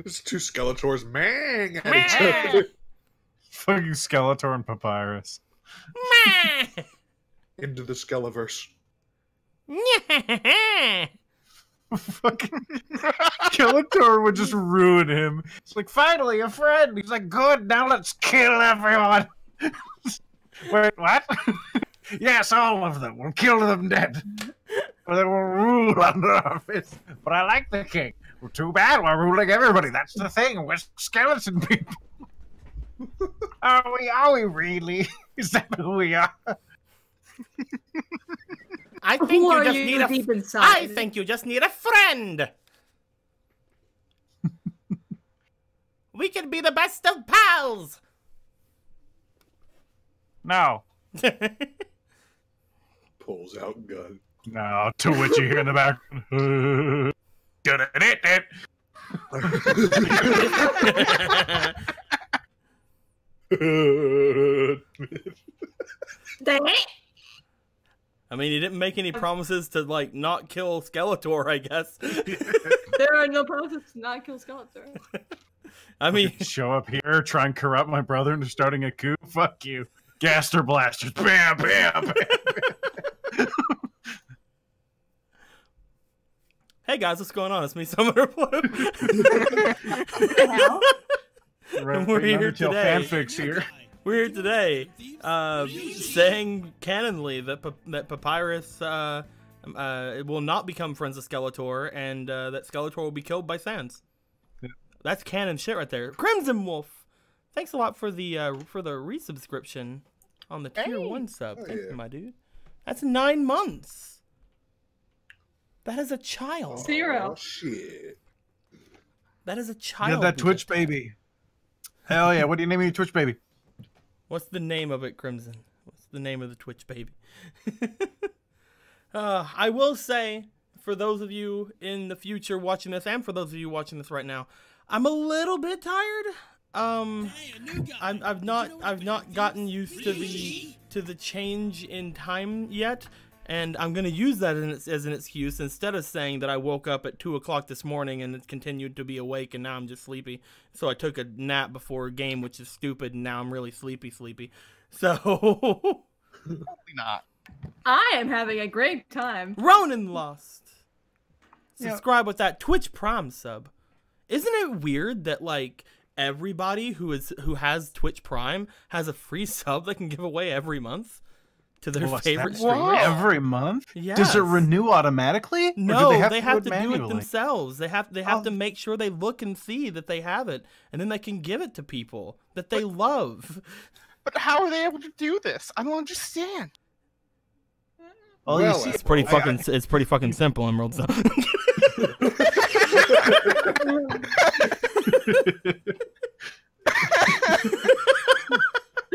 There's two Skeletors mang at each other. Fucking Skeletor and Papyrus. Into the Skeleverse. Fucking Skeletor would just ruin him. It's like, finally, a friend. He's like, good, now let's kill everyone. Wait, what? Yes, all of them. We'll kill them dead. Or they will rule under our fist. But I like the king. Well, too bad, we're ruling everybody. That's the thing. We're skeleton people. Are we really? Is that who we are? I think Who you are just you need a. deep inside? I think you just need a friend. We can be the best of pals. No. Pulls out gun. No, to which you hear in the background. I mean, he didn't make any promises to, like, not kill Skeletor, I guess. There are no promises to not kill Skeletor. I mean, show up here, try and corrupt my brother into starting a coup. Fuck you. Gaster blasters. Bam, bam, bam. hey guys, what's going on? It's me, Summoner Blue. We're here today. Fanfics here. We're here today, saying canonly that Papyrus will not become friends with Skeletor, and that Skeletor will be killed by Sans. Yeah. That's canon shit right there. Crimson Wolf, thanks a lot for the resubscription on the tier 1 sub. Thank you, my dude. That's 9 months. That is a child. 0. Oh, shit. That is a child. Yeah, that Twitch baby. Hell yeah! What do you name your Twitch baby? What's the name of it, Crimson? What's the name of the Twitch baby? I will say, for those of you in the future watching this, and for those of you watching this right now, I'm a little bit tired. I've not gotten used to the change in time yet, and I'm gonna use that as an excuse instead of saying that I woke up at 2 o'clock this morning and continued to be awake and now I'm just sleepy. So I took a nap before a game, which is stupid, and now I'm really sleepy. So Probably not. I am having a great time. Ronan lost. Subscribe with that Twitch Prime sub. Isn't it weird that like everybody who has Twitch Prime has a free sub they can give away every month to their favorite streamer? Every month? Yes. Does it renew automatically? No, Or do they have to do it manually? themselves. They have to make sure they look and see that they have it, and then they can give it to people that they love. But how are they able to do this? I don't understand. Well, you see, It's pretty fucking simple, Emerald. So.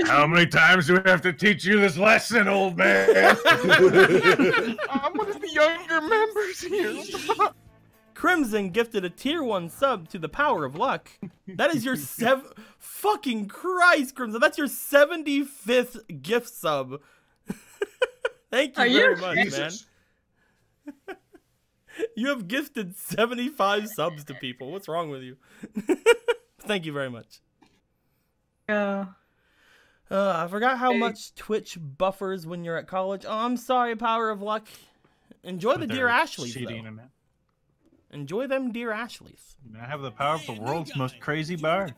how many times do we have to teach you this lesson, old man? I'm one of the younger members here. What the fuck? Crimson gifted a tier 1 sub to the Power of Luck. That is your fucking Christ, Crimson. That's your 75th gift sub. Thank you very much, Jesus. man. You have gifted 75 subs to people. What's wrong with you? Thank you very much. Yeah. I forgot how much Twitch buffers when you're at college. Oh, I'm sorry, Power of Luck. Enjoy the Dear Ashleys, Shitty though. internet. Enjoy them Dear Ashleys. I have the power of the world's most crazy bar.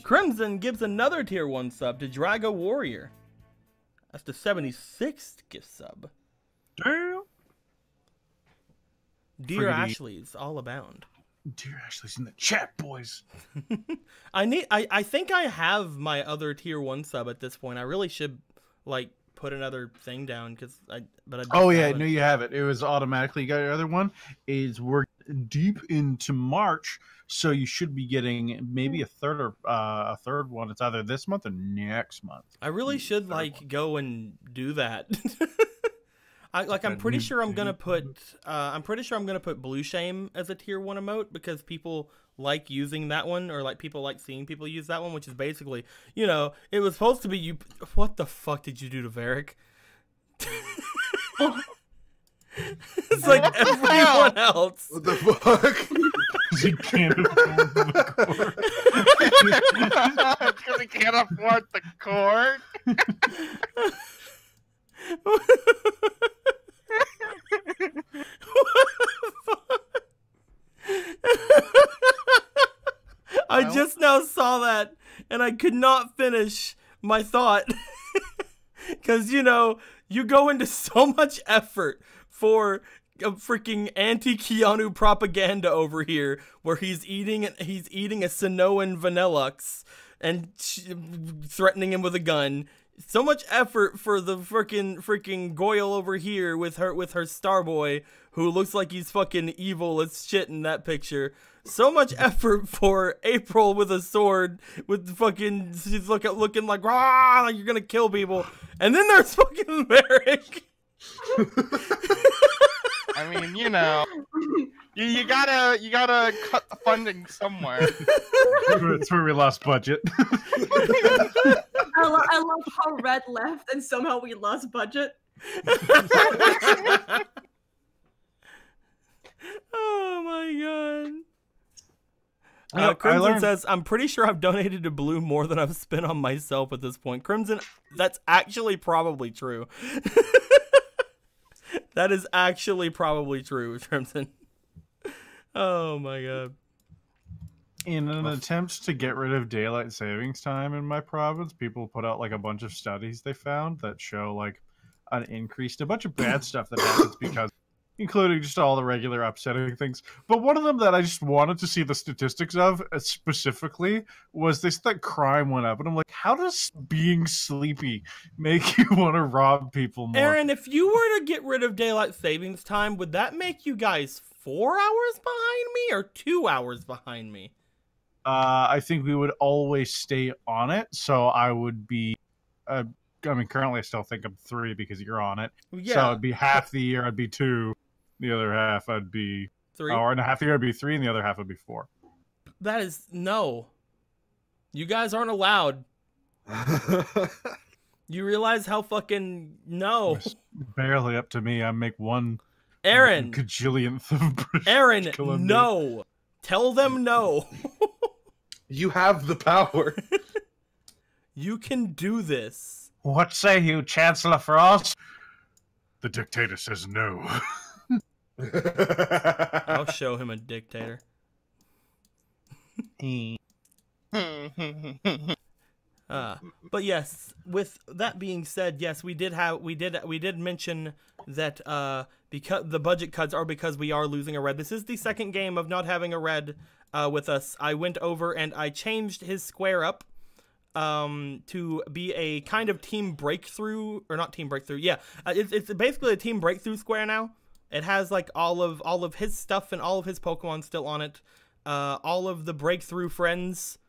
Crimson gives another tier 1 sub to Drago Warrior. That's the 76th gift sub. Damn. Dear Friggity. Ashleys, all abound. Dear Ashley's in the chat, boys. I think I have my other tier 1 sub at this point. I really should like put another thing down but I Oh yeah, haven't. no, you have it. It was automatically. You got your other one. We're deep into March, so you should be getting maybe a third one. It's either this month or next month. I really should like go and do that. I'm pretty sure I'm gonna put Blue Shame as a tier 1 emote because people like using that one, or like people like seeing people use that one, which is basically, you know, it was supposed to be you. What the fuck did you do to Varric? It's like everyone else. What the fuck? He can't afford the cord. Because he can't afford the cord. I just now saw that, and I could not finish my thought. Because, you know, you go into so much effort for a freaking anti-Keanu propaganda over here, where he's eating a Sonoan Vanillux and threatening him with a gun. So much effort for the freaking Goyle over here with her Starboy, who looks like he's fucking evil as shit in that picture. So much effort for April with a sword, with fucking, she's looking like, rah, like you're gonna kill people. And then there's fucking Merrick. I mean, you know, you gotta cut the funding somewhere. That's where we lost budget. I love how Red left and somehow we lost budget. Oh my god. I Crimson learned- says, I'm pretty sure I've donated to Blue more than I've spent on myself at this point. Crimson, that's actually probably true. That is actually probably true, Crimson. Oh my god. In an attempt to get rid of daylight savings time in my province, people put out like a bunch of studies they found that show like an increased a bunch of bad stuff that happens because, including just all the regular upsetting things. But one of them that I just wanted to see the statistics of specifically was that crime went up. And I'm like, how does being sleepy make you want to rob people more? Aaron, if you were to get rid of daylight savings time, would that make you guys 4 hours behind me or 2 hours behind me? I think we would always stay on it. So I would be, I mean, currently I still think I'm 3 because you're on it. Yeah. So it'd be half the year, I'd be 2. The other half, I'd be 3. Or and a half the year, I'd be 3, and the other half would be 4. That is, no. You guys aren't allowed. You realize how fucking, no. It's barely up to me. I make one Aaron. gajillionth of British Aaron, Columbia. no. Tell them no. You have the power. You can do this. What say you, Chancellor Frost? The dictator says no. I'll show him a dictator. But yes, with that being said, yes, we did mention that because the budget cuts are because we are losing a red. This is the second game of not having a red with us. I went over and I changed his square up to be a kind of team breakthrough, or not team breakthrough. Yeah, it's basically a team breakthrough square now. It has like all of his stuff and all of his Pokemon still on it. All of the breakthrough friends.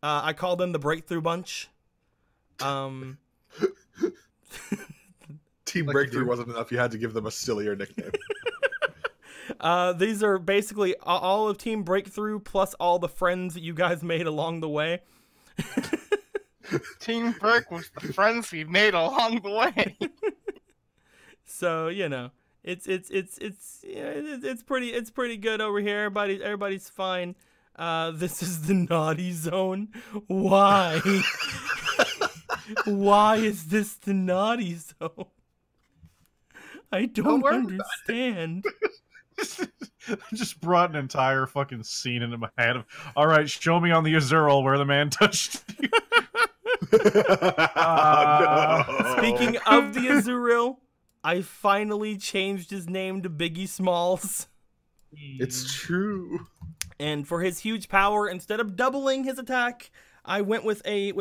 I call them the breakthrough bunch. Team Like Breakthrough you do. wasn't enough. You had to give them a sillier nickname. These are basically all of Team Breakthrough plus all the friends that you guys made along the way. Team Brick was the friends we made along the way. So you know, it's pretty good over here. Everybody's fine. This is the naughty zone. Why? Why is this the naughty zone? I don't understand. Just brought an entire fucking scene into my head of, all right, show me on the Azurill where the man touched you. Speaking of the Azurill, I finally changed his name to Biggie Smalls. It's true. And for his huge power, instead of doubling his attack, I went with a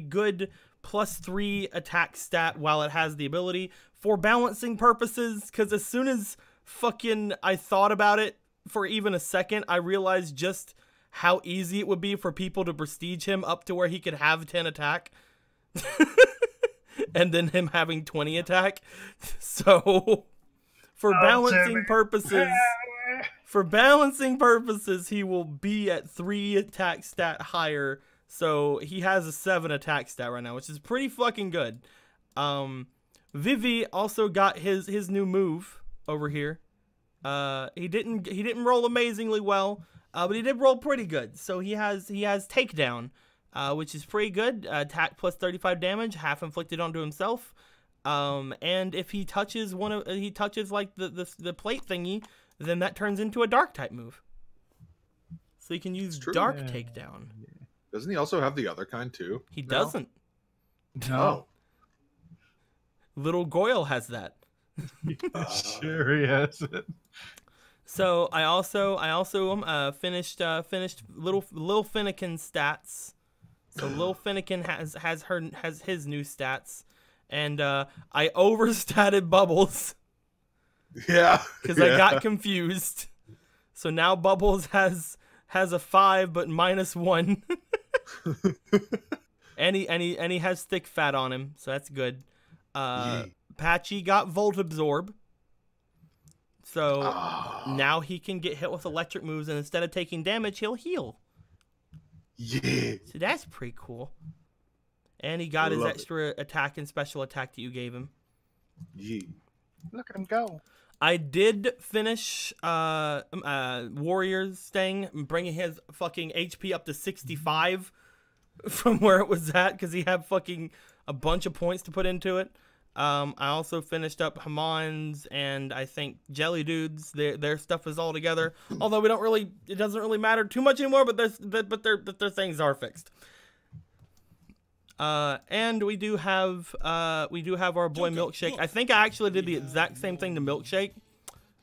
good +3 attack stat while it has the ability for balancing purposes. Because as soon as fucking I thought about it for even a second, I realized just how easy it would be for people to prestige him up to where he could have 10 attack. And then him having 20 attack. So for balancing purposes, he will be at 3 attack stat higher. So he has a 7 attack stat right now, which is pretty fucking good. Vivi also got his new move. over here. He didn't roll amazingly well, but he did roll pretty good. So he has takedown, which is pretty good. Attack plus 35 damage, half inflicted onto himself. And if he touches like the plate thingy, then that turns into a dark type move. So he can use dark takedown. Doesn't he also have the other kind too? He doesn't. No. Little Goyle has that. Sure he has it. So I also finished Little Finnegan's stats. So Lil Finnegan has his new stats, and I overstated Bubbles. Yeah. Because I got confused. So now Bubbles has a 5 but -1. and he has thick fat on him, so that's good. Patchy got Volt Absorb. So now he can get hit with electric moves, and instead of taking damage, he'll heal. Yeah. So that's pretty cool. And he got his extra attack and special attack that you gave him. Yeah. Look at him go. I did finish Warrior's thing, bringing his fucking HP up to 65 from where it was at, because he had fucking a bunch of points to put into it. I also finished up Hamon's and I think Jelly Dudes. Their stuff is all together. Although it doesn't really matter too much anymore. But their things are fixed. And we do have our boy Milkshake. I think I actually did the exact same thing to Milkshake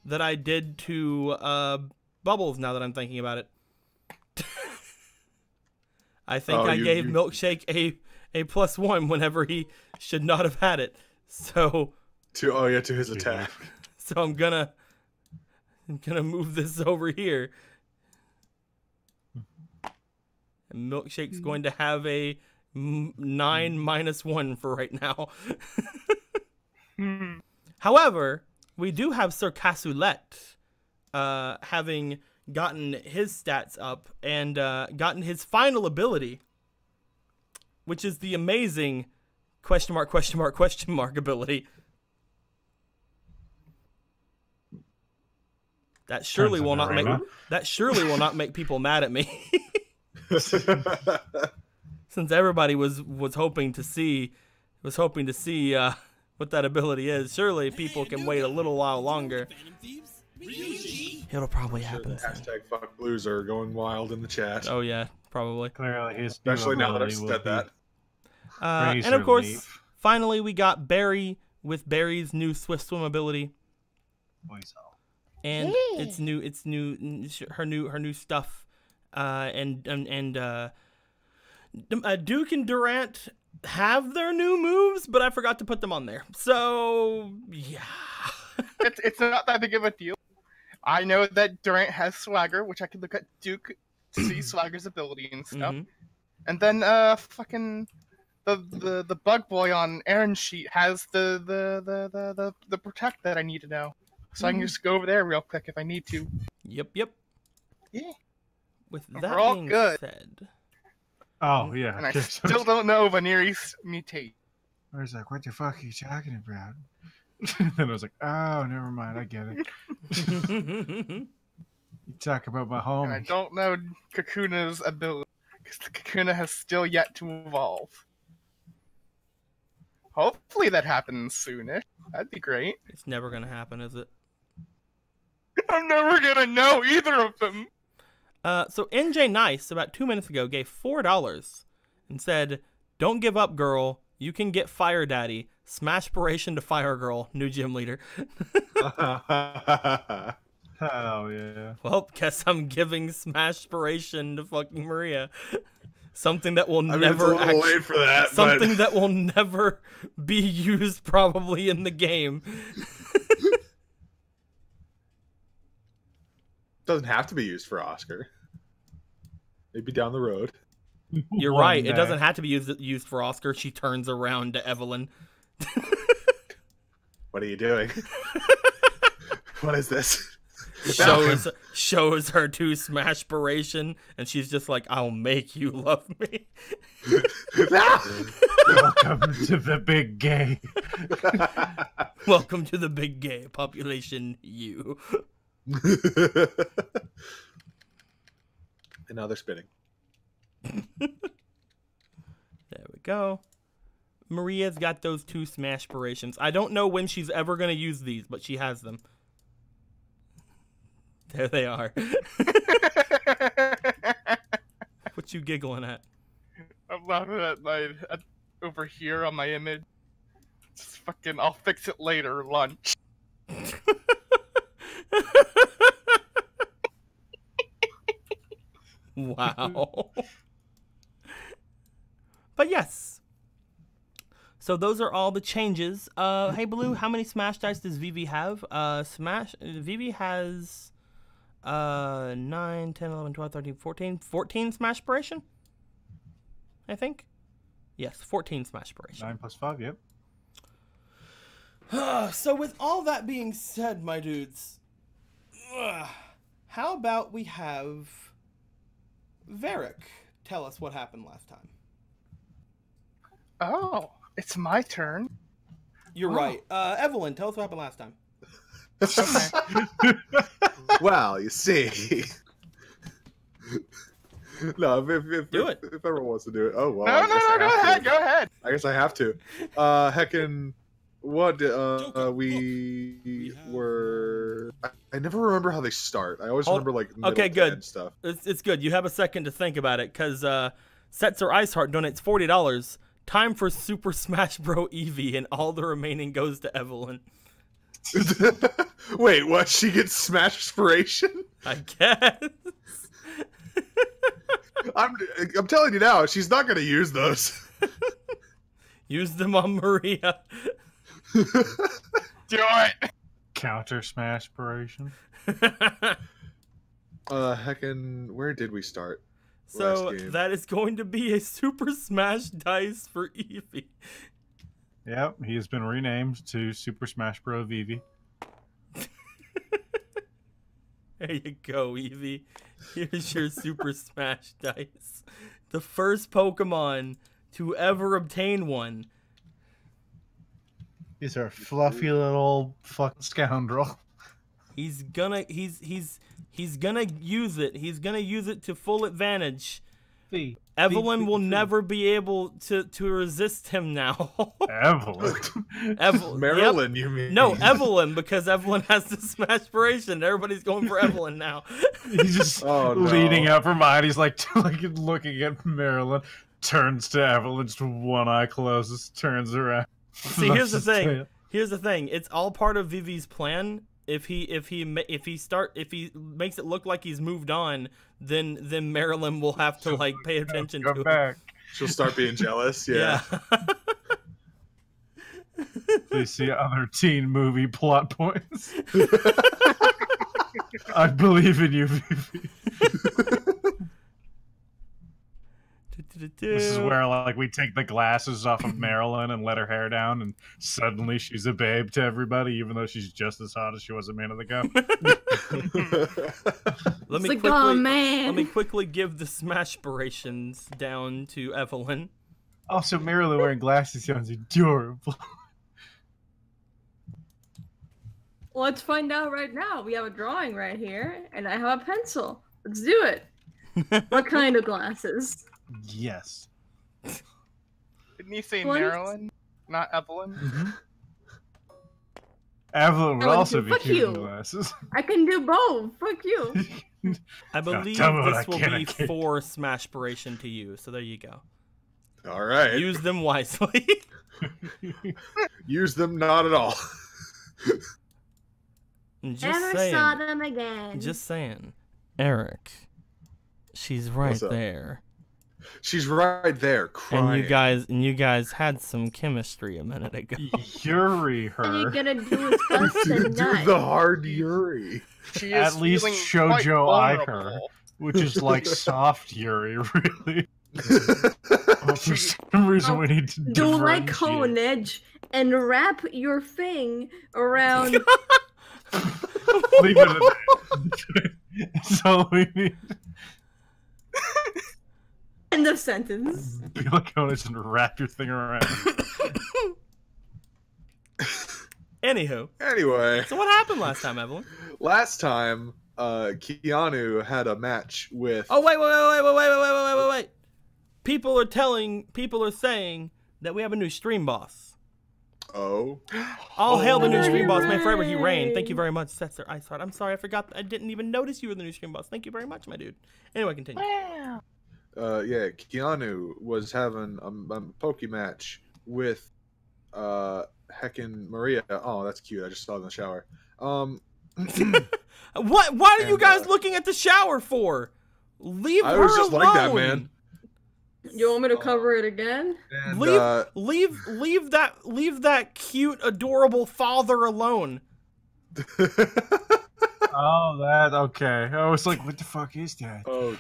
that I did to Bubbles. Now that I'm thinking about it, I think I gave Milkshake a +1 whenever he should not have had it. So to his attack. So I'm gonna move this over here. And Milkshake's going to have a 9 -1 for right now. However, we do have Sir Cassoulet having gotten his stats up and gotten his final ability, which is the amazing ? ability. That surely will not make people mad at me. Since everybody was hoping to see what that ability is. Surely people can wait a little while longer. It'll probably happen. Hashtag fuck blues are going wild in the chat. Oh yeah, probably. Clearly, his Especially now that I've said that. And of course, finally we got Barry with Barry's new Swift Swim ability. And it's her new stuff. Duke and Durant have their new moves, but I forgot to put them on there. So yeah. It's not that big of a deal. I know that Durant has Swagger, which I can look at Duke to see Swagger's ability and stuff. And then fucking the bug boy on Aaron's sheet has the protect that I need to know. So I can just go over there real quick if I need to. Yep. Yeah. With that all being good. said. Oh yeah. And I still don't know Veneris mutate. I was like, what the fuck are you talking about? Then I was like, oh, never mind, I get it. You talk about my home. And I don't know Kakuna's ability, because the Kakuna has still yet to evolve. Hopefully that happens soonish. That'd be great. It's never gonna happen, is it? I'm never gonna know either of them. So NJ Nice, about 2 minutes ago, gave $4 and said, "Don't give up, girl. You can get Fire Daddy. Smashpiration to Fire Girl, new gym leader." Oh yeah. Well, guess I'm giving Smashpiration to fucking Maria. Something that will never it's a little late for that. Something that will never be used probably in the game. Doesn't have to be used for Oscar. Maybe down the road. You're right. It doesn't have to be used for Oscar. She turns around to Evelyn. What are you doing? What is this? shows her to Smashpiration, and she's just like, "I'll make you love me." Welcome to the big gay. Welcome to the big gay population. You. And now they're spinning. There we go. Maria's got those 2 Smashpirations. I don't know when she's ever going to use these, but she has them. There they are. What you giggling at? I'm laughing at over here on my image. Just fucking, I'll fix it later, lunch. Wow. But yes. So those are all the changes. Hey Blue, how many Smash Dice does Vivi have? Vivi has 9, 10, 11, 12, 13, 14. 14 Smashpiration? I think. Yes, 14 Smashpiration. 9 plus 5, yep. So with all that being said, my dudes, how about we have Varric tell us what happened last time? Oh, it's my turn. You're right. Evelyn, tell us what happened last time. Well, you see. No, if everyone wants to do it. Oh, well. No, go ahead. I guess I have to. Heckin', what we were... I never remember how they start. I always remember, like, middle okay, to good. end stuff. It's good. You have a second to think about it, because Setzer Iceheart donates $40. Time for Super Smash Bros. Eevee, and all the remaining goes to Evelyn. Wait, what? She gets Smashpiration? I guess. I'm telling you now, she's not going to use those. Use them on Maria. Do it. Counter Smashpiration. Heckin', where did we start? So Last game. that is going to be a Super Smash Dice for Eevee. Yep, he has been renamed to Super Smash Bros. Eevee. There you go, Eevee. Here's your Super Smash Dice. The first Pokemon to ever obtain one. He's our fluffy little fucking scoundrel. He's gonna use it. He's gonna use it to full advantage. Evelyn will never be able to resist him now. Evelyn. Marilyn, you mean? No, Evelyn, because Evelyn has the Smashpiration. Everybody's going for Evelyn now. He's just leaning out from behind. He's like looking at Marilyn, turns to Evelyn, just one eye closes, turns around. See, here's the thing. Here's the thing. It's all part of Vivi's plan. If he makes it look like he's moved on, then Marilyn will have to like pay attention to him. Back. She'll start being jealous. Yeah. They see other teen movie plot points. I believe in you, Vivi. This is where like we take the glasses off of Marilyn and let her hair down, and suddenly she's a babe to everybody, even though she's just as hot as she was a minute ago. Let me quickly give the Smashpirations down to Evelyn. Also, Marilyn wearing glasses sounds adorable. Let's find out right now. We have a drawing right here, and I have a pencil. Let's do it. What kind of glasses? Yes. Didn't you say Marilyn, not Evelyn? Mm-hmm. Evelyn would also be cute in glasses. I can do both. Fuck you. I believe this will be 4 Smashpiration to you, so there you go. All right. Use them wisely. Use them not at all. Saw them again. Just saying. Eric, she's right there. She's right there, crying. And you guys had some chemistry a minute ago. Yuri her. What are you gonna do with us tonight? Do the hard Yuri. She At least Shoujo eye her, which is like soft Yuri, really. Well, for some reason we need to do like Honedge and wrap your thing around Leave it at that. That's all we need. End of sentence. Be like honest and wrap your thing around. Anywho. Anyway. So what happened last time, Evelyn? Last time, Keanu had a match with. Oh wait. People are saying that we have a new stream boss. Oh. All hail the new Oh, stream boss, man! right. Forever he reigned. Thank you very much, Setzer Icehard. I'm sorry, I forgot. I didn't even notice you were the new stream boss. Thank you very much, my dude. Anyway, continue. Yeah. Yeah, Keanu was having a Poke match with heckin' Maria. Oh, that's cute. I just saw it in the shower. What? Why are you And, guys looking at the shower for? Leave I her was just alone. like that, man. You want me to cover it again? And, Leave that cute, adorable father alone. Oh, that okay. I was like, what the fuck is that? oh,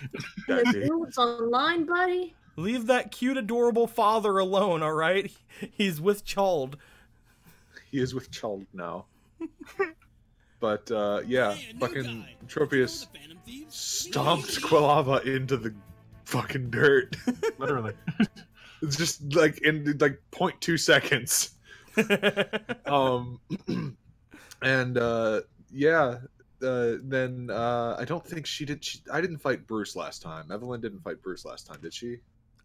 The daddy. dude's online, buddy. Leave that cute, adorable father alone. All right, he's with child. He is with child now. But yeah, fucking Tropius stomped Quilava into the fucking dirt. Literally. It's just like in like 0.2 seconds. And yeah, then I don't think she did. I didn't fight Bruce last time. Evelyn didn't fight Bruce last time, did she?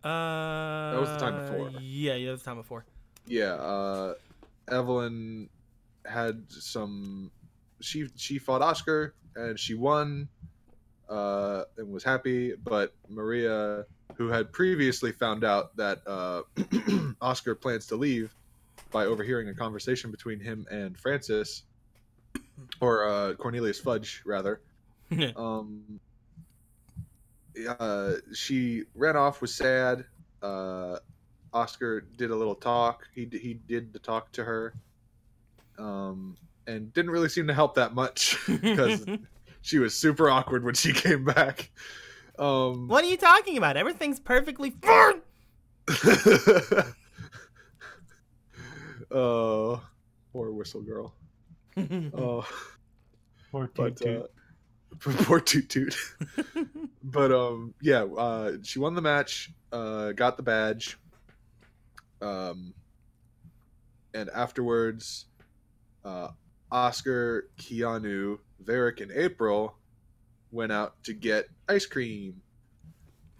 That was the time before. Yeah, that was the time before. Yeah, Evelyn had some. She fought Oscar and she won, and was happy. But Maria, who had previously found out that Oscar plans to leave by overhearing a conversation between him and Francis, or Cornelius Fudge, rather. She ran off, was sad. Oscar did a little talk. He did the talk to her, and didn't really seem to help that much because she was super awkward when she came back. What are you talking about? Everything's perfectly fine. Oh, poor Whistle Girl. Oh, Poor but Toot. poor Toot Toot. But yeah, she won the match, got the badge, and afterwards, Oscar, Keanu, Varric, and April went out to get ice cream.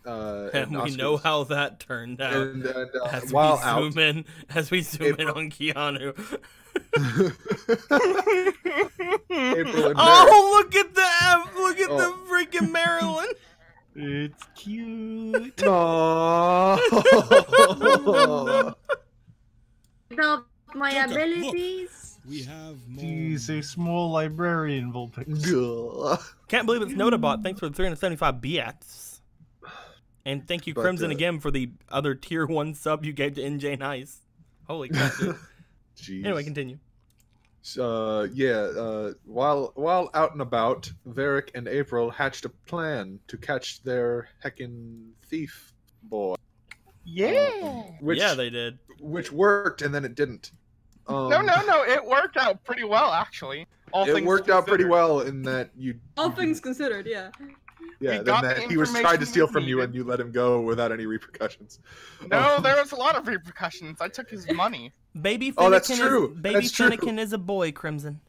And we Oscar know was- how that turned out. And as while we out, zoom in, April- on Keanu. April and Oh, look at the freaking Marilyn. It's cute. Aww. Without my Joker, look. abilities. We have more. He's a small librarian, Voltex. Can't believe it's Notabot. Thanks for the 375 BX. And thank you, But, Crimson, again for the other tier 1 sub you gave to NJ Nice. Holy crap, dude. Jeez. Anyway, continue. While out and about, Varric and April hatched a plan to catch their heckin' thief boy. Yeah. Which, Yeah, they did. which worked, and then it didn't. No, it worked out pretty well, actually. All It things worked out pretty considered. well in that All things considered, yeah. yeah, We then got the that he was trying to steal information from we you and needed. you let him go without any repercussions. No, there was a lot of repercussions. I took his money. Baby Finnegan, Oh, that's true. Baby That's true. Finnegan is a boy, Crimson.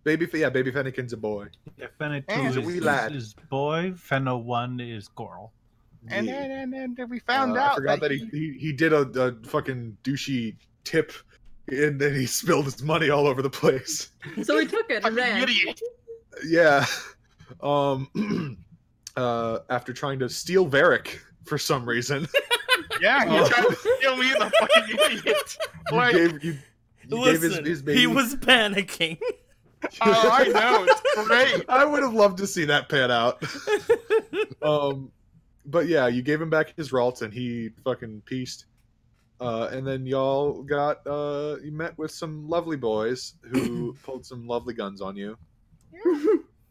Baby Fennekin's a boy. Yeah, Fenna 2 He's a wee lad. is boy, Fenna 1 is girl. And Yeah. then we found out I forgot that he did a fucking douchey tip, and then he spilled his money all over the place. So we took it and Fucking ran. idiot. Yeah. After trying to steal Varric for some reason. Yeah, he tried to steal me, the fucking idiot. Like, you gave Listen, his baby. he was panicking. oh, I know, it's great. I would have loved to see that pan out. But yeah, you gave him back his Ralts and he fucking pieced. And then y'all got you met with some lovely boys who pulled some lovely guns on you.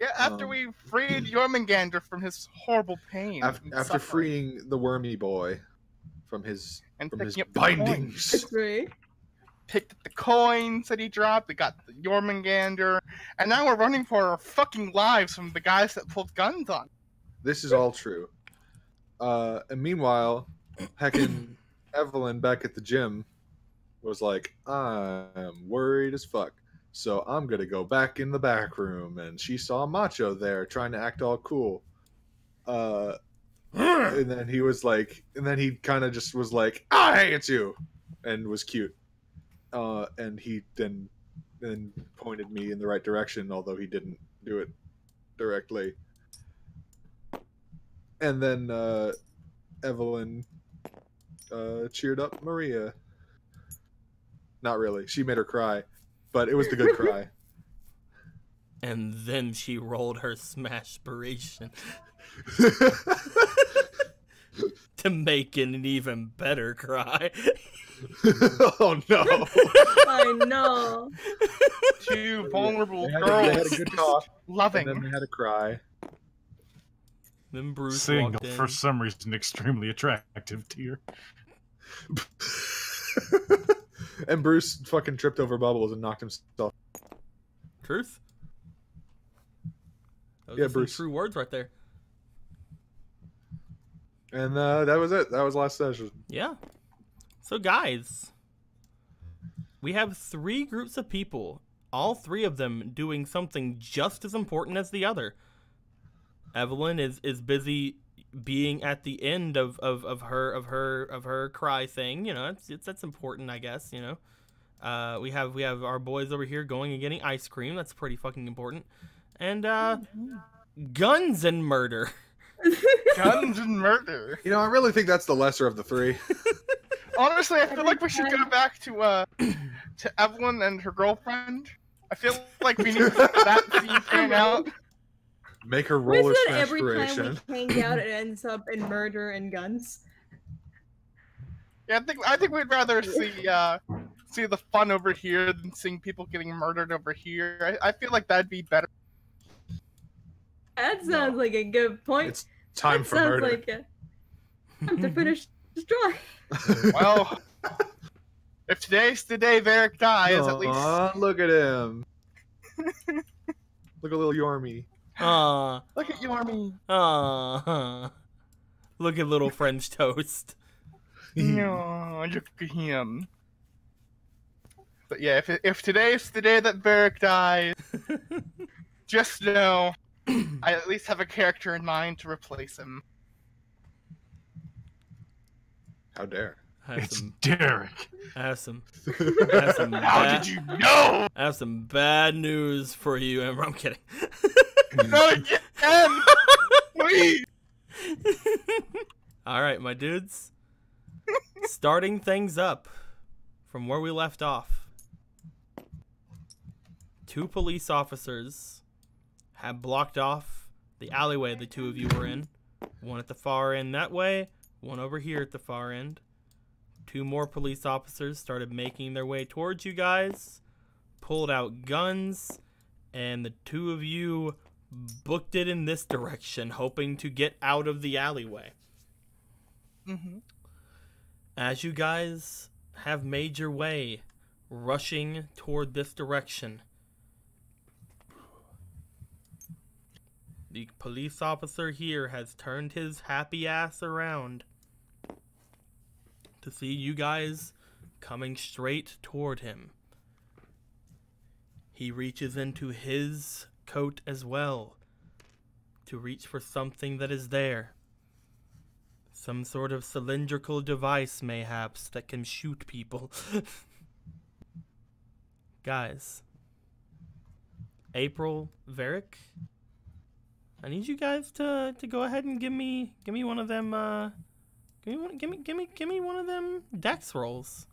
Yeah, after we freed Jormungandr from his horrible pain. and After suffering, freeing the wormy boy from his and from picking his up the coins. bindings. That's right. picked up the coins that he dropped. We got the Jormungandr, and now we're running for our fucking lives from the guys that pulled guns on. This is all true. And meanwhile, heckin' Evelyn back at the gym was like, I'm worried as fuck. So I'm gonna go back in the back room, and she saw Macho there trying to act all cool. And then he was like, and then he kind of just was like, I hate you, and was cute. And he then pointed me in the right direction, although he didn't do it directly. And then Evelyn cheered up Maria. Not really. She made her cry, but it was the good cry. And then she rolled her smashpiration to make it an even better cry. Oh no! I know. Two vulnerable They had girls a good talk, loving. and then they had a cry. Then Bruce Single, walked in. for some reason, extremely attractive to you. And Bruce fucking tripped over Bubbles and knocked himself. Truth? Those Yeah, are some Bruce. true words right there. And that was it. That was last session. Yeah. So, guys, we have 3 groups of people, all 3 of them doing something just as important as the other. Evelyn is busy being at the end of her cry thing. You know, that's important, I guess. You know, we have our boys over here going and getting ice cream. That's pretty fucking important. And guns and murder. Guns and murder. You know, I really think that's the lesser of the 3. Honestly, I feel like we should go back to Evelyn and her girlfriend. I feel like we need to get that scene pan out. Make her Why roller is that every time transpiration. we hang out, it ends up in murder and guns? Yeah, I think we'd rather see the fun over here than seeing people getting murdered over here. I feel like that'd be better. That sounds like a good point. It's time that for sounds murder. like a time to finish destroy. Well, if today's the day Varric dies, at least. Aw, look at him. Look at little Yormi. Aw. Look at Yormi. Aw. Look at little French toast. No, look at him. But yeah, if today's the day that Varric dies, just know I at least have a character in mind to replace him. How dare. It's Derek. I have some How did you know? I have some bad news for you, Amber. I'm kidding. Not again! Please! All right, my dudes. Starting things up from where we left off. 2 police officers have blocked off the alleyway the 2 of you were in. One at the far end that way, one over here at the far end. 2 more police officers started making their way towards you guys, pulled out guns, and the 2 of you booked it in this direction, hoping to get out of the alleyway. Mm-hmm. As you guys have made your way, rushing toward this direction, the police officer here has turned his happy ass around to see you guys coming straight toward him. He reaches into his coat as well to reach for something that is there. Some sort of cylindrical device, mayhaps, that can shoot people. Guys. April, Varric, I need you guys to go ahead and give me one of them give me one of them dex rolls.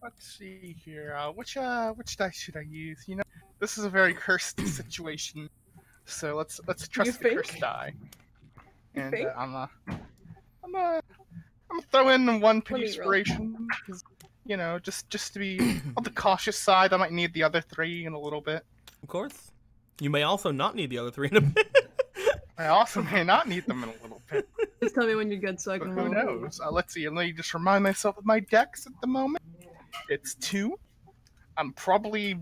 Let's see here. Which dice should I use? You know, this is a very cursed situation, so let's trust the think? cursed die. And think? I'm gonna throw in 1 Let me roll. inspiration, 'cause, you know, just to be on the cautious side. I might need the other 3 in a little bit. Of course. You may also not need the other 3 in a bit. I also may not need them in a little bit, Just tell me when you're good so I but can who roll. knows? Let's see. Let me just remind myself of my dex at the moment. It's 2. I'm probably.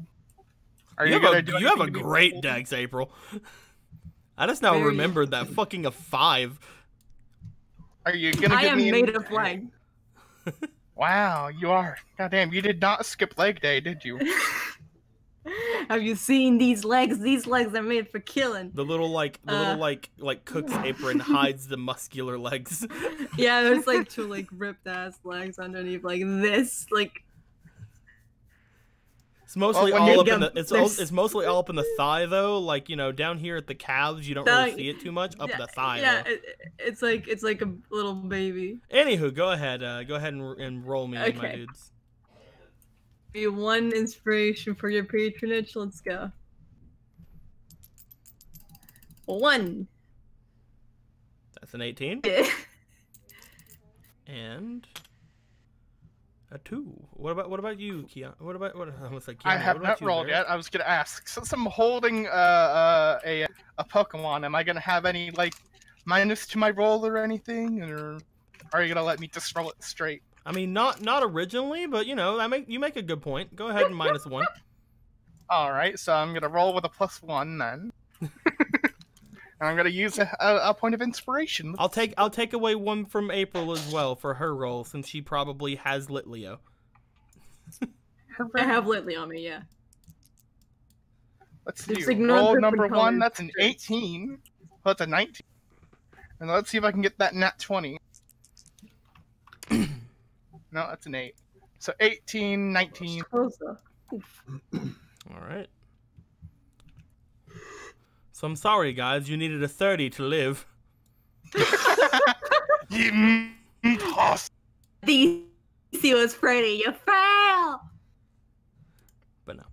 Are You gonna have do a, you have a anything to be great cool? dex, April. I just now Very remembered that fucking a 5. Are you gonna I give am me made of leg. Wow, you are. Goddamn, you did not skip leg day, did you? Have you seen these legs? These legs are made for killing. The little like cook's apron hides the muscular legs. Yeah, there's like 2 like ripped ass legs underneath like this. Like It's mostly when all you up in get- the there's- it's mostly all up in the thigh though. Like, you know, down here at the calves you don't really see it too much. Up the thigh. Yeah, though. it's like a little baby. Anywho, go ahead and roll me, my Okay. dudes. Be 1 inspiration for your patronage. Let's go. 1. That's an 18 and a 2. What about you, Keon? What I was like, I Keanu, have what about not you, rolled Barrett? yet. I was gonna ask. Since I'm holding a Pokemon, am I gonna have any like minus to my roll or anything, or are you gonna let me just roll it straight? I mean, not originally, but you know, you make a good point. Go ahead and minus 1. All right, so I'm gonna roll with a +1 then, and I'm gonna use a point of inspiration. I'll take away 1 from April as well for her roll, since she probably has Litleo. I have lately on me, yeah. Let's Just see. ignore Roll different number 1. colors. That's an 18. Well, that's a 19. And let's see if I can get that nat 20. No, that's an 8. So 18, 19. Close though. All right. So I'm sorry, guys. You needed a 30 to live. Impossible. DC was pretty. You fail. But no.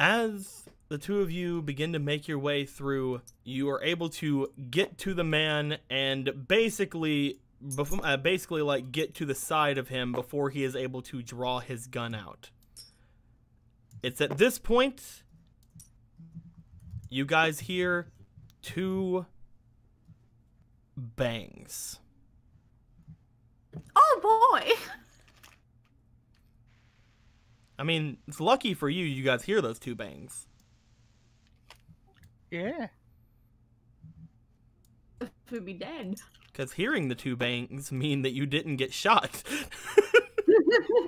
As the two of you begin to make your way through, you are able to get to the man and basically like get to the side of him before he is able to draw his gun out. It's at this point you guys hear 2 bangs. Oh boy. I mean, it's lucky for you, you guys hear those 2 bangs. Yeah. Would be dead. Because hearing the 2 bangs mean that you didn't get shot.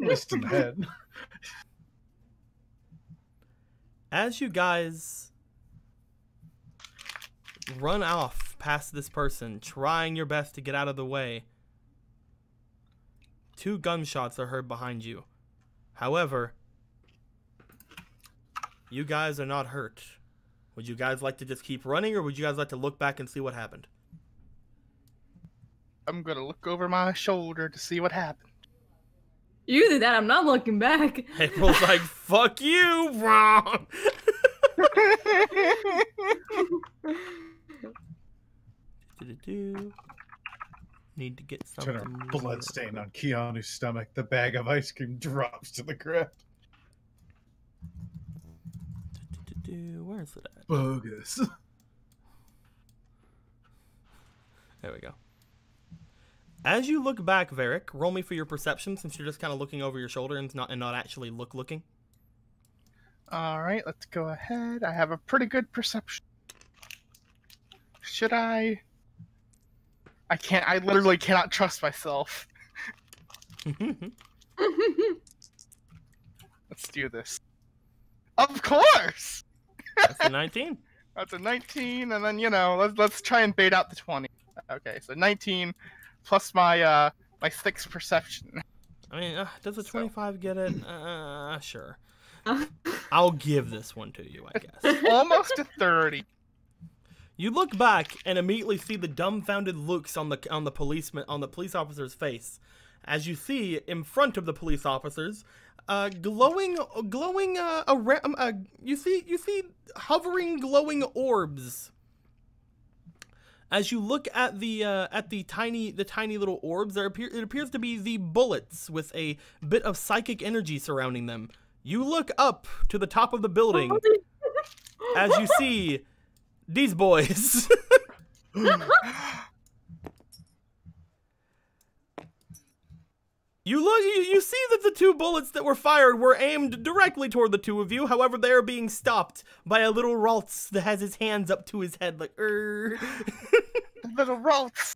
Missed in the head. As you guys run off past this person, trying your best to get out of the way, 2 gunshots are heard behind you. However, you guys are not hurt. Would you guys like to just keep running, or would you guys like to look back and see what happened? I'm gonna look over my shoulder to see what happened. You did that. I'm not looking back. April's like, fuck you, wrong. Need to get Turn something. a blood stain on Keanu's stomach. The bag of ice cream drops to the ground. Where's it at? Bogus. There we go. As you look back, Varric, roll me for your perception, since you're just kind of looking over your shoulder and not actually looking. All right, let's go ahead. I have a pretty good perception. Should I? I can't. I literally cannot trust myself. Let's do this. Of course. That's a 19. That's a 19, and then let's try and bait out the 20. Okay, so 19 plus my my 6 perception. I mean, does a 25 get it? Sure. I'll give this one to you, I guess. Almost a 30. You look back and immediately see the dumbfounded looks on the police officer's face, as you see in front of the police officers, you see hovering glowing orbs. As you look at the tiny little orbs, it appears to be the bullets with a bit of psychic energy surrounding them. You look up to the top of the building as you see these boys. You see that the 2 bullets that were fired were aimed directly toward the 2 of you. However, they are being stopped by a little Ralts that has his hands up to his head like, Little Ralts.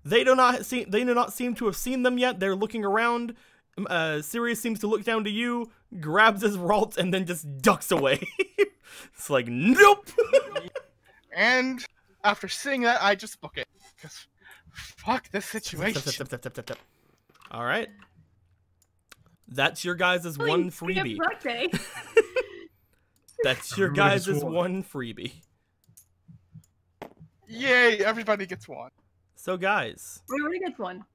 They do not seem to have seen them yet. They're looking around. Sirius seems to look down to you, grabs his Ralts, and then just ducks away. It's like, nope. And after seeing that, I just book it. Because fuck this situation. All right. That's your guys' one freebie. Birthday. That's your Everybody guys' gets one. one freebie. Yay, everybody gets one. So guys, Everybody gets one.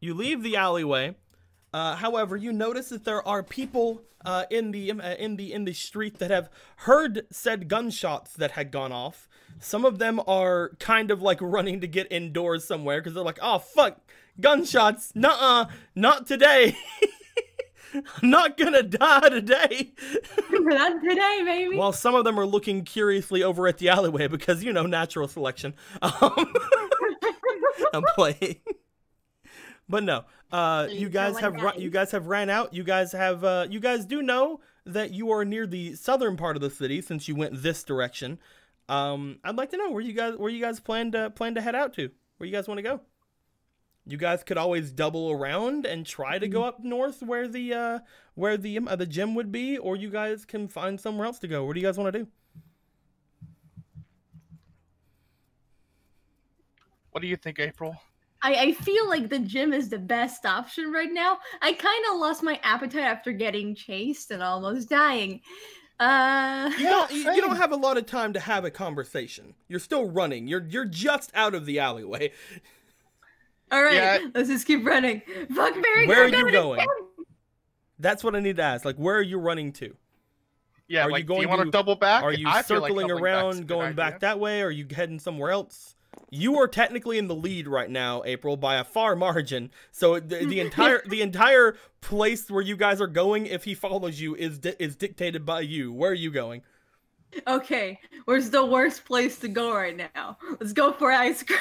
you leave the alleyway. However, you notice that there are people in the street that have heard said gunshots that had gone off. Some of them are kind of like running to get indoors somewhere because they're like, "Oh fuck, gunshots! Nuh-uh, not today. I'm not gonna die today." Not today, baby. While some of them are looking curiously over at the alleyway because, you know, natural selection. I'm playing. But no, you guys have ran out. You guys do know that you are near the southern part of the city since you went this direction. I'd like to know where you guys plan to head out to. Where you guys want to go? You guys could always double around and try to go up north where the gym would be, or you guys can find somewhere else to go. What do you guys want to do? What do you think, April? I feel like the gym is the best option right now. I kind of lost my appetite after getting chased and almost dying. You don't have a lot of time to have a conversation. You're still running. You're just out of the alleyway. All right, Yeah. let's just keep running. Fuck Mary. Where are you going? That's what I need to ask. Like, where are you running to? Yeah, Are like, you going do you want to- to double back? Are you I feel like circling doubling back's a around, good going idea. back that way? Or are you heading somewhere else? You are technically in the lead right now, April, by a far margin. So the entire place where you guys are going, if he follows you, is dictated by you. Where are you going? Okay, where's the worst place to go right now? Let's go for ice cream.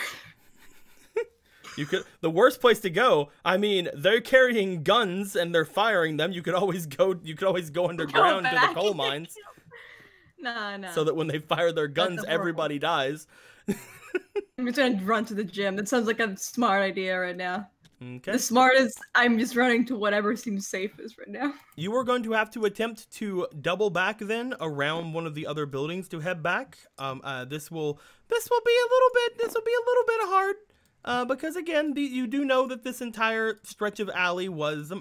The worst place to go. I mean, they're carrying guns and they're firing them. You could always go underground to the back. coal mines, Nah. so that when they fire their guns, horrible. everybody dies. I'm just gonna run to the gym. That sounds like a smart idea right now. Okay. The smartest, I'm just running to whatever seems safest right now. You are going to have to attempt to double back then around one of the other buildings to head back. This will be a little bit hard. Because again, you do know that this entire stretch of alley was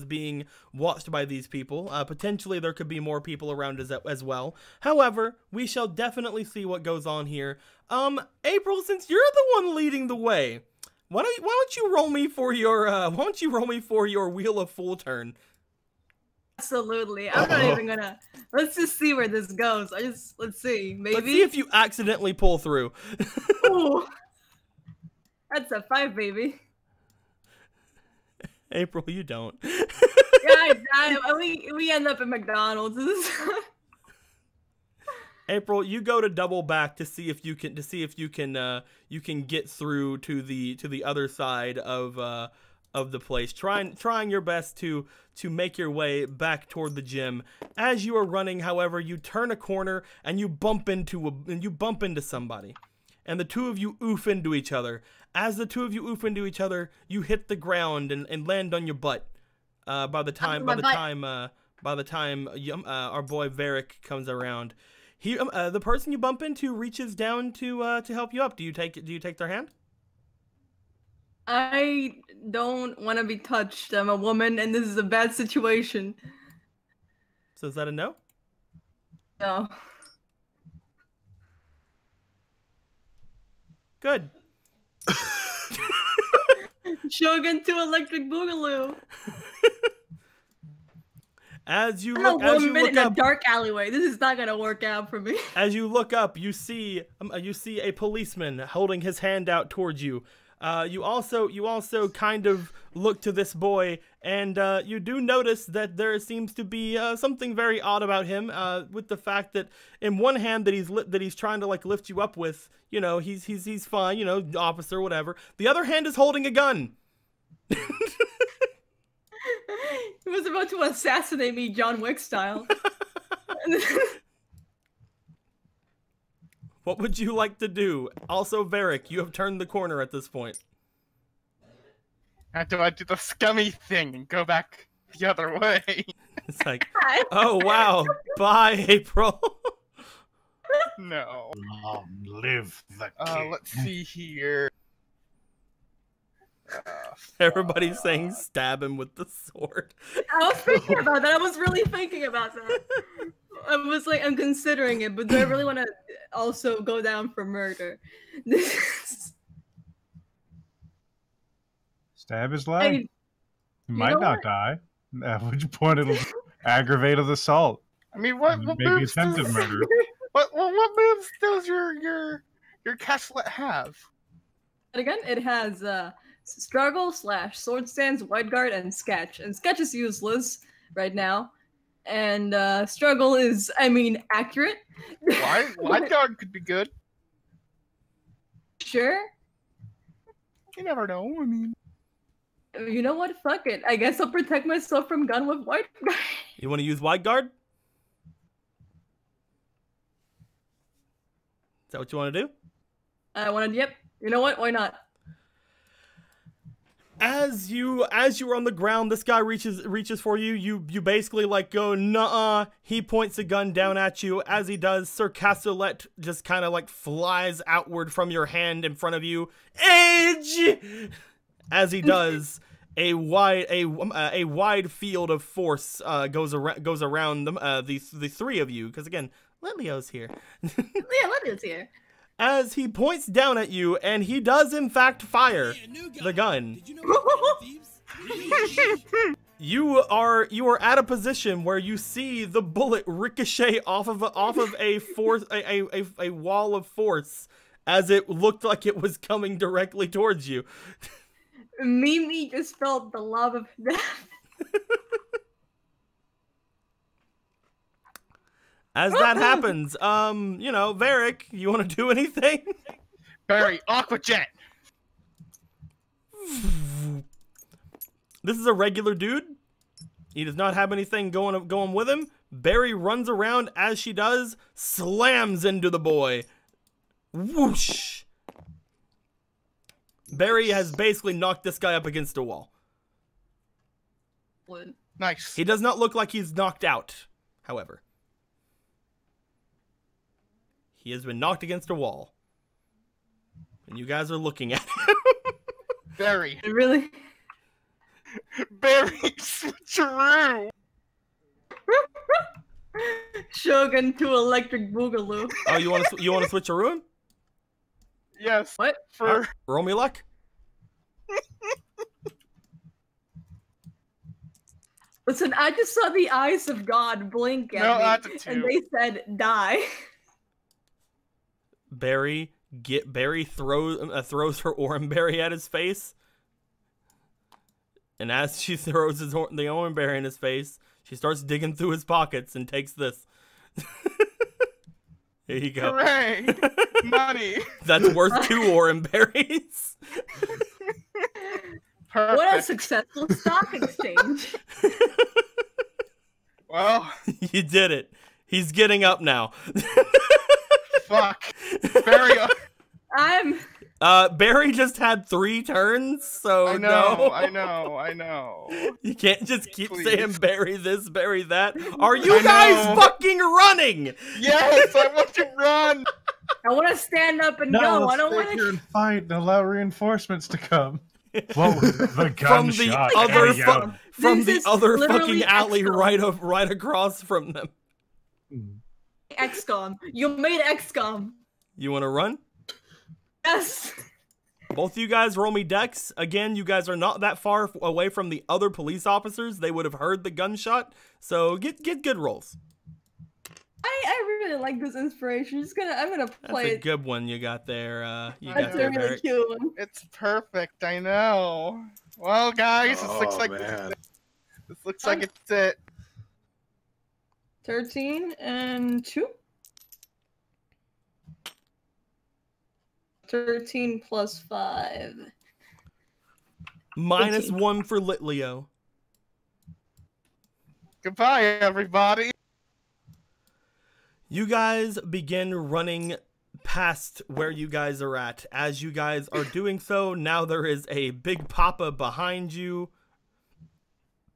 being watched by these people. Potentially, there could be more people around as well. However, we shall definitely see what goes on here. April, since you're the one leading the way, why don't you roll me for your Wheel of Fool turn? Absolutely. I'm not even gonna. Let's just see where this goes. Let's see. Maybe. Let's see if you accidentally pull through. Ooh. That's a 5, baby. April, you don't. Yeah, we end up at McDonald's. April, you go to double back to see if you can get through to the other side of the place. Trying your best to make your way back toward the gym. As you are running, however, you turn a corner and you bump into somebody. And the two of you oof into each other. As the two of you oof into each other, you hit the ground and land on your butt. By the time our boy Varric comes around, the person you bump into reaches down to help you up. Do you take their hand? I don't want to be touched. I'm a woman, and this is a bad situation. So is that a no? No. Good. Shogun 2 Electric Boogaloo. As you I'm a look woman in a up, dark alleyway. This is not gonna work out for me. as you look up, you see a policeman holding his hand out towards you. You also kind of look to this boy, and you do notice that there seems to be something very odd about him. With the fact that in one hand that he's trying to like lift you up with, you know, he's fine, you know, officer, whatever. The other hand is holding a gun. He was about to assassinate me, John Wick style. What would you like to do? Also, Varric, you have turned the corner at this point. How do I do the scummy thing and go back the other way? It's like, oh wow, bye, April. No. Long live the king. Let's see here. Everybody's saying stab him with the sword. I was thinking about that. I was really thinking about that. I was like, I'm considering it, but do I really want to also go down for murder? Stab his leg. I- He might not die. At which point it'll aggravated assault. I mean, what Maybe moves attempted does, murder. what moves does your castlet have? And again, it has struggle / sword stance, wide guard, and sketch. And sketch is useless right now. And struggle is, I mean, accurate. Wide guard could be good. Sure. You never know. I mean, You know what? Fuck it. I guess I'll protect myself from gun with wide guard. You want to use wide guard? Is that what you want to do? I wanted. Yep. You know what? Why not? As you are on the ground, this guy reaches for you. You basically like go nuh-uh. He points a gun down at you. As he does, Sir Castellet just kind of like flies outward from your hand in front of you. Edge. As he does, a wide field of force goes around them. The three of you, because again, Leo's here. Yeah, Lydia's here. As he points down at you, and he does in fact fire the gun. You are at a position where you see the bullet ricochet off of a wall of force, as it looked like it was coming directly towards you. Mimi just felt the love of death. As that happens, you know, Varric, you want to do anything? Barry, Aqua Jet. This is a regular dude. He does not have anything going with him. Barry runs around as she does, slams into the boy. Whoosh! Barry has basically knocked this guy up against a wall. Nice. He does not look like he's knocked out, however. He has been knocked against a wall. And you guys are looking at him. Barry. Really? Barry, switcheroo. Shogun to electric boogaloo. Oh, you want to switch a room? Yes. What? For Roll me luck. Listen, I just saw the eyes of God blink No, at that's me, a and two. they said, die. Barry throws her oranberry at his face. And as she throws the oranberry in his face, she starts digging through his pockets and takes this. Here you go. hooray! Money. That's worth 2 oranberries. Perfect. What a successful stock exchange. Well, You did it. He's getting up now. fuck. Barry. Barry just had 3 turns, so I know. I know. You can't just keep Please. saying bury this, bury that. Are you guys know. fucking running? Yes, I want to run. I want to stand up and No, go. I let's don't stay want here to. and fight and allow reinforcements to come. What was the From the gunshot? other rang out? from This the is other literally fucking alley XCOM. right across from them. XCOM. You made XCOM. You want to run? Yes. Both of you guys roll me dex. Again, you guys are not that far away from the other police officers. They would have heard the gunshot. So get good rolls. I really like this inspiration. I'm gonna That's play a it. good one you got there. You got That's there, a really Barry. cute one. It's perfect. I know. Well, guys, Man. this looks like it's it. 13 and 2. 13 plus 5. Minus 18. 1 for Litleo. Goodbye, everybody. You guys begin running past where you guys are at. As you guys are doing so, now there is a Big Papa behind you.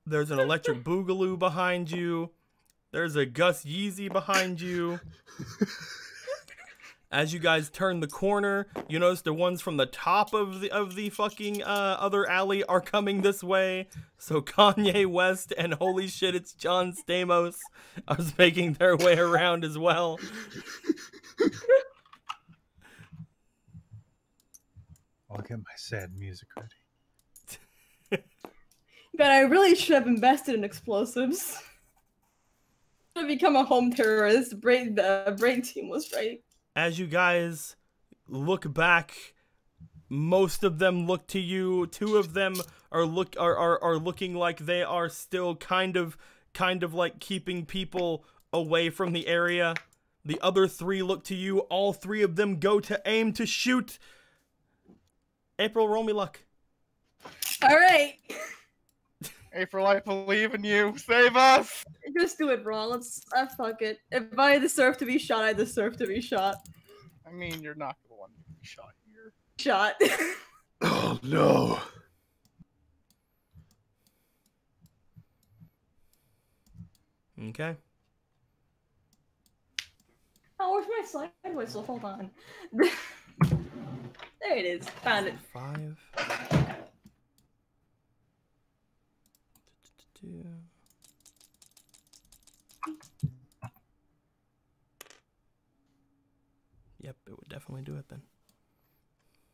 There's an Electric Boogaloo behind you. There's a Gus Yeezy behind you. As you guys turn the corner, you notice the ones from the top of the fucking other alley are coming this way. So Kanye West and holy shit, it's John Stamos are making their way around as well. I'll get my sad music ready. But I really should have invested in explosives. Should have become a home terrorist. The brain team was right. As you guys look back, most of them look to you. 2 of them are looking like they are still kind of like keeping people away from the area. The other 3 look to you. All 3 of them go to aim to shoot. April, roll me luck. All right. April, I believe in you. Save us. Just do it, bro. Fuck it. If I deserve to be shot, I deserve to be shot. I mean, you're not the one to be shot here. Shot. Oh no. Okay. Oh, where's my slide whistle? Hold on. There it is. Found it. 5. Yep, it would definitely do it then.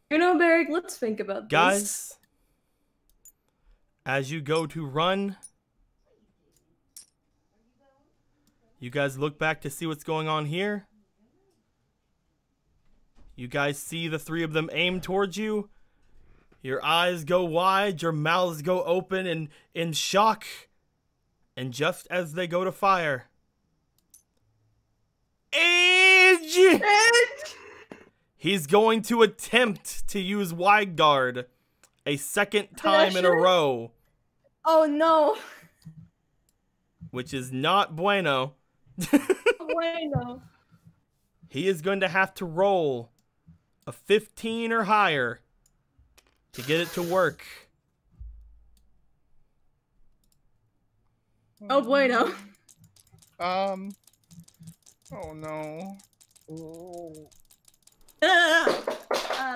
You know, Barrick, let's think about this. Guys, as you go to run, you guys look back to see what's going on here. You guys see the 3 of them aim towards you. Your eyes go wide, your mouths go open in shock. And just as they go to fire, Edge! He's going to attempt to use Wide Guard a second time in a row. Oh no. Which is not bueno. Bueno. He is going to have to roll a 15 or higher to get it to work. Oh bueno. Oh no.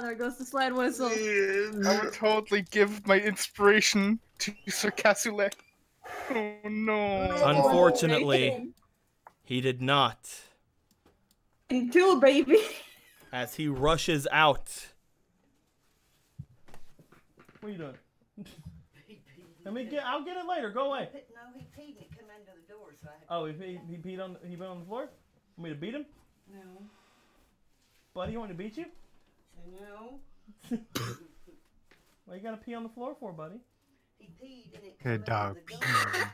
There goes the slide whistle. I would totally give my inspiration to Sir Cassoulet. Oh no. Unfortunately, he did not. And 2, baby. As he rushes out. What are you doing? I'll get it later. Go away. No, he peed and it came under the door, so I had Oh, he peed on the floor? Want me to beat him? No. Buddy, you want me to beat you? No. Why you gotta pee on the floor for, buddy? He peed and it Good came under dog. the door.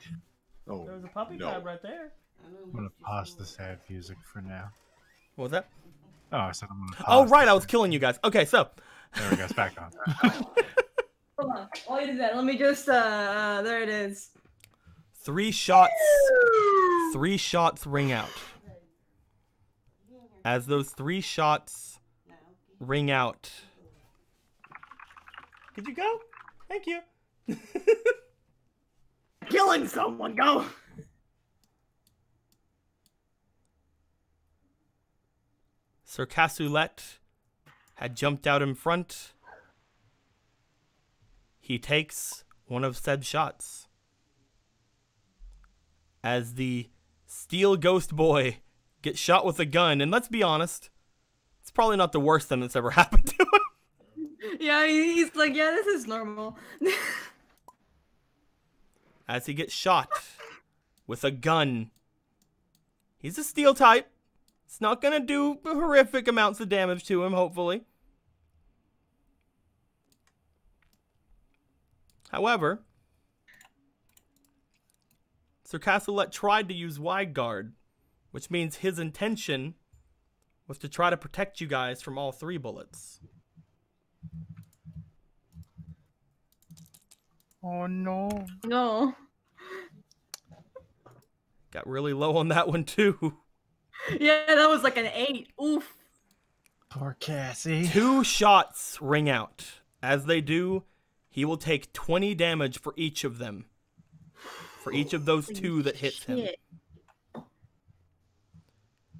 Oh, There was a puppy no. pad right there. I know, I'm gonna he's just pause the little- sad music for now. What was that? Oh, I said I'm gonna pause. Oh, right, the I was sad- killing you guys. Okay, so. There we go. It's back on. Hold on. While you do that, let me just, there it is. 3 shots. 3 shots ring out. As those 3 shots No. ring out. Could you go? Thank you. Killing someone, go! Sir Cassoulet had jumped out in front. He takes one of said shots. As the Steel Ghost Boy gets shot with a gun, and let's be honest, it's probably not the worst thing that's ever happened to him. Yeah, he's like, yeah, this is normal. As he gets shot with a gun. He's a steel type. It's not going to do horrific amounts of damage to him, hopefully. However, Sir Castellet tried to use Wide Guard, which means his intention was to try to protect you guys from all 3 bullets. Oh no. No. Got really low on that one too. Yeah, that was like an 8. Oof. Poor Cassie. 2 shots ring out. As they do, he will take 20 damage for each of them. For each of those 2 that hits him. Shit.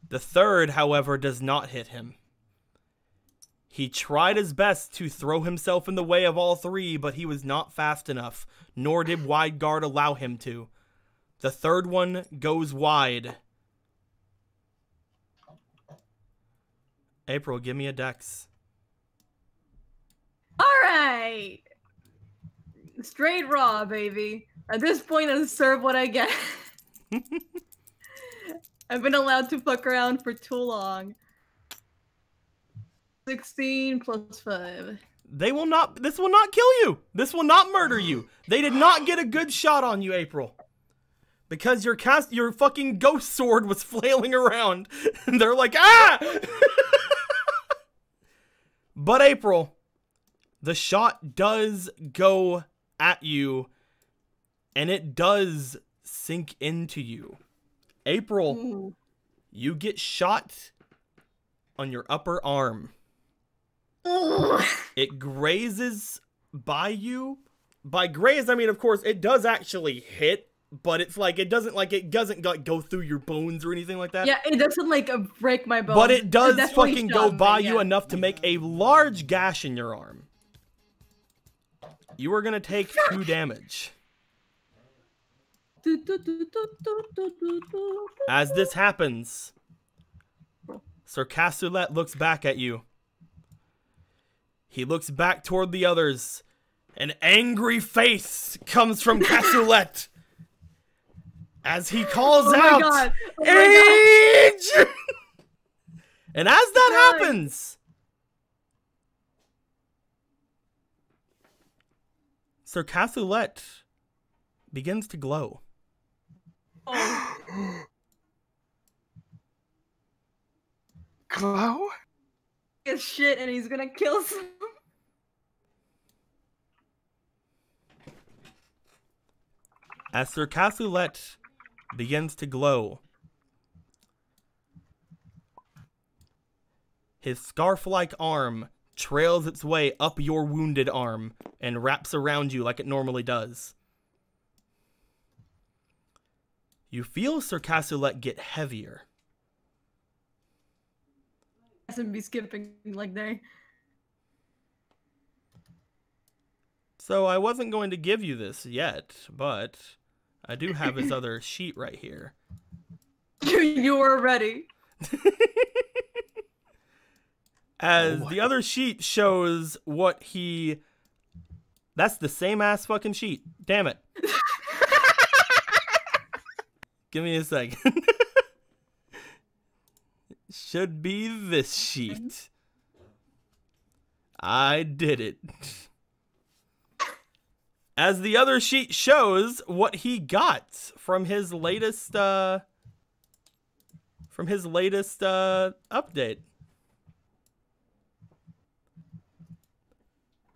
The third, however, does not hit him. He tried his best to throw himself in the way of all 3, but he was not fast enough, nor did Wide Guard allow him to. The third one goes wide. April, give me a dex. Alright. Straight raw, baby. At this point, I deserve what I get. I've been allowed to fuck around for too long. 16 plus 5. This will not kill you. This will not murder you. They did not get a good shot on you, April. Because your fucking ghost sword was flailing around. And they're like, ah! But April, the shot does go at you. And it does sink into you. April, Ooh. you get shot on your upper arm. Ooh. It grazes by you. By graze, I mean, of course, it does actually hit, but it's like, it doesn't like go through your bones or anything like that. Yeah, it doesn't like break my bones. But it does definitely fucking go shot me, by you yeah. enough to make a large gash in your arm. You are going to take 2 damage. As this happens, Sir Castellet looks back at you. He looks back toward the others. An angry face comes from Castellet as he calls Oh my out, God. Oh my Age! And as that God. happens, Sir Castellet begins to glow. Oh. Glow? It's shit and he's gonna kill someone. As Sir Castellet begins to glow, his scarf-like arm trails its way up your wounded arm and wraps around you like it normally does. You feel Sir Castellet get heavier. Hasn't be skipping like they. So I wasn't going to give you this yet, but I do have his other sheet right here. You were ready. As the other sheet shows what he... That's the same ass fucking sheet. Damn it. Give me a second. Should be this sheet. I did it. As the other sheet shows what he got from his latest update.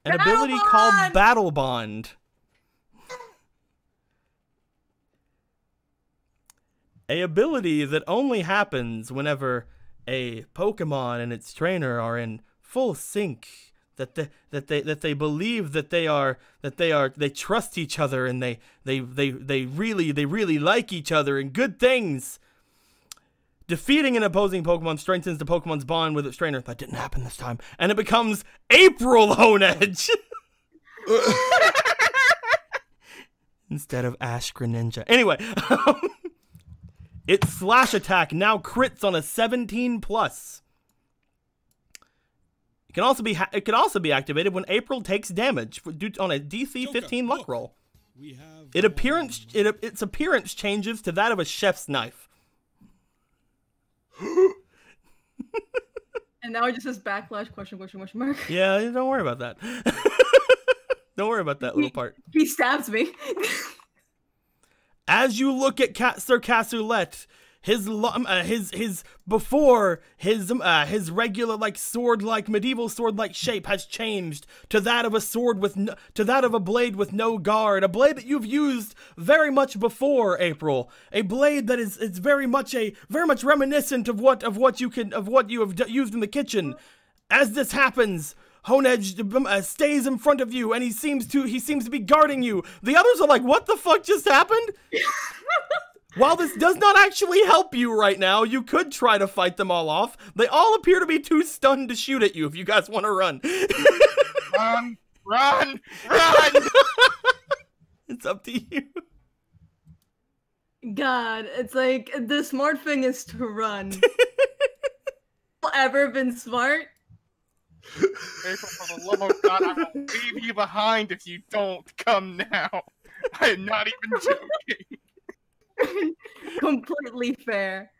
An ability called Battle Bond. A ability that only happens whenever a Pokemon and its trainer are in full sync. That they believe that they trust each other and they really like each other and good things. Defeating an opposing Pokemon strengthens the Pokemon's bond with its trainer. That didn't happen this time. And it becomes April Honedge. Instead of Ash Greninja. Anyway. Its slash attack now crits on a 17+. It can also be activated when April takes damage on a DC 15 luck roll. Its appearance changes to that of a chef's knife. And now it just says backlash ? Yeah, don't worry about that. Don't worry about that little part. He stabs me. As you look at Sir Cassoulet, his regular sword-like medieval sword-like shape has changed to that of a blade with no guard, a blade that you've used very much before, April, a blade that is very much reminiscent of what you have used in the kitchen. As this happens, Honedge stays in front of you, and he seems to be guarding you. The others are like, "What the fuck just happened?" While this does not actually help you right now, you could try to fight them all off. They all appear to be too stunned to shoot at you if you guys want to run. Run! It's up to you. God, it's like the smart thing is to run. Ever been smart? April, for the love of God, I will leave you behind if you don't come now. I am not even joking. Completely fair.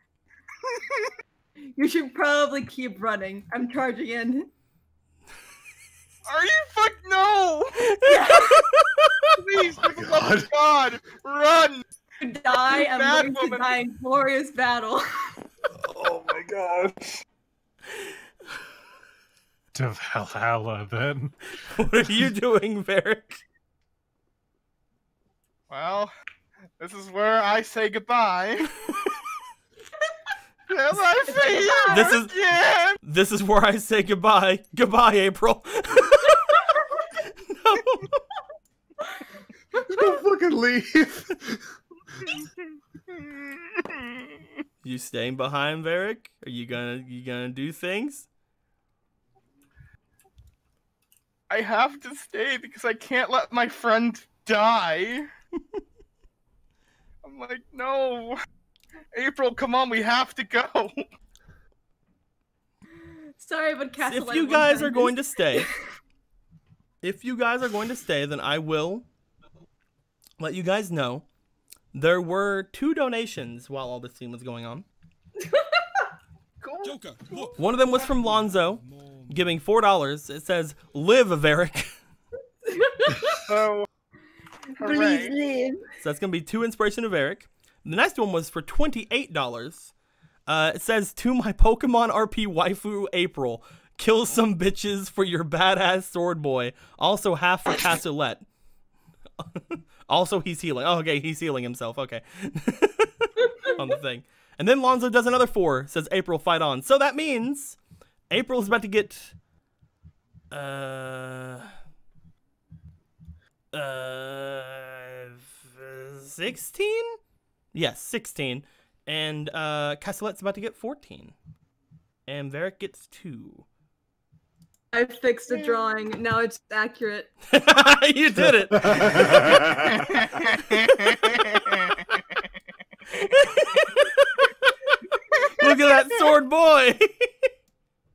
You should probably keep running. I'm charging in. Are you no? Please, for the love of God, run! You die, I'm Bad going to woman. die in glorious battle. Oh my god. To Valhalla, then. What are you doing, Varric? Well, this is where I say goodbye. As I say This is where I say goodbye. Goodbye, April. No. Don't fucking leave. You staying behind, Varric? Are you gonna do things? I have to stay because I can't let my friend die. I'm like, no. April, come on, we have to go. Sorry, but Castle. If you guys are going to stay, then I will let you guys know there were 2 donations while all this scene was going on. Cool. One of them was from Lonzo, giving $4. It says, "Live, Varric." So, hooray. live. So that's going to be 2 inspiration of Eric. The next one was for $28. It says, "To my Pokemon RP waifu, April. Kill some bitches for your badass sword boy. Also half for Cassoulet." Also, he's healing. Oh, okay, he's healing himself. Okay. On the thing. And then Lonzo does another 4. Says, "April, fight on." So that means April's about to get... 16? Yes, 16. And Cassoulet's about to get 14. And Varric gets 2. I fixed the drawing. Now it's accurate. You did it. Look at that sword boy.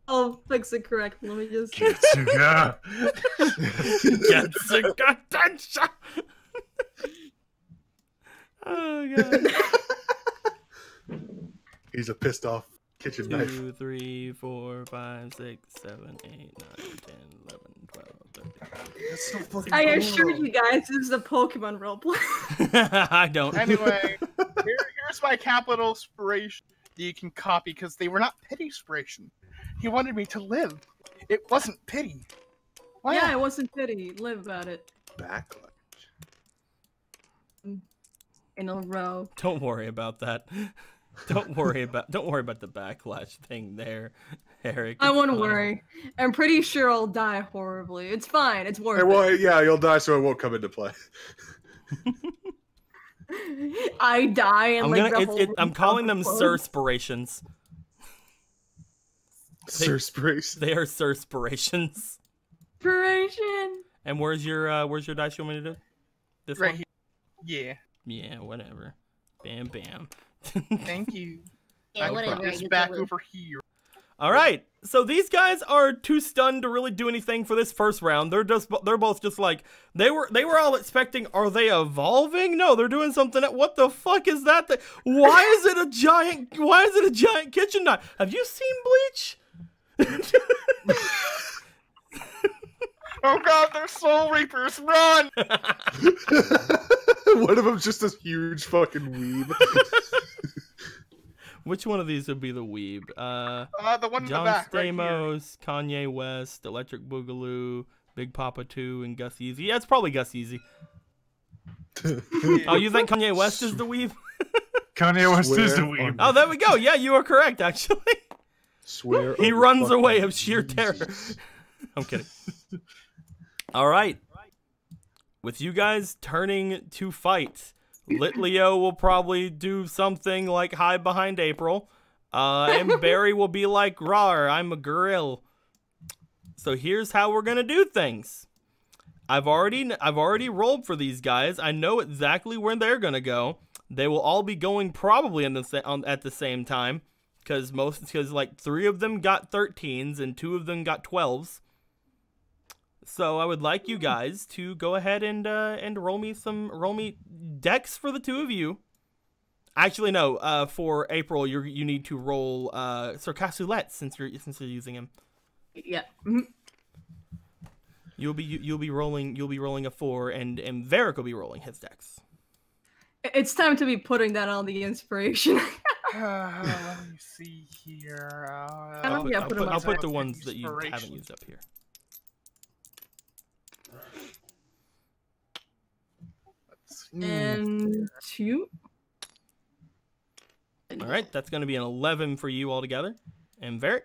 I'll fix it correctly. Let me just. Kitsuga. Getsuga Tensha. Oh god. He's a pissed off kitchen knife. 2, 3, 4, 5, 6, 7, 8, 9, 10, 11, 12, 13. That's so fucking I cool. assure you guys, this is a Pokemon roleplay. I don't. Anyway, here's my capital inspiration that you can copy because they were not pity inspiration. He wanted me to live. It wasn't pity. Wow. Yeah, it wasn't pity. Live about it. Backlash. In a row. Don't worry about that. Don't worry about the backlash thing there, Eric. I It's won't fine. worry. I'm pretty sure I'll die horribly. It's fine. It's worth Hey, it. well, yeah, you'll die, so it won't come into play. I die and I'm like gonna. the whole I'm calling them explodes. Sirspirations. Surspirations. They are Sirspirations. Inspiration. And where's your dice you want me to do? This Right one? here. Yeah. Yeah, whatever. Bam, bam. Thank you. Yeah, I put whatever. this you back go with- over here. All right. So these guys are too stunned to really do anything for this first round. They're both just like they were all expecting. Are they evolving? No, they're doing something. What the fuck is that? Why is it a giant kitchen knife? Have you seen Bleach? Oh god, they're Soul Reapers! Run! One of them's just a huge fucking weeb. Which one of these would be the weeb? The one in John the back, right here. Stamos, Kanye West, Electric Boogaloo, Big Papa 2, and Gus Easy. Yeah, it's probably Gus Easy. Oh, you think Kanye West is the weeb? Kanye West is the Swear weeb. on- Oh, there we go. Yeah, you are correct, actually. Swear He on runs fucking away of sheer terror. Jesus. I'm kidding. All right. With you guys turning to fight, Litleo will probably do something like hide behind April. And Barry will be like, "Rawr, I'm a gorilla." So here's how we're gonna do things. I've already rolled for these guys. I know exactly where they're gonna go. They will all be going probably at the same time, because like 3 of them got 13s and 2 of them got 12s. So I would like you guys to go ahead and roll me decks for the 2 of you. Actually, no. For April, you need to roll Sir Cassoulet since you're using him. Yeah. Mhm. You'll be rolling a 4, and Varric will be rolling his decks. It's time to be putting that on the inspiration. Let me see here. Oh, yeah, put 'em I'll on put side. the ones that you haven't Inspiration. used up here. And 2. All right, that's going to be an 11 for you altogether. And Varric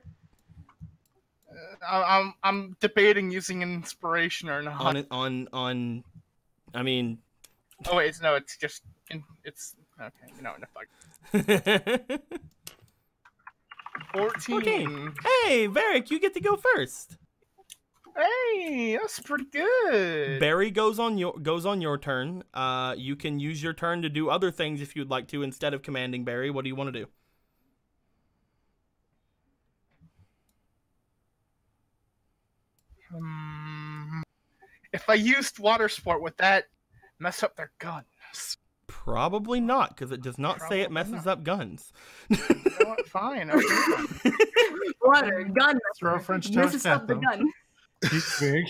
I'm debating using inspiration or not. on. I mean. Oh wait, no, it's just it's okay. You know, fuck. 14. Hey, Varric, you get to go first. Hey, that's pretty good. Barry goes on your turn. You can use your turn to do other things if you'd like to instead of commanding Barry. What do you want to do? If I used water sport, would that mess up their guns? Probably not, because it does not say it Probably messes not. up guns. You know what? Fine. Okay. Water, gun. Throw a French This toast is at the them. gun. He's big.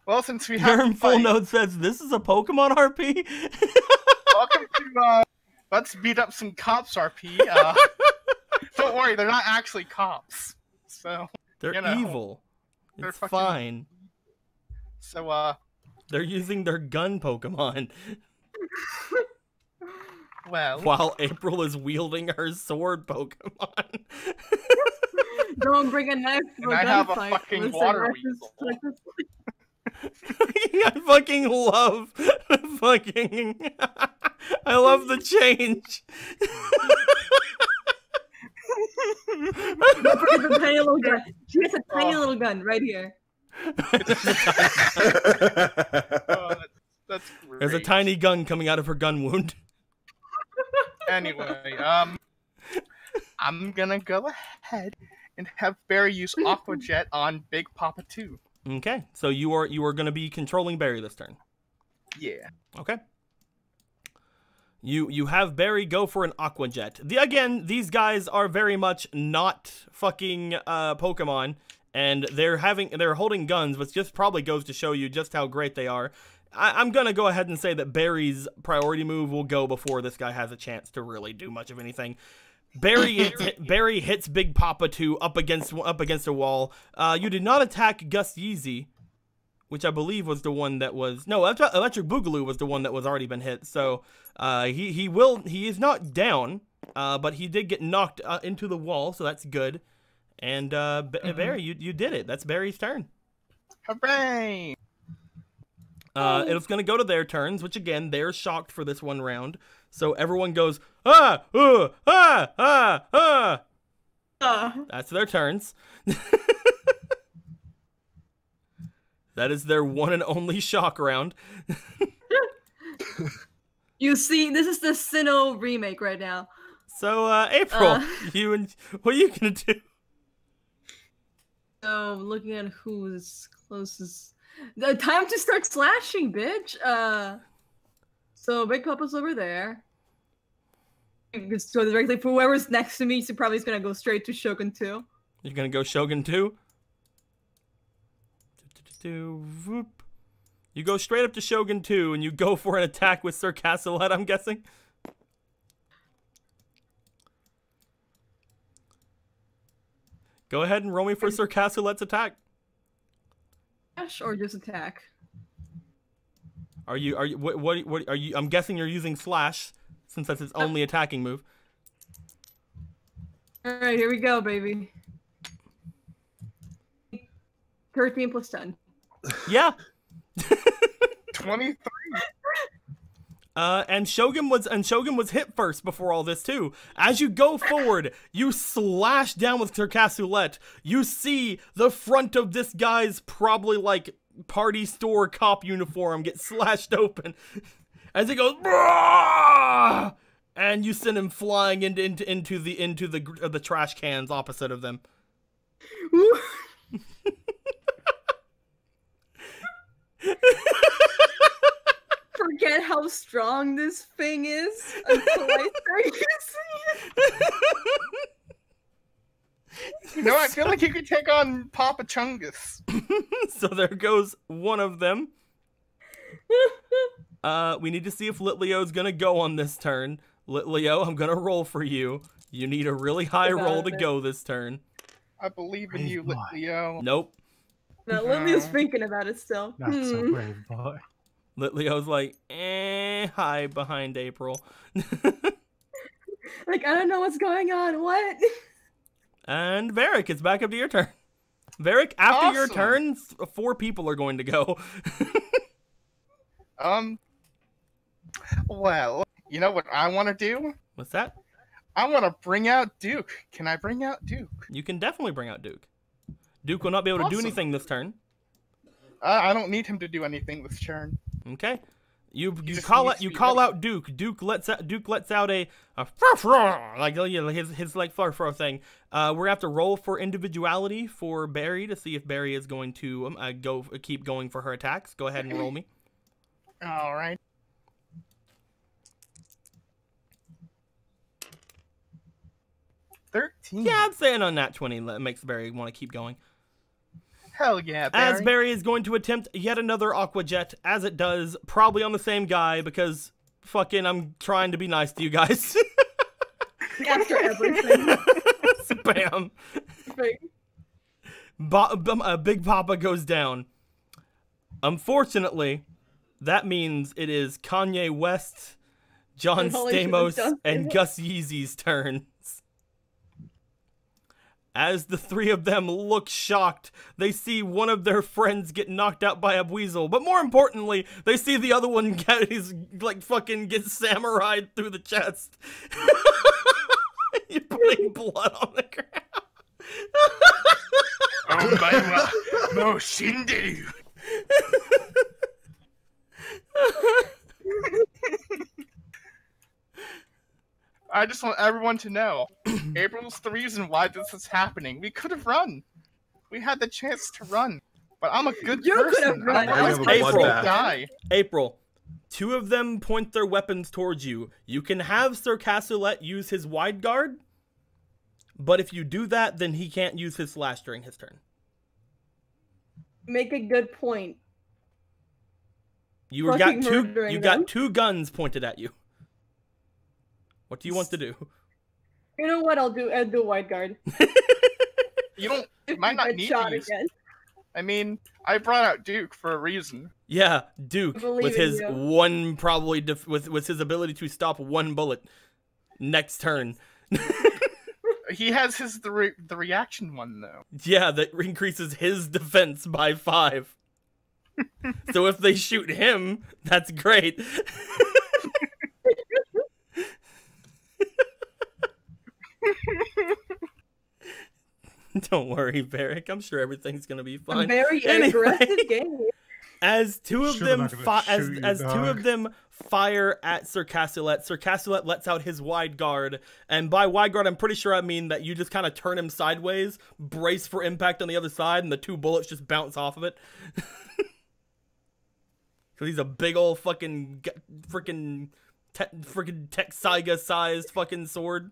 Well, since we have Your to full fight, note says this is a Pokemon RP. welcome to let's beat up some cops RP. Don't worry, they're not actually cops. So They're you know, evil. they're It's fucking- fine. so They're using their gun Pokemon well, while April is wielding her sword Pokemon. Don't bring a knife to And a I have a gunfight. fucking Listen, water that's just- weasel. I fucking love fucking. I love the change. Don't forget the tiny little gun. She has a tiny little gun right here. that's great. There's a tiny gun coming out of her gun wound. Anyway, I'm gonna go ahead and have Barry use Aqua Jet on Big Papa 2. Okay, so you are going to be controlling Barry this turn. Yeah. Okay. You have Barry go for an Aqua Jet. Again, these guys are very much not fucking Pokemon, and they're holding guns, which just probably goes to show you just how great they are. I'm gonna go ahead and say that Barry's priority move will go before this guy has a chance to really do much of anything. Barry hits Big Papa 2 up against a wall. You did not attack Gus Yeezy, which I believe was the one that was Electric Boogaloo was the one that was already been hit. So he is not down, but he did get knocked into the wall, so that's good. And Barry, you did it. That's Barry's turn. Hooray! It's going to go to their turns, which again, they're shocked for this one round. So everyone goes, ah, ah, ah, ah. That's their turns. That is their one and only shock round. You see, this is the Sinnoh remake right now. So, April, what are you going to do? So, looking at who's closest. The time to start slashing, bitch. So Big Papa's over there. Just go directly for whoever's next to me. So probably is gonna go straight to Shogun 2. You're going to go Shogun 2? 2, whoop. You go straight up to Shogun 2, and you go for an attack with Sir Castellet, I'm guessing? Go ahead and roll me for Sir Castellet's attack. Slash or just attack? What are you, I'm guessing you're using slash, since that's its only attacking move. Alright, here we go, baby. 13 plus 10. Yeah. 23. And Shogun was hit first before all this too. As you go forward, you slash down with Sir Castellet. You see the front of this guy's probably like party store cop uniform get slashed open as he goes, "Brah!" And you send him flying into the trash cans opposite of them. Forget how strong this thing is until I start using it. No, I feel like you could take on Papa Chungus. So there goes one of them. We need to see if Litlio's gonna go on this turn. Litlio, I'm gonna roll for you. You need a really high roll to go this turn. I believe in you, Leo. Nope. No, Lily's thinking about it still. Not so brave, boy. Litlio's like, hide behind April. Like, I don't know what's going on. What? And Varric, it's back up to your turn. Varric, after your Awesome. turn, 4 people are going to go. Well, you know what I want to do? What's that? I want to bring out Duke. Can I bring out Duke? You can definitely bring out Duke. Duke will not be able to do Awesome. anything this turn. I don't need him to do anything this turn. Okay. You just call needs out to you be call ready. out Duke. Duke lets out a fur, like his like fur thing. We're gonna have to roll for individuality for Barry to see if Barry is going to keep going for her attacks. Go ahead and roll me. All right. $13. Yeah, I'm saying on that 20 makes Barry want to keep going. Hell yeah, Barry. As Barry is going to attempt yet another Aqua Jet, as it does, probably on the same guy, because fucking I'm trying to be nice to you guys. After everything. Bam. Big Papa goes down. Unfortunately, that means it is Kanye West, John Holy shit, Stamos, John and Stamos. Gus Yeezy's turns. As the 3 of them look shocked, they see one of their friends get knocked out by a weasel. But more importantly, they see the other one get samurai'd through the chest. You're putting blood on the ground. Oh my no Shinderu. I just want everyone to know, April's the reason why this is happening. We could have run. We had the chance to run. But I'm a good You could have person. run. I was April. supposed to Bloodbath. die. April, 2 of them point their weapons towards you. You can have Sir Castellet use his wide guard, but if you do that, then he can't use his slash during his turn. Make a good point. You Fucking got two. murdering You them. got 2 guns pointed at you. What do you want to do? You know what? I'll do wide guard. You don't. You might not Get need shot to use. again. I mean, I brought out Duke for a reason. Yeah, Duke I believe with in his you. one probably with his ability to stop 1 bullet next turn. He has the reaction one though. Yeah, that increases his defense by 5. So if they shoot him, that's great. Don't worry, Barrick. I'm sure everything's gonna be A fine. very Anyway. aggressive game. As 2 of Sure them they're not gonna as shoot you, as 2 dog. of them fire at Sir Castellet, Sir Castellet lets out his wide guard, and by wide guard I'm pretty sure I mean that you just kind of turn him sideways, brace for impact on the other side, and the 2 bullets just bounce off of it. Cause he's a big old fucking freaking Tech Saiga sized fucking sword.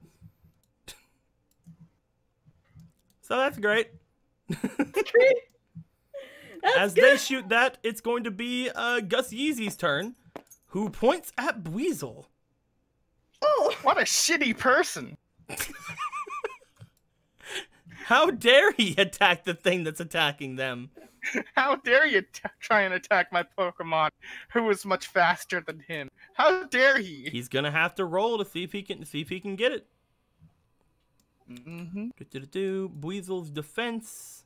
So that's great. As they shoot that, it's going to be Gus Yeezy's turn, who points at Weasel. Oh, what a shitty person! How dare he attack the thing that's attacking them? How dare you try and attack my Pokemon, who is much faster than him? How dare he? He's gonna have to roll to see if he can get it. Weasel's defense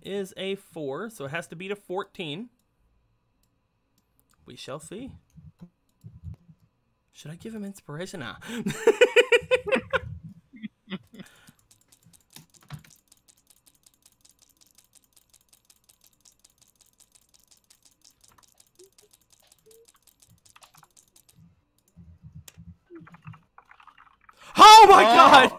is a 4, so it has to beat a 14. We shall see. Should I give him inspiration now? Oh my god!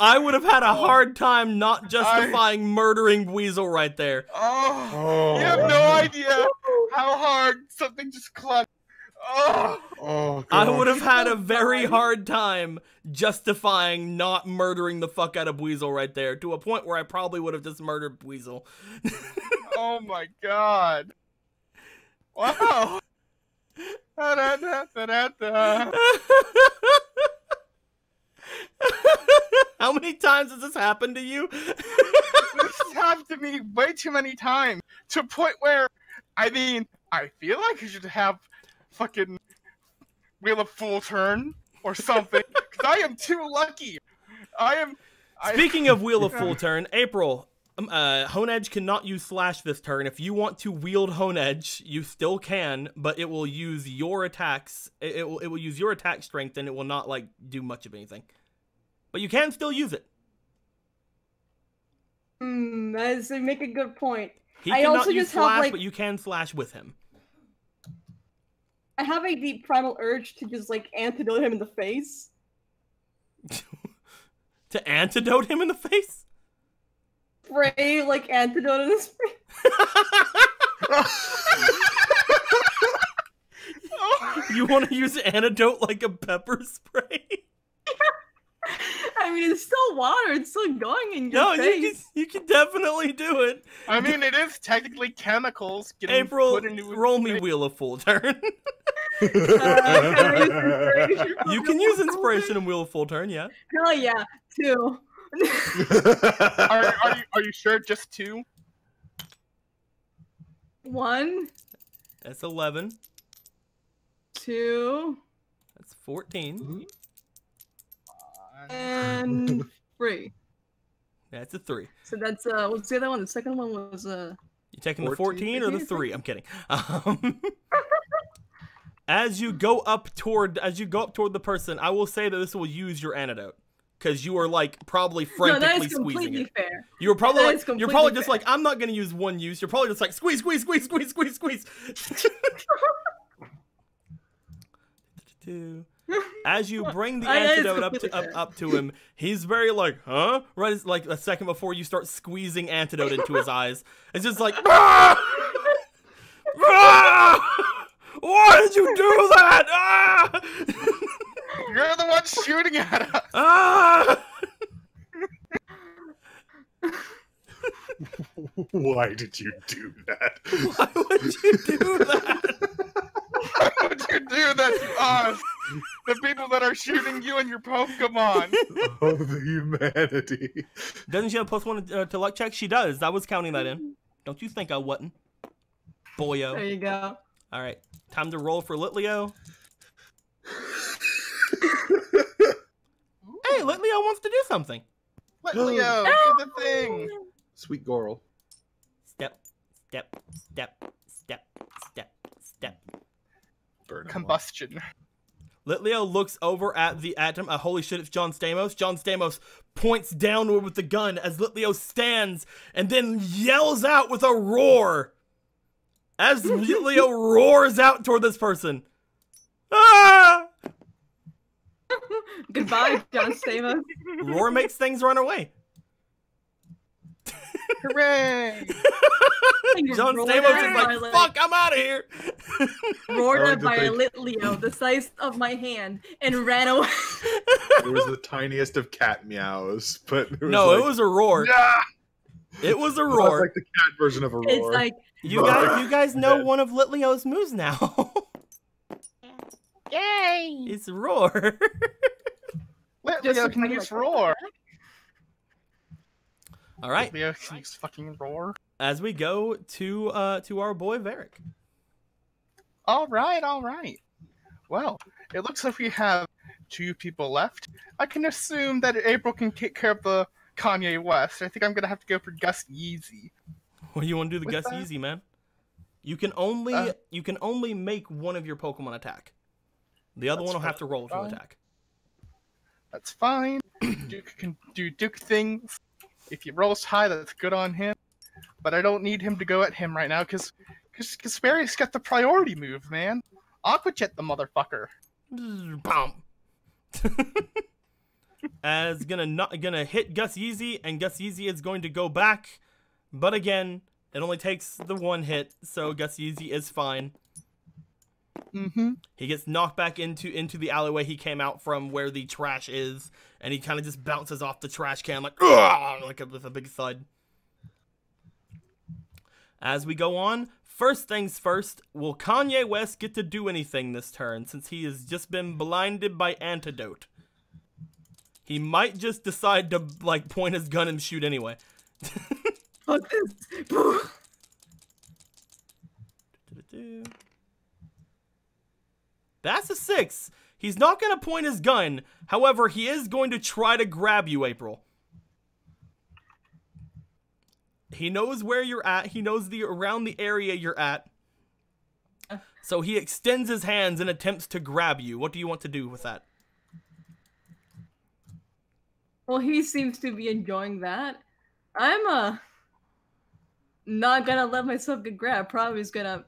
I would have had a hard time not justifying murdering Weasel right there. You have no idea how hard something just clung. I would have had a very hard time justifying not murdering the fuck out of Weasel right there, to a point where I probably would have just murdered Weasel. Oh my god. Wow. How many times has this happened to you? This has happened to me way too many times, to a point where, I mean, I feel like I should have fucking Wheel of Full Turn or something, because I am too lucky. Speaking of Wheel of Full Turn, April, Honedge cannot use Slash this turn. If you want to wield Honedge, you still can, but it will use your attacks. It will use your attack strength, and it will not like do much of anything. But you can still use it. As they make a good point. He cannot use Slash, but you can Slash with him. I have a deep primal urge to just like antidote him in the face. To antidote him in the face? Spray like antidote in his face. You want to use antidote like a pepper spray? I mean, it's still water. It's still going in your face. You can definitely do it. I mean, it is technically chemicals getting April, put into roll me Wheel of Full Turn. You can use inspiration and Wheel of Full Turn, yeah. Hell yeah, 2. Are you sure? Just 2? 1. That's 11. 2. That's 14. And 3. That's a 3. So that's what's the other one? The second one was You taking the 14 or the 3? I'm kidding. As you go up toward the person, I will say that this will use your antidote. Because you are like probably frantically squeezing it. Fair. You're probably just like, I'm not gonna use one use. You're probably just like squeeze. As you bring the antidote up to him, he's very like, huh? Right, it's like a second before you start squeezing antidote into his eyes. It's just like, ah! Ah! Why did you do that? Ah! You're the one shooting at us. Ah! Why did you do that? Why would you do that? Why would you do that to us? The people that are shooting you and your Pokemon. Oh, the humanity. Doesn't she have +1 to luck check? She does. I was counting that in. Don't you think I wasn't? Boyo. There you go. All right. Time to roll for Litleo. Hey, Litleo wants to do something. Litleo, do the thing. Sweet Goral. Step. Burn him Combustion. Litleo looks over at him. Holy shit, it's John Stamos. John Stamos points downward with the gun as Litleo stands and then yells out with a roar. As Litleo roars out toward this person. Ah! Goodbye, John Stamos. Roar makes things run away. Hooray! John Stamos is like, fuck, I'm out of here. roared I like at to by a think- Litleo the size of my hand and ran away. It was the tiniest of cat meows, but it was No, like, it was a roar. Ah! It was a it was roar. like the cat version of a roar. It's like You guys know one of Litleo's moves now. Yay! It's roar. Leo can like- use roar. All right, Leo can use fucking roar. as we go to our boy Varric. All right. Well, it looks like we have 2 people left. I can assume that April can take care of the Kanye West. I think I'm gonna have to go for Gus Yeezy. What do you want to do, the With Gus that- Easy, man? You can only make one of your Pokemon attack. The other That's one will have to roll to fine. attack. That's fine. Duke can do Duke things. If he rolls high, that's good on him. But I don't need him to go at him right now, because Barry's got the priority move, man. Aqua Jet the motherfucker. Boom. As gonna hit Gus Yeezy, and Gus Yeezy is going to go back, but again, it only takes the 1 hit, so Gus Yeezy is fine. Mm-hmm. He gets knocked back into the alleyway he came out from, where the trash is, and he kind of just bounces off the trash can like with a big thud. As we go on, first things first, will Kanye West get to do anything this turn, since he has just been blinded by Antidote? He might just decide to like point his gun and shoot anyway. fuck this. That's a 6. He's not going to point his gun. However, he is going to try to grab you, April. He knows where you're at. He knows around the area you're at. So he extends his hands and attempts to grab you. What do you want to do with that? Well, he seems to be enjoying that. I'm not gonna let myself get grabbed. Probably is gonna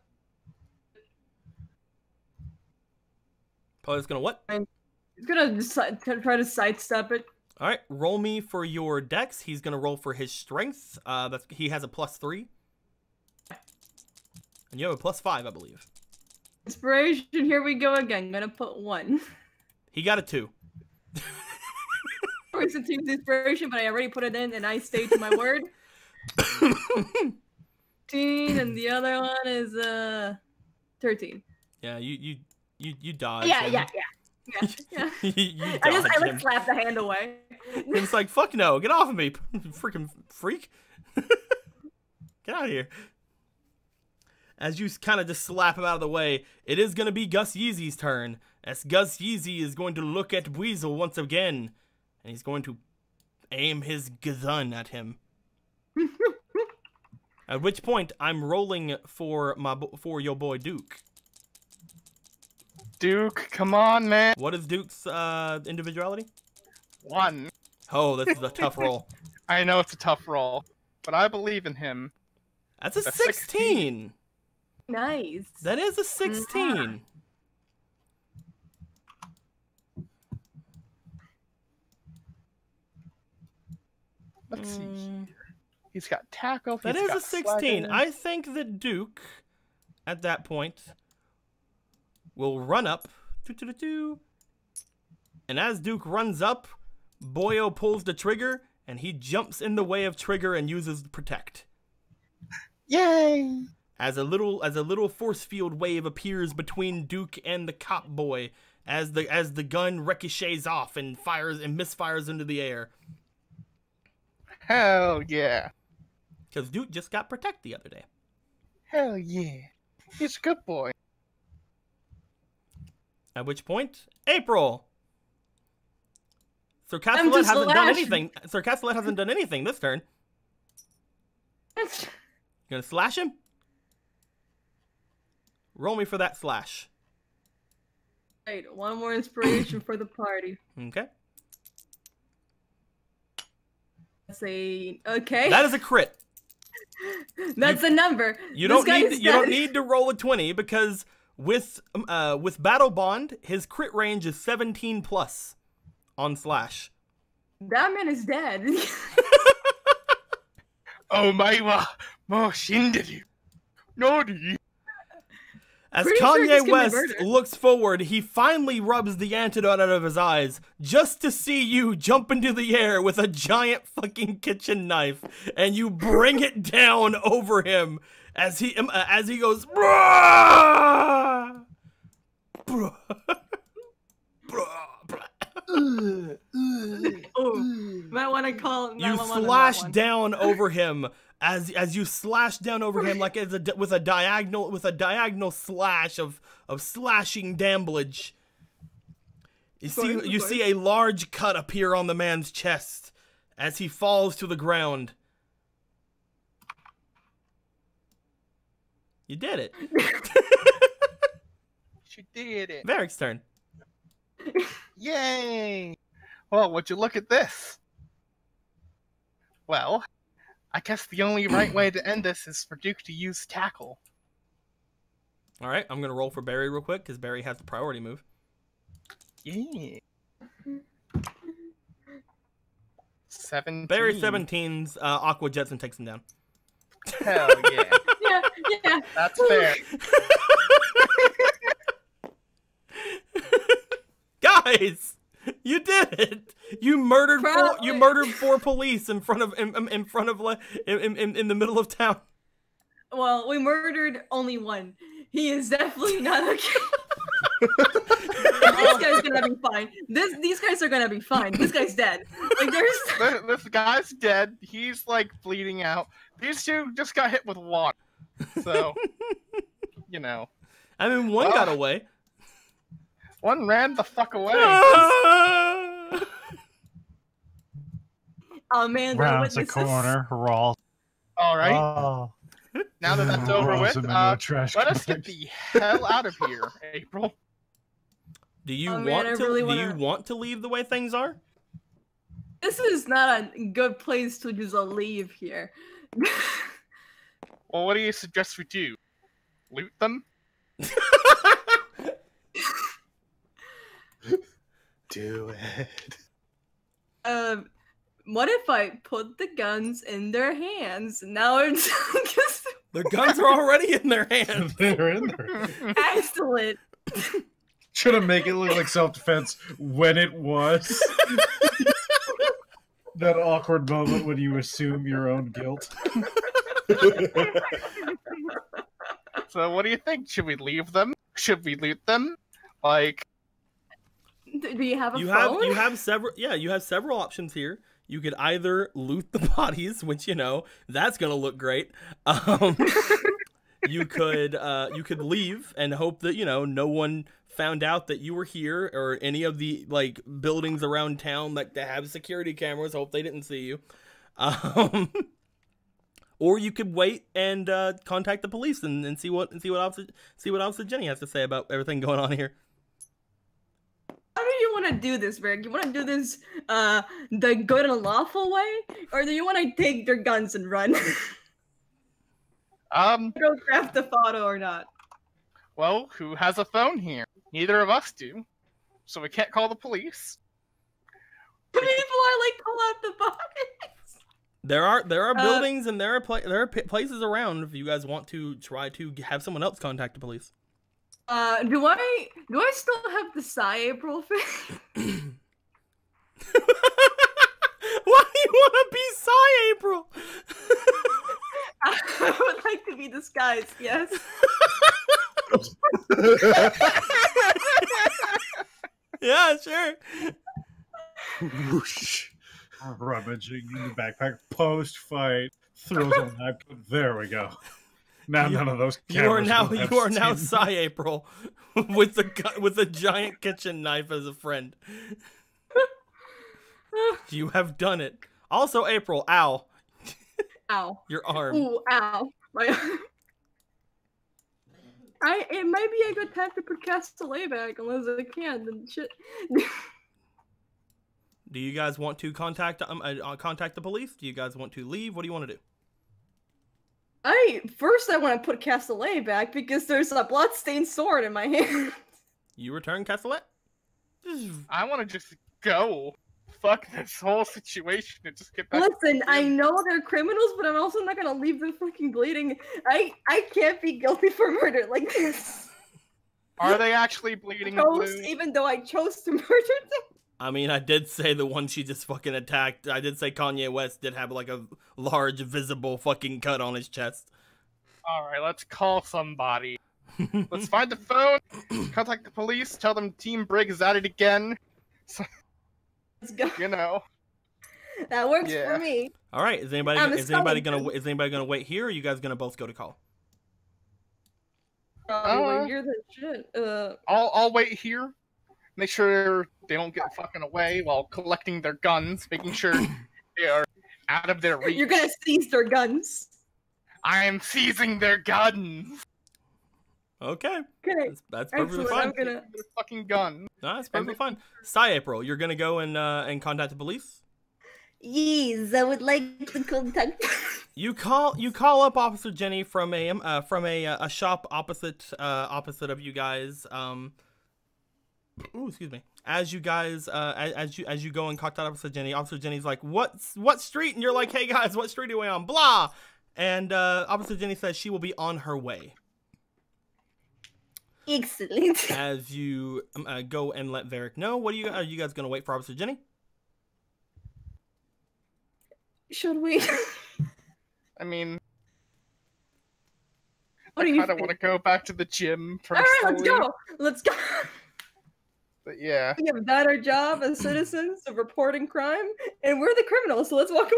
Probably just going to what? he's gonna just try to sidestep it. All right, roll me for your dex. He's going to roll for his strength. He has a +3. And you have a +5, I believe. Inspiration. Here we go again. Gonna put 1. He got a 2. Reason to use inspiration, but I already put it in, and I stayed to my word. 15, and the other one is 13. Yeah, you dodge. Yeah. him. Yeah. You I dodge like him. slapped the hand away. It's like, fuck no, get off of me, freaking freak. Get out of here. As you kind of just slap him out of the way, it is going to be Gus Yeezy's turn. As Gus Yeezy is going to look at Weasel once again, and he's going to aim his gun at him. At which point, I'm rolling for your boy Duke. Duke, come on, man. What is Duke's individuality? 1. Oh, this is a tough roll. I know it's a tough roll, but I believe in him. That's a A 16. Nice. That is a 16. Let's see here. He's got tackle. That he's is got a 16. swagger. I think that Duke, at that point, will run up. And as Duke runs up, Boyo pulls the trigger, and he jumps in the way of Trigger and uses Protect. Yay! As a little force field wave appears between Duke and the cop boy, as the gun ricochets off and misfires into the air. Hell yeah! Because Duke just got Protect the other day. Hell yeah! He's a good boy. At which point, April. Sir I'm Castellet just hasn't done slash. anything. Sir Castellet hasn't done anything this turn. You gonna slash him? Roll me for that slash. Right, 1 more inspiration for the party. Okay. Let's say okay. That is a crit. That's a number. You This don't guy need is you don't dead. need to roll a 20 because with Battle Bond, his crit range is 17 plus on slash. That man is dead. Oh my wa, mo shinderu. Nori. As Pretty sure Kanye he's gonna be West murdered. looks forward, he finally rubs the antidote out of his eyes just to see you jump into the air with a giant fucking kitchen knife, and you bring it down over him as he goes, bruh, bruh, bruh. Oh, might want to call. You 911 on that slash one. down over him as you slash down over him like with a diagonal slash of slashing damage. You see a large cut appear on the man's chest as he falls to the ground. You did it. She did it. Varric's turn. Yay! Well, would you look at this? Well, I guess the only right way to end this is for Duke to use tackle. All right, I'm gonna roll for Barry real quick because Barry has the priority move. Yeah. 17. Barry 17's Aqua Jetson takes him down. Hell yeah. Yeah. That's fair. Guys, you did it! You murdered Probably. four police in the middle of town. Well, we murdered only one. He is definitely not okay. This guy's gonna be fine. These guys are gonna be fine. This guy's dead. Like This guy's dead. He's like bleeding out. These two just got hit with water. So, you know. I mean, one got away. One ran the fuck away. Oh man, the Rounds the witnesses. corner, Rawl. Alright, Oh, now that that's over rolls with, him into a trash let us can. get the hell out of here, April. Do you Oh, man, I want to? really Do you wanna- want to leave the way things are? This is not a good place to just leave here. Well, what do you suggest we do? Loot them? Do it. What if I put the guns in their hands? Now it's just Their guns are already in their hands. They're in there. excellent. Should have make it look like self-defense when it was. That awkward moment when you assume your own guilt. So what do you think? Should we leave them? Should we loot them? Like, Do you have a You phone? have several options here. You could either loot the bodies, which that's gonna look great. You could leave and hope that no one found out that you were here, or any of the buildings around town that have security cameras. Hope they didn't see you. Or you could wait and contact the police and see what Officer Jenny has to say about everything going on here. How do you want to do this, Rick? You want to do this the good and lawful way, or do you want to take their guns and run? Go craft the photo or not? well, who has a phone here? Neither of us do. So we can't call the police. People are pull out the bodies. There are buildings and there are places around if you guys want to try to have someone else contact the police. Do I still have the Psy April thing? Why do you want to be Psy April? I would like to be disguised. Yes. Yeah, sure. Whoosh. Rummaging in the backpack post-fight, throws a knife. There we go. Now none of those You are cameras will have now seen- Psy April with a giant kitchen knife as a friend. You have done it. Also, April, ow, Ow. your arm. Ooh, ow. My arm. It might be a good time to put Castellet back, unless I can, then shit. Do you guys want to contact the police? Do you guys want to leave? What do you want to do? First I want to put Castellet back because there's a bloodstained sword in my hand. You return Castellet? I want to just go. Fuck this whole situation and just get back. Listen, to I him. know they're criminals, but I'm also not gonna leave them fucking bleeding. I can't be guilty for murder like this. Are they actually bleeding chose, blue? even though I chose to murder them. I mean, I did say the one she just fucking attacked. I did say Kanye West did have like a large, visible fucking cut on his chest. All right, let's call somebody. Let's find the phone, contact the police, tell them Team Brig is at it again. So, Let's go. you know. That works Yeah. for me. All right, is anybody I'm a is anybody skeleton. gonna wait here, or are you guys gonna both go to call? Well, you're the shit. I'll wait here. Make sure they don't get fucking away while collecting their guns, making sure they are out of their reach. You're gonna seize their guns. I am seizing their guns. Okay, Okay. that's perfectly Excellent. fine. I'm gonna. Their fucking guns. No, that's perfectly fine. April, you're gonna go and contact the police. Yes, I would like to contact. You call up Officer Jenny from a shop opposite of you guys. Ooh, excuse me. As you guys as you go and contact Officer Jenny's like, what street? And you're like, hey guys, what street are we on? Blah. And Officer Jenny says she will be on her way. Excellent. As you go and let Varric know, are you guys gonna wait for Officer Jenny? Should we? I mean, What I do you kind of think? want to go back to the gym All right, let's personally. go. Let's go. But yeah. We have done our job as citizens of reporting crime, and we're the criminals. So let's walk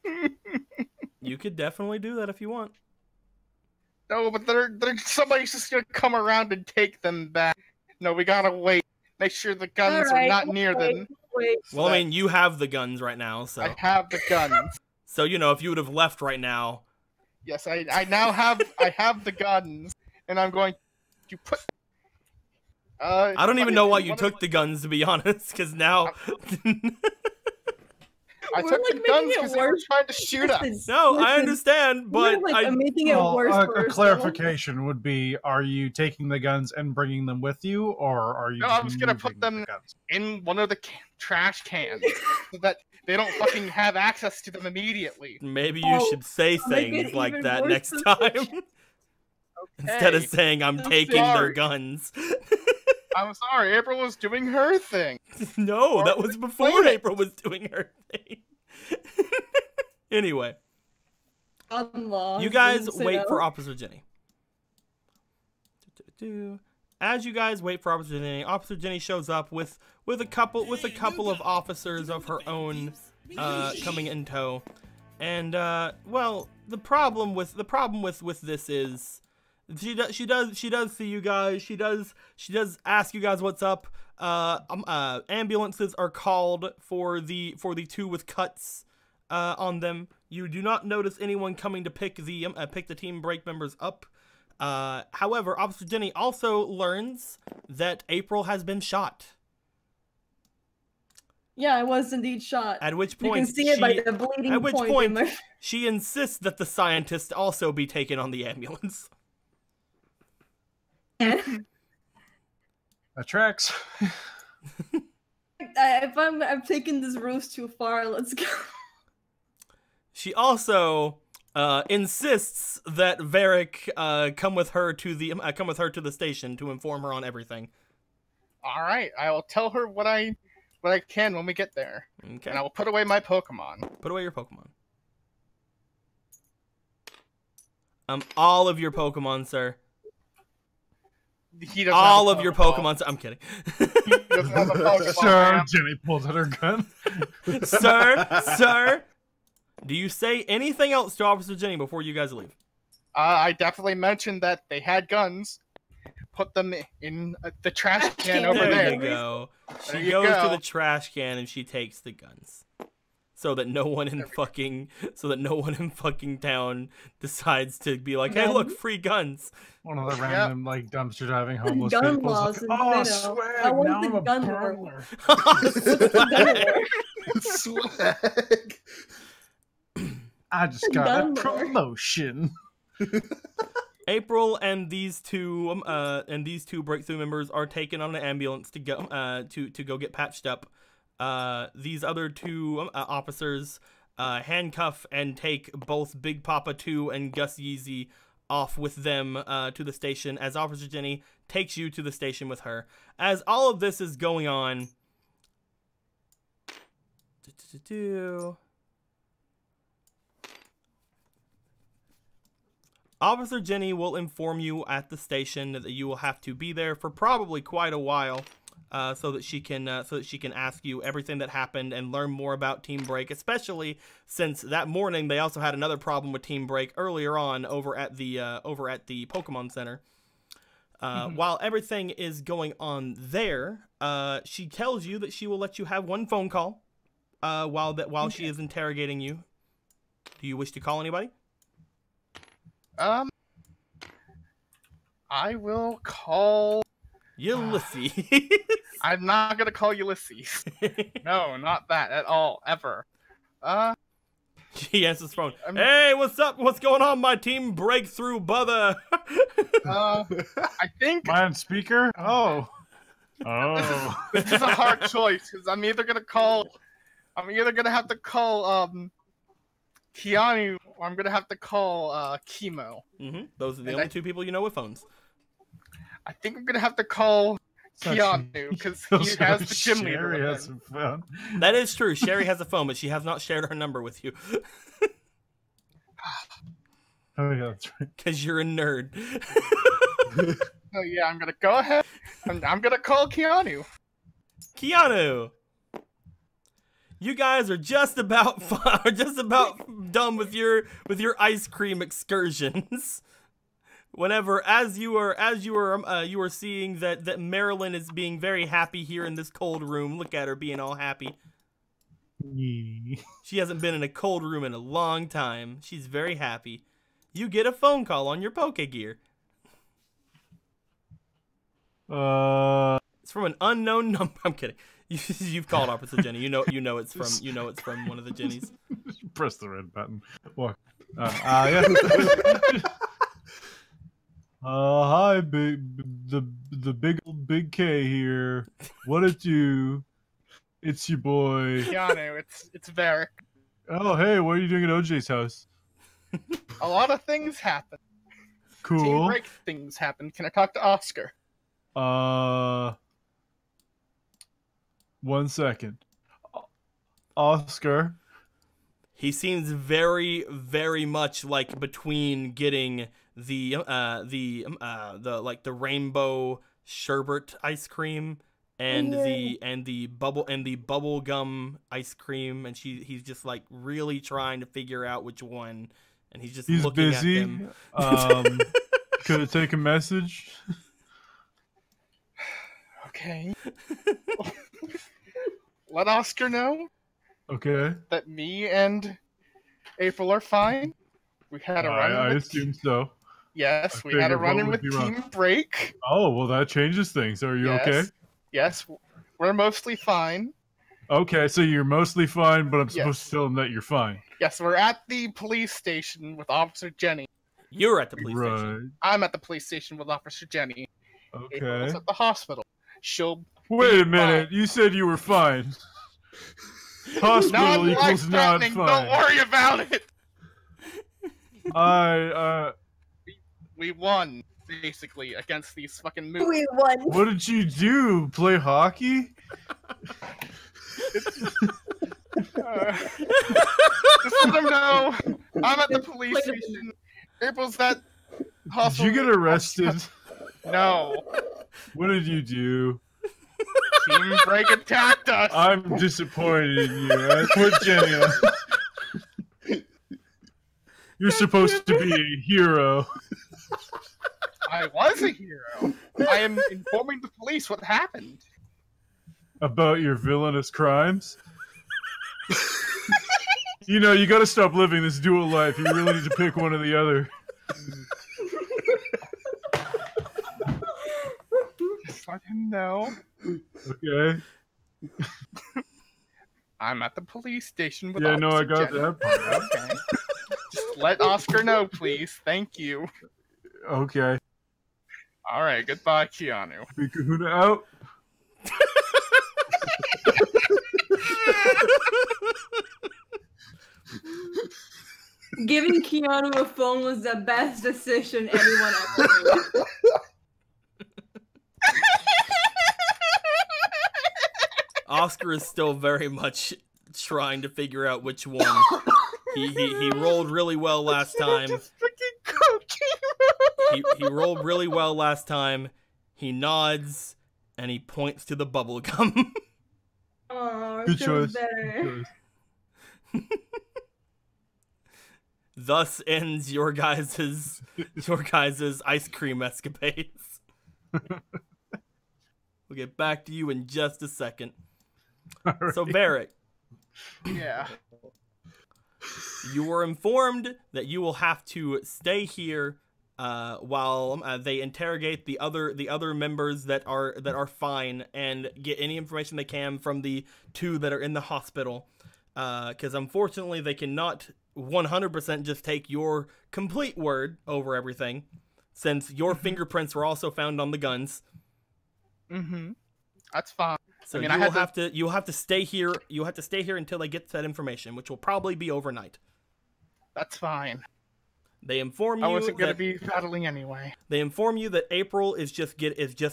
away. You could definitely do that if you want. No, but somebody's just gonna come around and take them back. No, we gotta wait. Make sure the guns All right, are not near wait, them. Wait. Well, I mean, you have the guns right now, so I have the guns. so you know if you would have left right now. Yes, I now have the guns, and I'm going to put. I don't even know why you took the guns, to be honest, because now. I We're, took like, the making guns it because they were worse. trying to shoot us. Listen, No, I listen, understand, but You're, like, I. making it Well, worse. a for yourself. clarification would be: are you taking the guns and bringing them with you, or are you? No, just I'm just gonna moving put them the guns? in one of the trash cans so that they don't fucking have access to them immediately. Maybe you Oh, should say I'll make things it like even that worse next than time. Instead of Hey, saying I'm I'm taking their sorry. guns. I'm sorry, April was doing her thing. No, that Or was before explain it. April was doing her thing. Anyway, Unlaws you guys and wait so- for Officer Jenny. As you guys wait for Officer Jenny shows up with a couple of officers of her own coming in tow. And well, the problem with this is she does see you guys. She does ask you guys what's up. Ambulances are called for the two with cuts on them. You do not notice anyone coming to pick the Team Break members up. However, Officer Jenny also learns that April has been shot. Yeah, I was indeed shot. At which You point can see it by the bleeding at which point, point in my... she insists that the scientist also be taken on the ambulance. That tracks. If I'm taking this ruse too far, let's go. She also insists that Varric come with her to the station to inform her on everything. All right, I will tell her what I can when we get there, Okay. and I will put away my Pokemon. Put away your Pokemon. All of your Pokemon, sir. He doesn't All have of a your Pokeball. Pokemon. I'm kidding. He doesn't have a Pokeball, Sir, ma'am. Jenny pulls out her gun. Sir, do you say anything else to Officer Jenny before you guys leave? I definitely mentioned that they had guns. Put them in the trash can over There there. you go. There She you goes to go. the trash can and she takes the guns. So that no one in fucking town decides to be like, hey, look, free guns. One of the random like dumpster diving homeless Gun people. laws Like, in oh, Minnow. swag! I want Now the I'm a gun burglar. Swag. I just got a Gun lore. promotion. April and these two breakthrough members are taken on an ambulance to go to go get patched up. These other two officers handcuff and take both Big Papa 2 and Gus Yeezy off with them to the station as Officer Jenny takes you to the station with her. As all of this is going on, Officer Jenny will inform you at the station that you will have to be there for probably quite a while, so that she can ask you everything that happened and learn more about Team Break, especially since that morning they also had another problem with Team Break earlier on over at the Pokemon Center. While everything is going on there, she tells you that she will let you have one phone call while she is interrogating you. Do you wish to call anybody? I will call Ulysses. I'm not gonna call Ulysses. No, not that at all, ever. She answers the phone. Hey, what's up? What's going on, my Team Breakthrough brother? I think Man speaker? Oh. this is a hard choice because I'm either gonna have to call Keanu, or I'm gonna have to call Chemo. Those are the only two people you know with phones. I think I'm gonna have to call Keanu because he has the gym leader. Sherry has some phone. That is true. Sherry has a phone, but she has not shared her number with you. Oh yeah, that's right. Because you're a nerd. Oh yeah, I'm gonna go ahead. I'm gonna call Keanu. Keanu, you guys are just about done with your ice cream excursions. Whenever, as you are seeing that Marilyn is being very happy here in this cold room. Look at her being all happy. She hasn't been in a cold room in a long time. She's very happy. You get a phone call on your Pokegear. It's from an unknown number. I'm kidding. You've called Officer Jenny. You know it's from one of the Jennies. Press the red button. Walk. Yeah. Hi, the big K here. What it do? It's your boy. Keanu, it's Varric. Oh, hey, what are you doing at OJ's house? A lot of things happen. Team Cool. Break things happen. Can I talk to Oscar? 1 second. Oscar. He seems very, very much like between getting the rainbow sherbet ice cream and the bubble gum ice cream, and he's just like really trying to figure out which one, and he's looking busy. at them. Could I take a message? Okay. Let Oscar know Okay. that me and April are fine. We had a run. I assume so. Yes, I we had a figured run what in would with be wrong. Team Break. Oh, well, that changes things. Are you okay? Yes, we're mostly fine. Okay, so you're mostly fine, but I'm supposed Yes. to tell them that you're fine. Yes, we're at the police station with Officer Jenny. You're at the police Right. station. I'm at the police station with Officer Jenny. April's Okay. at the hospital. She'll Wait a minute. You said you were fine. Hospital equals not non-life-threatening. fine. Don't worry about it. We won basically against these fucking moves. We won. What did you do? Play hockey? Just let them know I'm at the police station. April's at Did hospital. you get arrested? No. What did you do? Team Break attacked us. I'm disappointed in you. I put Jenny on. You're supposed to be a hero. I was a hero. I am informing the police what happened. About your villainous crimes? You know, you gotta stop living this dual life. You really need to pick one or the other. Just let him know Okay? I'm at the police station with Yeah, no, I Officer got Jenny. that part. Okay. Just let Oscar know, please. Thank you. Okay. All right, goodbye, Keanu. Big Kahuna out. Giving Keanu a phone was the best decision anyone ever made. Oscar is still very much trying to figure out which one. He rolled really well last time. He rolled really well last time. He nods and he points to the bubble gum. Oh, Good choice. choice. Good choice. Thus ends your guys's ice cream escapades. We'll get back to you in just a second. Alright. So Varric, Yeah. you were informed that you will have to stay here while they interrogate the other members that are fine and get any information they can from the 2 that are in the hospital. Because unfortunately they cannot 100% just take your complete word over everything, since your fingerprints were also found on the guns. Mm-hmm. That's fine. So I mean, you'll have to stay here. You'll have to stay here until they get that information, which will probably be overnight. That's fine. They inform you I wasn't gonna that be battling anyway. they inform you that April is just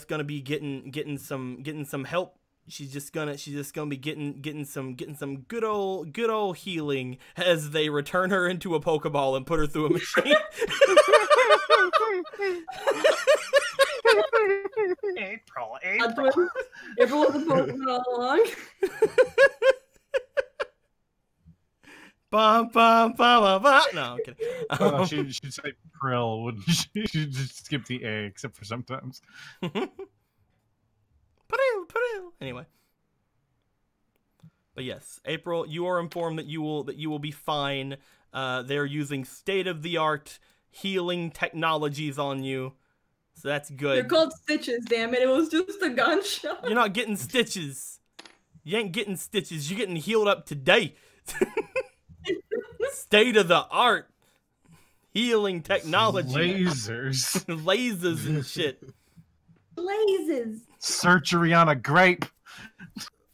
gonna be getting some help. She's just gonna be getting some good old healing as they return her into a Pokeball and put her through a machine. April. April was a Pokemon all along. Bum, bum, bum, bum, bum. No, I'm kidding. She'd say Prill, wouldn't she? She'd just skip the A, except for sometimes. Anyway. But yes, April, you are informed that you will be fine. They're using state-of-the-art healing technologies on you. So that's good. They're called stitches, damn it. It was just a gunshot. You're not getting stitches. You ain't getting stitches. You're getting healed up today. State-of-the-art healing technology. Lasers. Lasers and shit. Blazes. Surgery on a grape.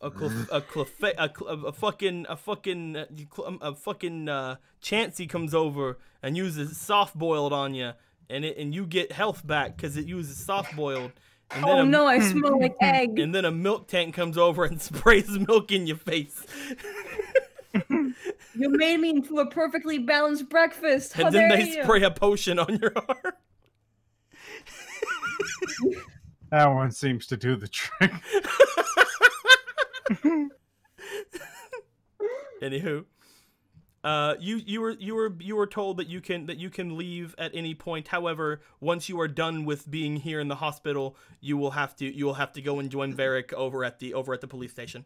A fucking Chansey comes over and uses soft boiled on you, and you get health back because it uses soft boiled. And then Oh no, I smell like egg. And then a milk tank comes over and sprays milk in your face. You made me into a perfectly balanced breakfast. How And then dare they you? spray a potion on your arm. That one seems to do the trick. Anywho, you were told that you can leave at any point. However, once you are done with being here in the hospital, you will have to go and join Varric over at the police station.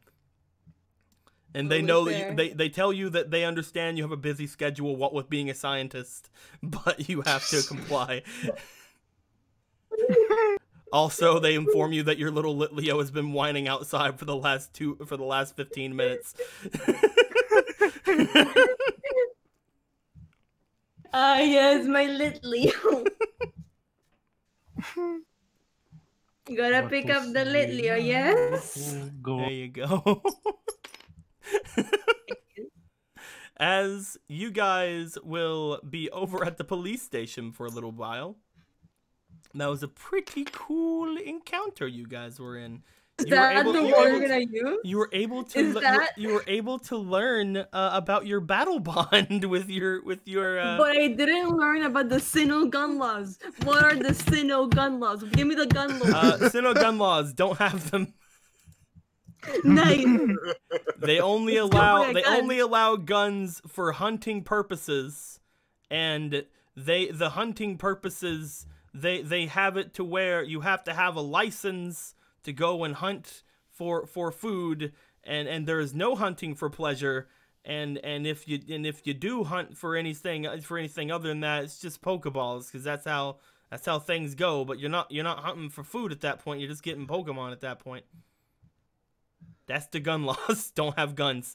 And they know that they tell you that they understand you have a busy schedule, what with being a scientist, but you have to comply. Also, they inform you that your little Litleo has been whining outside for the last 15 minutes. Ah, yes, my Litleo. You gotta pick up the Litleo, yes? There you go. As you guys will be over at the police station for a little while. That was a pretty cool encounter you guys were in. Is that the one you're gonna use? You were able to learn about your battle bond with your. But I didn't learn about the Sinnoh gun laws. What are the Sinnoh gun laws? Give me the gun laws. Sinnoh gun laws don't have them. Nice. They only allow guns for hunting purposes, and the hunting purposes they have it to where you have to have a license to go and hunt for food, and there is no hunting for pleasure, and if you do hunt for anything other than that, it's just Pokeballs, because that's how things go. But you're not hunting for food at that point. You're just getting Pokemon at that point. That's the gun laws. Don't have guns.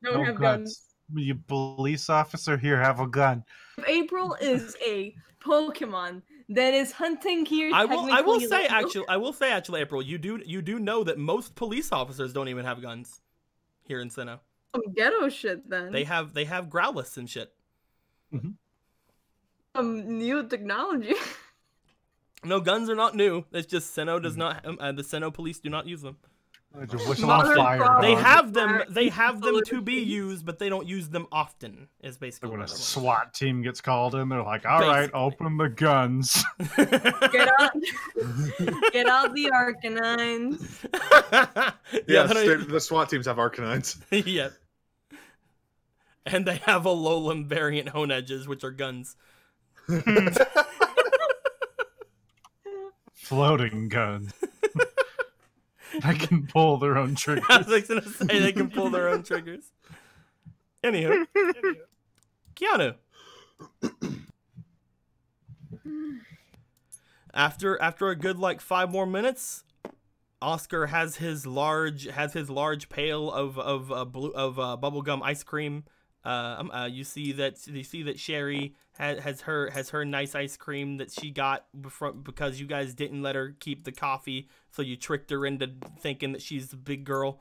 Don't have guns. You police officer, here, have a gun. If April is a Pokemon that is hunting here, I will say technically actually, April, you do know that most police officers don't even have guns here in Sinnoh. Some ghetto shit then. They have Growlithe and shit. Some new technology. No, guns are not new. It's just Sinnoh does not. The Sinnoh police do not use them. Just whistle on fire. They dog. have them. They have them to be used, but they don't use them often. Is basically When a what I want. SWAT team gets called in, they're like, "All right, open the guns." Get out, get out the Arcanines. Yeah, yeah, the SWAT teams have Arcanines. yeah. And they have Alolan variant Honedges, which are guns. Floating guns. They can pull their own triggers. I was gonna say they can pull their own triggers. Anywho, Keanu. After a good like 5 more minutes, Oscar has his large pail of bubblegum ice cream. You see that Sherry has her nice ice cream that she got because you guys didn't let her keep the coffee, so you tricked her into thinking that she's the big girl.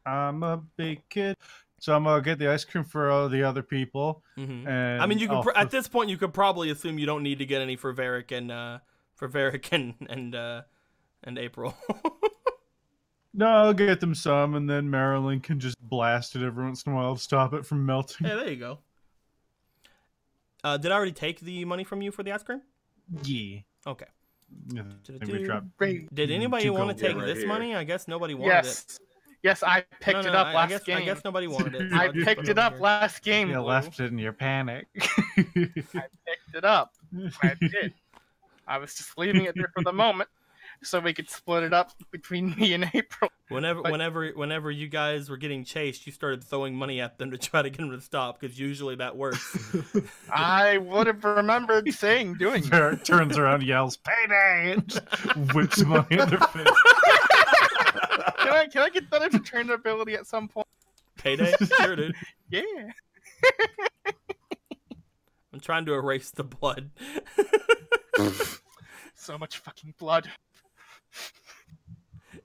I'm a big kid, so I'm gonna get the ice cream for all the other people. Mm-hmm. And I mean, you could at this point you could probably assume you don't need to get any for Varric and April. No, I'll get them some, and then Marilyn can just blast it every once in a while to stop it from melting. Hey, there you go. Did I already take the money from you for the ice cream? Yeah. Okay. Yeah, we dropped Did anybody two want to gold. take right this here. money? I guess nobody wanted it. Yes, I picked it up last game. I guess nobody wanted it. so I I'll just picked put it over up here. last game. You Blue. left it in your panic. I picked it up. I did. I was just leaving it there for the moment, so we could split it up between me and April. Whenever you guys were getting chased, you started throwing money at them to try to get them to stop, because usually that works. I would have remembered doing that. Barrett turns around, yells, "Payday!" and just whips money in their face. Can I get that as a trainer ability at some point? Payday? Sure, dude. Yeah. I'm trying to erase the blood. So much fucking blood.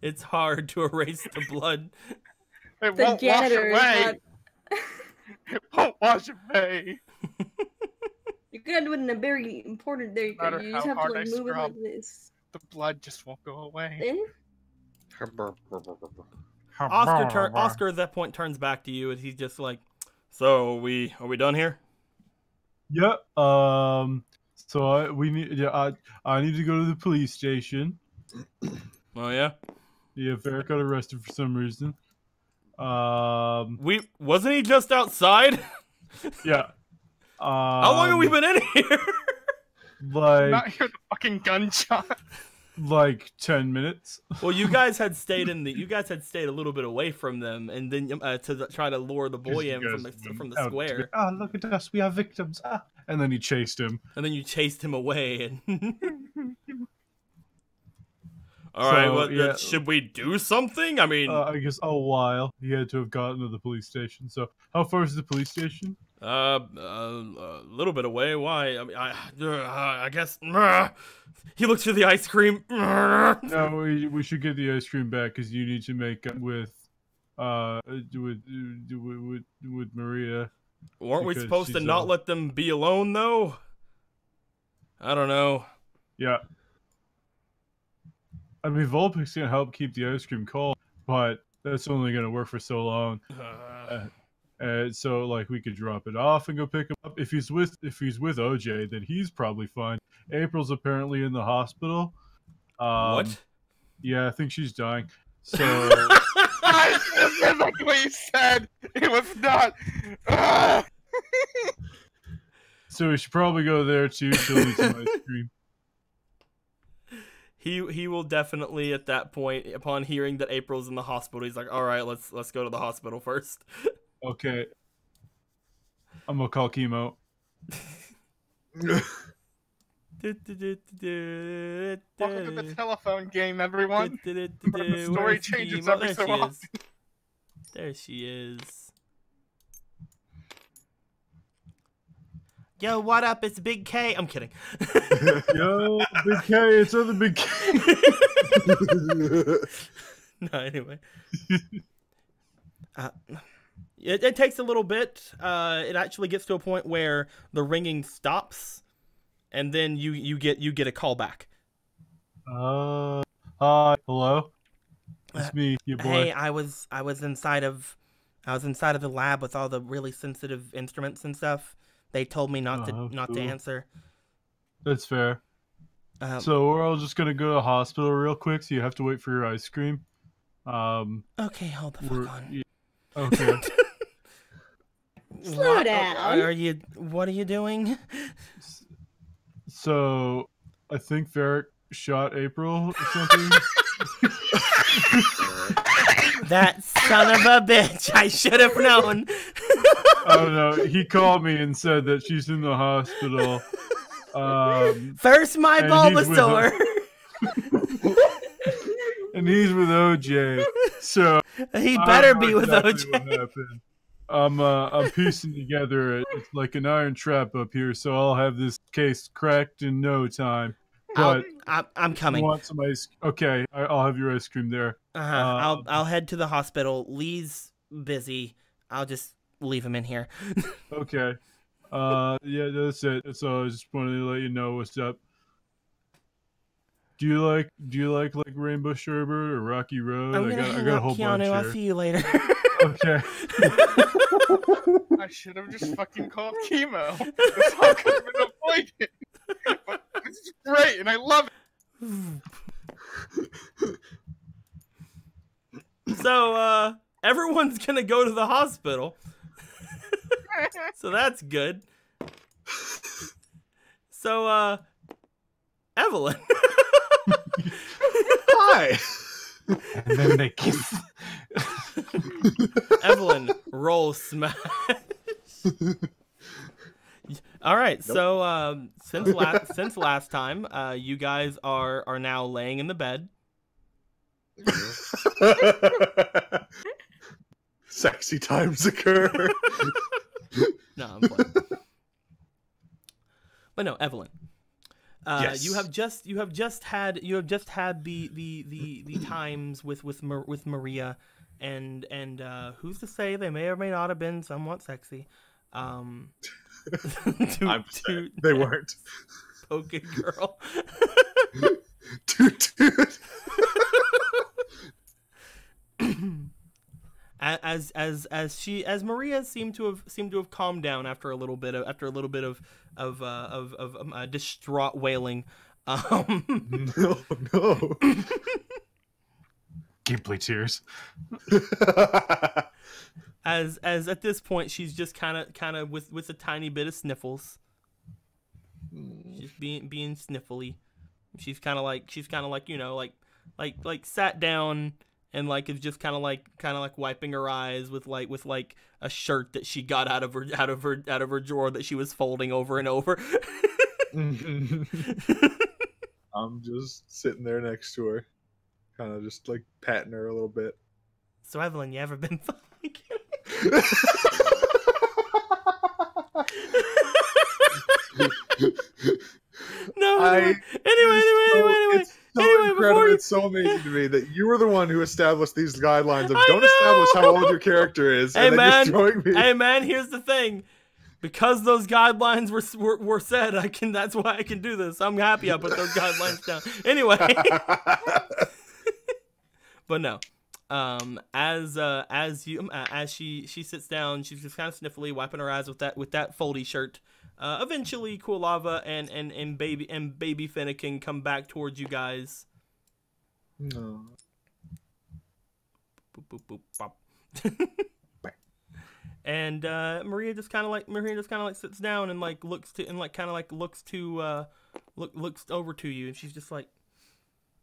It's hard to erase the blood. It The won't wash janitor is away. not. It won't wash away. You gotta do it in a very important. There you go. Matter You how just have to hard like I move it scrub. like this. The blood just won't go away. Then Oscar at that point turns back to you, and he's just like, "So are we done here?" Yeah. So I need to go to the police station. Oh yeah. Yeah, Varric got arrested for some reason. Wasn't he just outside? Yeah. How long have we been in here? Not hear the fucking gunshot. Like 10 minutes. Well, you guys had stayed a little bit away from them, and then try to lure the boy in from the square. Oh, look at us, we are victims. Ah. And then he chased him. And then you chased him away. And all right, should we do something? I mean, I guess a while. He had to have gotten to the police station. So, how far is the police station? a little bit away. Why? I mean, I guess. He looks through the ice cream. No, we should get the ice cream back because you need to make up with Maria. Weren't we Because supposed to she's not let them be alone though? I don't know. Yeah. I mean, Vulpix can help keep the ice cream cold, but that's only gonna work for so long. So like we could drop it off and go pick him up. If he's with OJ, then he's probably fine. April's apparently in the hospital. What? Yeah, I think she's dying. So That's like what you said. It was not. so we should probably go there too. She'll need some ice cream. He will definitely at that point, upon hearing that April's in the hospital, he's like, all right, let's go to the hospital first. Okay. I'm gonna call chemo. Welcome to the telephone game, everyone. The story Where's changes Chemo? every so often. There she is. Yo, what up? It's Big K. I'm kidding. Yo, Big K, it's other Big K. No, anyway. Uh, it takes a little bit. It actually gets to a point where the ringing stops, and then you get a call back. Hello. It's me, your boy. Hey, I was inside of the lab with all the really sensitive instruments and stuff. They told me not to answer. That's fair. So we're all just gonna go to the hospital real quick. So you have to wait for your ice cream. Okay, hold the fuck on. Okay. Slow down. What are you doing? So I think Varric shot April or something. That son of a bitch! I should have known. I don't know. He called me and said that she's in the hospital. First, my Bulbasaur. And he's with OJ. So he better be with OJ. What happened. I'm piecing together. It's like an iron trap up here, so I'll have this case cracked in no time. But I'm coming. You want some ice? Okay, I'll have your ice cream there. I'll head to the hospital. Lee's busy. I'll just leave him in here. Okay. Yeah, that's it. That's all. I just wanted to let you know what's up. Do you like Rainbow Sherbet or Rocky Road? I got a whole bunch here. I'll see you later. Okay. I should have just fucking called chemo. This all could have been avoided. But this is great, and I love it. So, everyone's gonna go to the hospital. So that's good. So, Evelyn. Hi. And then they kiss. Evelyn, roll smash. All right, so since last time, you guys are now laying in the bed. Sexy times occur. No, I'm playing. But no, Evelyn. Yes. You have just had the times with Maria, and who's to say they may or may not have been somewhat sexy. They weren't. Poke girl. Toot. As Maria seemed to have calmed down after a little bit of distraught wailing. No. Ghibli tears. As at this point she's just kind of with a tiny bit of sniffles. She's being sniffly. She's kind of like you know like sat down and like is just kind of like wiping her eyes with a shirt that she got out of her drawer that she was folding over and over. I'm just sitting there next to her, kind of just like patting her a little bit. So Evelyn, you ever been fucking? No. Anyway. Incredible. It's so amazing to me that you were the one who established these guidelines of don't establish how old your character is. Hey and man, then you're throwing me... hey man, here's the thing. Because those guidelines were said, that's why I can do this. I'm happy I put those guidelines down. Anyway. But no. As she sits down, she's just kind of sniffly, wiping her eyes with that foldy shirt. Eventually, Coolava and baby Finnegan come back towards you guys. No. Boop, boop, boop, bop. And Maria just kind of like sits down and like looks over to you, and she's just like,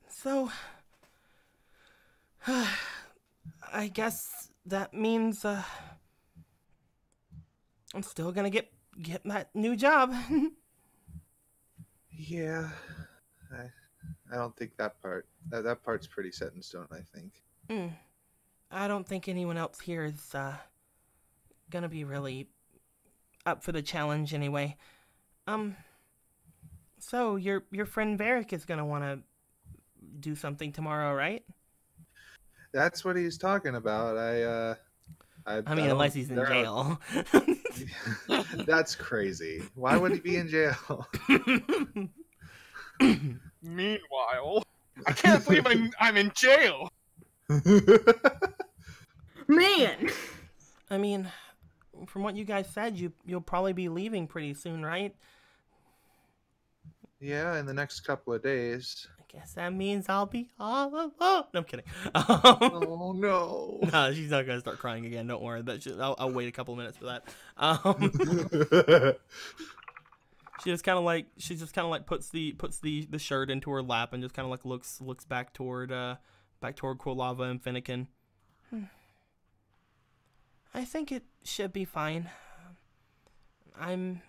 so. I guess that means I'm still gonna get that new job. Yeah, I don't think that part's pretty set in stone. I think. I don't think anyone else here is gonna be really up for the challenge anyway. So your friend Varric is gonna want to do something tomorrow, right? That's what he's talking about. I mean, don't- unless he's in there are- jail. That's crazy. Why would he be in jail? Meanwhile, I can't believe I'm in jail. Man. I mean, from what you guys said, you'll probably be leaving pretty soon, right? Yeah, in the next couple of days. I guess that means I'll be all alone. No, I'm kidding. Oh no. No, she's not gonna start crying again. Don't worry. I'll wait a couple of minutes for that. She just kind of like puts the shirt into her lap and just kind of like looks back toward Quilava and Finnegan. I think it should be fine. I'm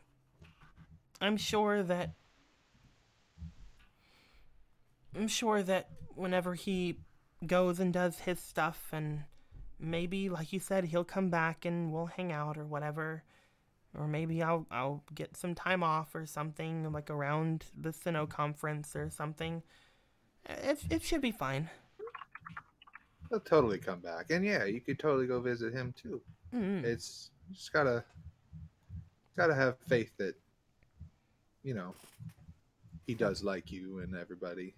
sure that whenever he goes and does his stuff, and maybe, like you said, he'll come back and we'll hang out or whatever. Or maybe I'll get some time off or something, like around the Sinnoh conference or something. It should be fine. He'll totally come back. And yeah, you could totally go visit him too. Mm-hmm. It's just gotta have faith that, you know, he does like you and everybody.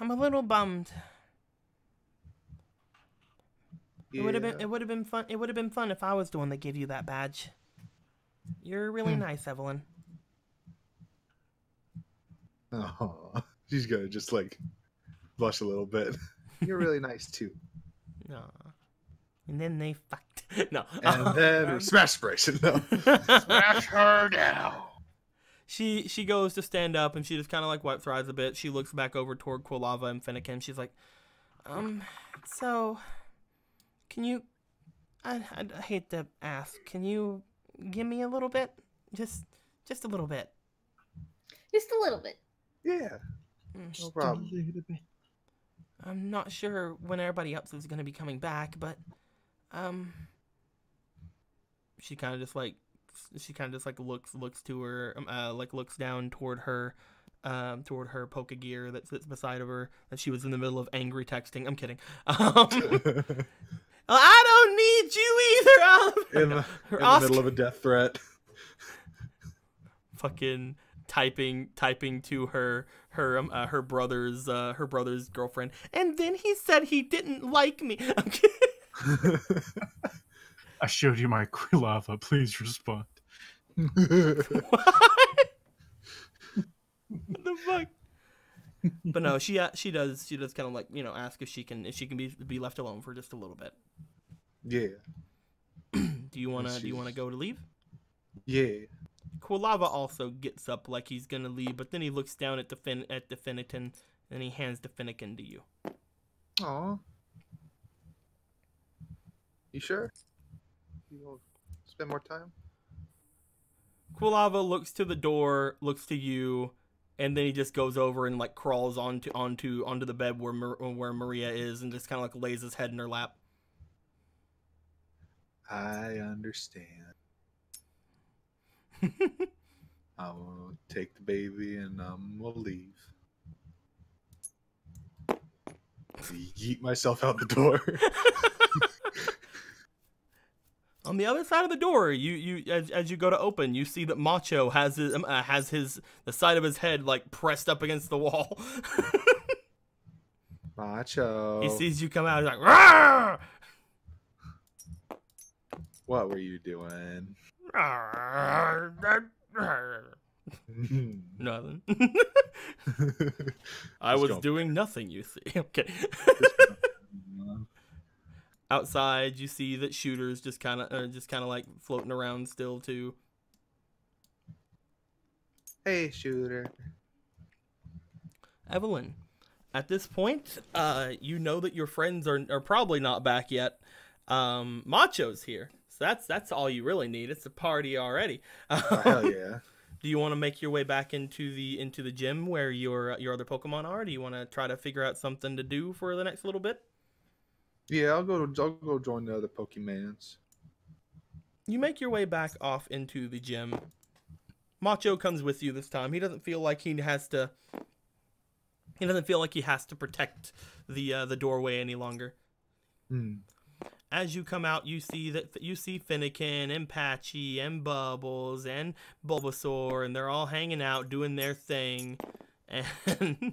I'm a little bummed. Yeah. It would have been fun. It would have been fun if I was the one that gave you that badge. You're really nice, Evelyn. Oh, she's gonna just like blush a little bit. You're really nice too. Aw. And then they fucked. No. And then smash aspiration. No. Smash her down. She goes to stand up and she just kind of like wipes her eyes a bit. She looks back over toward Quilava and Finnegan. She's like, so, can you? I hate to ask. Can you give me a little bit? Just a little bit. Just a little bit. Yeah. No problem. I'm not sure when everybody else is gonna be coming back, but she kind of just like looks to her, looks down toward her poke gear that sits beside of her that she was in the middle of angry texting. I'm kidding. I don't need you either. In the middle of a death threat. Fucking typing to her brother's girlfriend, and then he said he didn't like me. I'm kidding. I showed you my Quilava. Please respond. What the fuck? But no, she does kind of like, you know, ask if she can be left alone for just a little bit. Yeah. Do you wanna go to leave? Yeah. Quilava also gets up like he's gonna leave, but then he looks down at the Finnegan and he hands the Finnegan to you. Aw. You sure? You will spend more time? Quilava looks to the door, looks to you, and then he just goes over and like crawls onto the bed where Maria is, and just kind of like lays his head in her lap. I understand. I will take the baby and we'll leave. Yeet myself out the door. On the other side of the door, as you go to open, you see that Macho has the side of his head like pressed up against the wall. Macho. He sees you come out. He's like, "Rawr!" What were you doing? Nothing. I was doing nothing, you see. Okay. Outside, you see that Shooter's just kind of like floating around still too. Hey, Shooter. Evelyn, at this point, you know that your friends are probably not back yet. Macho's here, so that's all you really need. It's a party already. Oh, hell yeah. Do you want to make your way back into the gym where your other Pokemon are? Do you want to try to figure out something to do for the next little bit? Yeah, I'll go join the other Pokemans. You make your way back off into the gym. Macho comes with you this time. He doesn't feel like he has to protect the doorway any longer. Hmm. As you come out, you see Finnegan and Patchy and Bubbles and Bulbasaur, and they're all hanging out doing their thing, and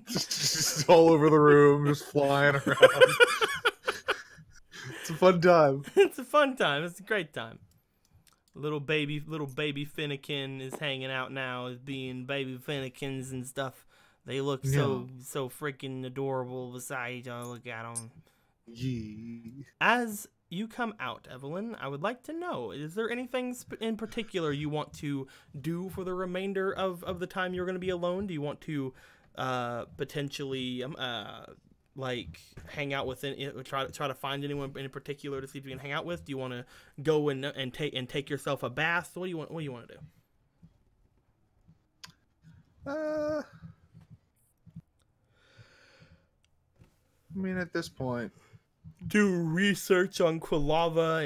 Just all over the room, just flying around. It's a fun time. it's a fun time. It's a great time. Little baby Finnegan is hanging out now, as being baby Finnegans and stuff. They look so freaking adorable beside each other. Look at them. Yeah. As you come out, Evelyn, I would like to know, is there anything in particular you want to do for the remainder of the time you're going to be alone? Do you want to potentially like hang out with try to find anyone in particular to see if you can hang out with? Do you want to go and take yourself a bath? What do you want to do? I mean, at this point, Do research on Quilava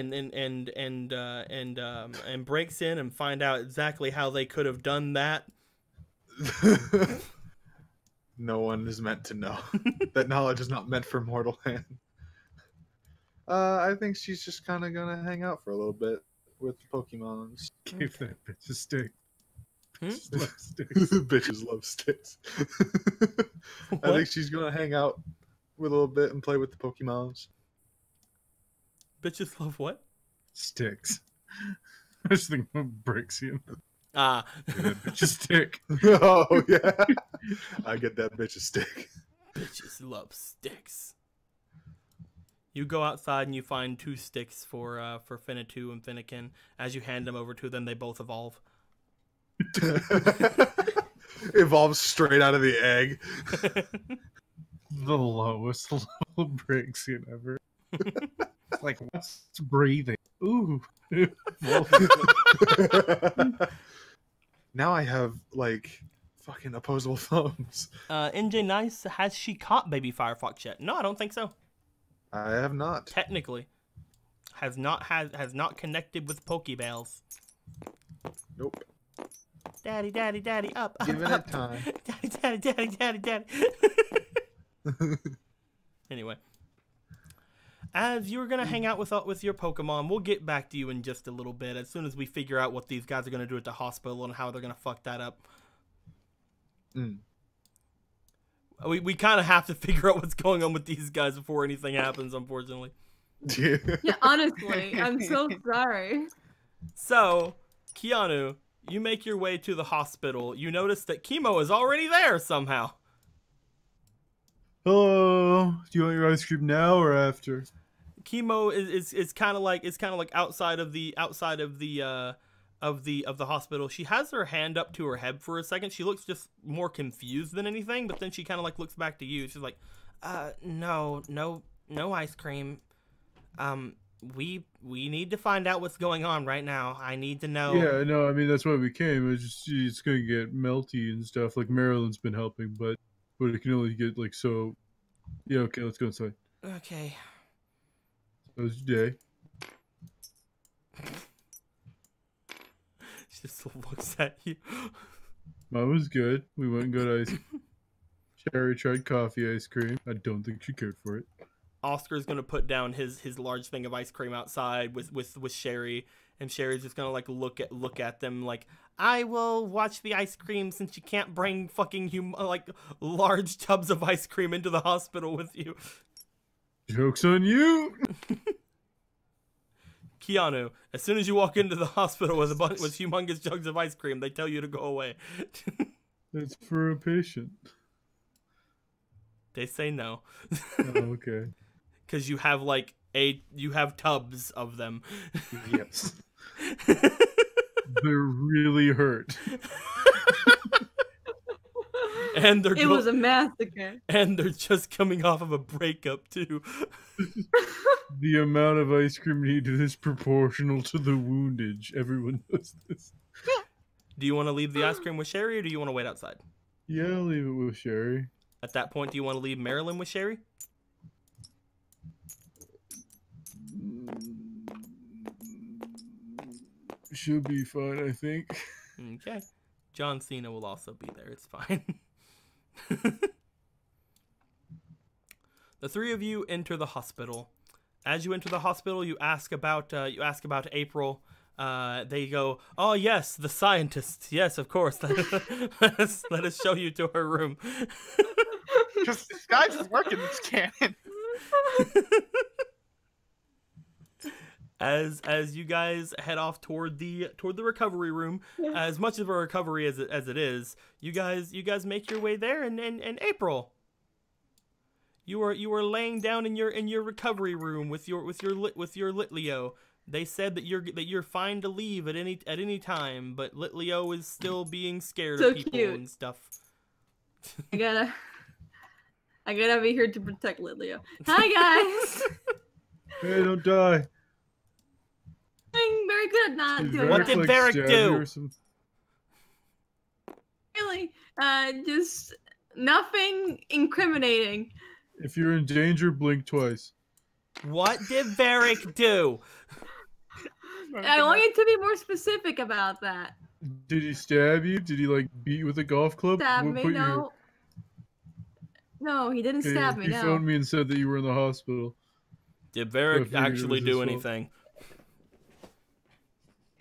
and breaks in and find out exactly how they could have done that. no one is meant to know. That knowledge is not meant for mortal hand. I think she's just kind of gonna hang out for a little bit with the Pokemons. Give that bitch a stick. Hmm? Just love sticks. Bitches love sticks. I think she's gonna hang out with a little bit and play with the Pokemons. Bitches love what? Sticks. I just think of Brixian. Ah. Give that bitch a stick. Oh yeah, I get that bitch a stick. Bitches love sticks. You go outside and you find 2 sticks for Finnetu and Finnegan. As you hand them over to them, they both evolve. Evolves straight out of the egg. The lowest level Brixian ever. Like, what's breathing? Ooh. Now I have like fucking opposable thumbs. NJ Nice, has she caught baby Firefox yet? No, I don't think so. I have not. Technically, has not connected with Pokeballs. Nope. Daddy, daddy, daddy, up, up, Giving up. it time. Daddy, daddy, daddy, daddy, daddy. Anyway, as you're gonna hang out with your Pokemon, we'll get back to you in just a little bit. As soon as we figure out what these guys are gonna do at the hospital and how they're gonna fuck that up. Mm. We kind of have to figure out what's going on with these guys before anything happens, unfortunately. Yeah, honestly, I'm so sorry. So, Keanu, you make your way to the hospital. You notice that Chemo is already there somehow. Hello. Do you want your ice cream now or after? Chemo is kind of like outside of the hospital. She has her hand up to her head for a second. She looks just more confused than anything, but then she kind of like looks back to you. She's like, no ice cream. We need to find out what's going on right now. I need to know. Yeah, no, I mean, that's why we came. It's going to get melty and stuff. Like, Marilyn's been helping, but it can only get, like, so... Yeah, okay, let's go inside. Okay. How was your day? She just looks at you. Mine was good. We went and got ice cream. Sherry tried coffee ice cream. I don't think she cared for it. Oscar's gonna put down his large thing of ice cream outside with Sherry, and Sherry's just gonna like look at them like, I will watch the ice cream since you can't bring fucking like large tubs of ice cream into the hospital with you. Joke's on you! Keanu, as soon as you walk into the hospital with humongous jugs of ice cream, they tell you to go away. That's for a patient. They say no. Oh, okay. Because you have tubs of them. Yes. They're really hurt. And It was a massacre. And they're just coming off of a breakup too. The amount of ice cream needed is proportional to the woundage. Everyone knows this. Do you want to leave the ice cream with Sherry, or do you want to wait outside? Yeah, I'll leave it with Sherry. At that point, do you want to leave Marilyn with Sherry? She'll be fine, I think. Okay. John Cena will also be there. It's fine. The 3 of you enter the hospital as you enter the hospital, you ask about April. They go, "Oh yes, the scientist. Yes, of course. Let us show you to her room." Just disguise is working this canon. As you guys head off toward the recovery room, as much of a recovery as it is, you guys make your way there, and April, you are laying down in your recovery room with your Litleo. They said that you're fine to leave at any time, but Litleo is still being scared So of people cute. and stuff. I gotta be here to protect Litleo. Hi guys. Hey, don't die. I'm very good at not doing What that. did Varric do? Really, just nothing incriminating. If you're in danger, blink twice. What did Varric do? I want you to be more specific about that. Did he stab you? Did he like beat you with a golf club? Stab What me? put your- No. No, he didn't Okay, stab me. He No. phoned me and said that you were in the hospital. Did I Varric figured it actually was do his fault. anything?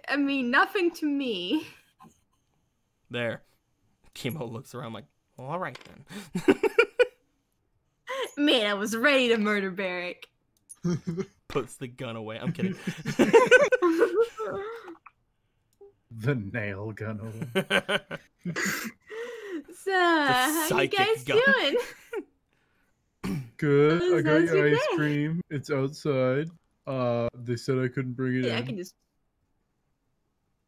I mean, nothing to me. There. Chemo looks around like, well, all right then. Man, I was ready to murder Barrick. Puts the gun away. I'm kidding. The nail gun. Over. So, how you psychic guys gun. doing? Good. I got How's your your ice day? cream. It's outside. They said I couldn't bring it Yeah, I in. can just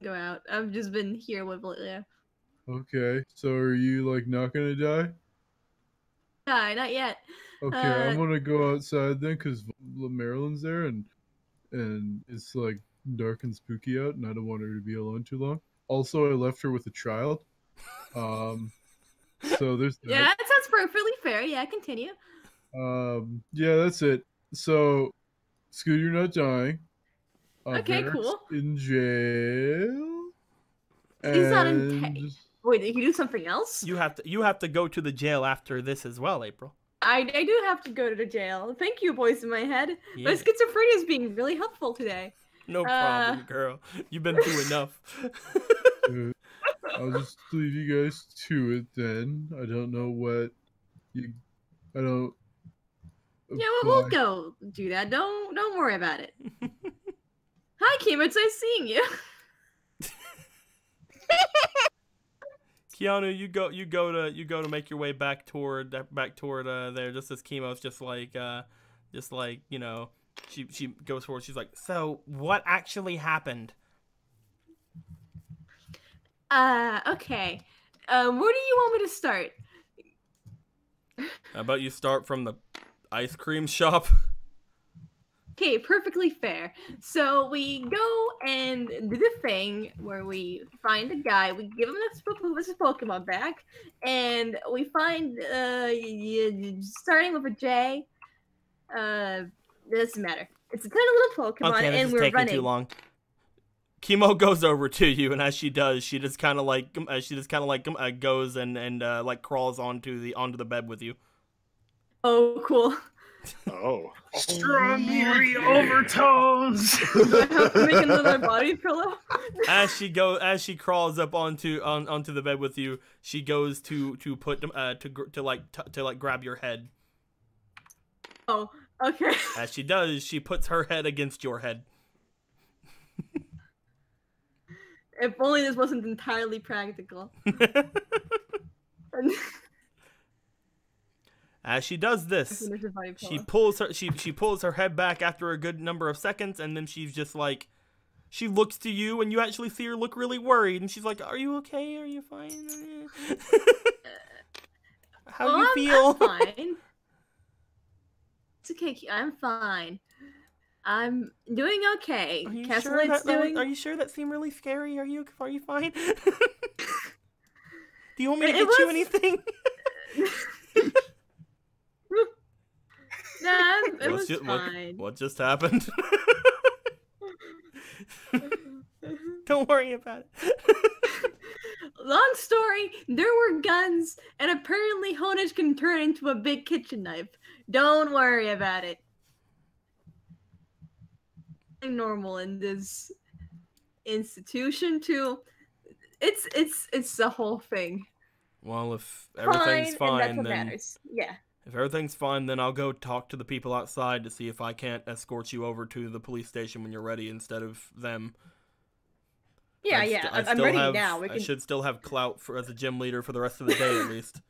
go out. I've just been here with Litleo. Okay. So are you like not gonna die? No, not yet. Okay, I'm Uh, gonna go outside then, cause Marilyn's there, and it's like dark and spooky out, and I don't want her to be alone too long. Also, I left her with a child. So there's that. Yeah, that sounds perfectly fair. Yeah, continue. Yeah, that's it. So, Scoot, you're not dying. Okay, Varric's cool. In jail. He's not in and- Wait, did you do something else? You have to go to the jail after this as well, April. I do have to go to the jail. Thank you, voice in my head. Yeah. My schizophrenia is being really helpful today. No problem, girl. You've been through enough. I'll just leave you guys to it then. I don't know what you. I don't. Yeah, we'll go do that. Don't worry about it. Hi, Kim. It's nice seeing you. Keanu, you go to make your way back toward there. Just as Chemo's just like you know, she goes forward. She's like, so what actually happened? Okay. Where do you want me to start? How about you start from the ice cream shop? Okay, perfectly fair. So we go and do the thing where we find a guy, we give him his Pokemon back, and we find starting with a J. It doesn't matter. It's a tiny little Pokemon, Okay, this and is we're taking running. too long. Chemo goes over to you, and as she does, she just kind of like goes and like crawls onto the bed with you. Oh, cool. Oh. Strawberry overtones. Do I have to make another body pillow? As she crawls up onto the bed with you, she goes to put to grab your head. Oh, okay. As she does, she puts her head against your head. If only this wasn't entirely practical. And As she does this, finish the body pillow. she pulls her head back after a good number of seconds, and then she's just like, she looks to you, and you actually see her look really worried, and she's like, "Are you okay? Are you fine? How do you feel?" I'm fine. It's okay. I'm fine. I'm doing okay. Are you Castellight's doing. Are you sure that seemed really scary? Are you fine? Do you want me to It get you was- anything? Nah, it What's was ju- what- fine. What just happened? Don't worry about it. Long story, there were guns, and apparently Honage can turn into a big kitchen knife. Don't worry about it. normal in this institution too. It's the whole thing. Well, if everything's And that's fine, what then matters. Yeah. if everything's fine, then I'll go talk to the people outside to see if I can't escort you over to the police station when you're ready instead of them. Yeah, I'm ready now. I should still have clout as a gym leader for the rest of the day at least.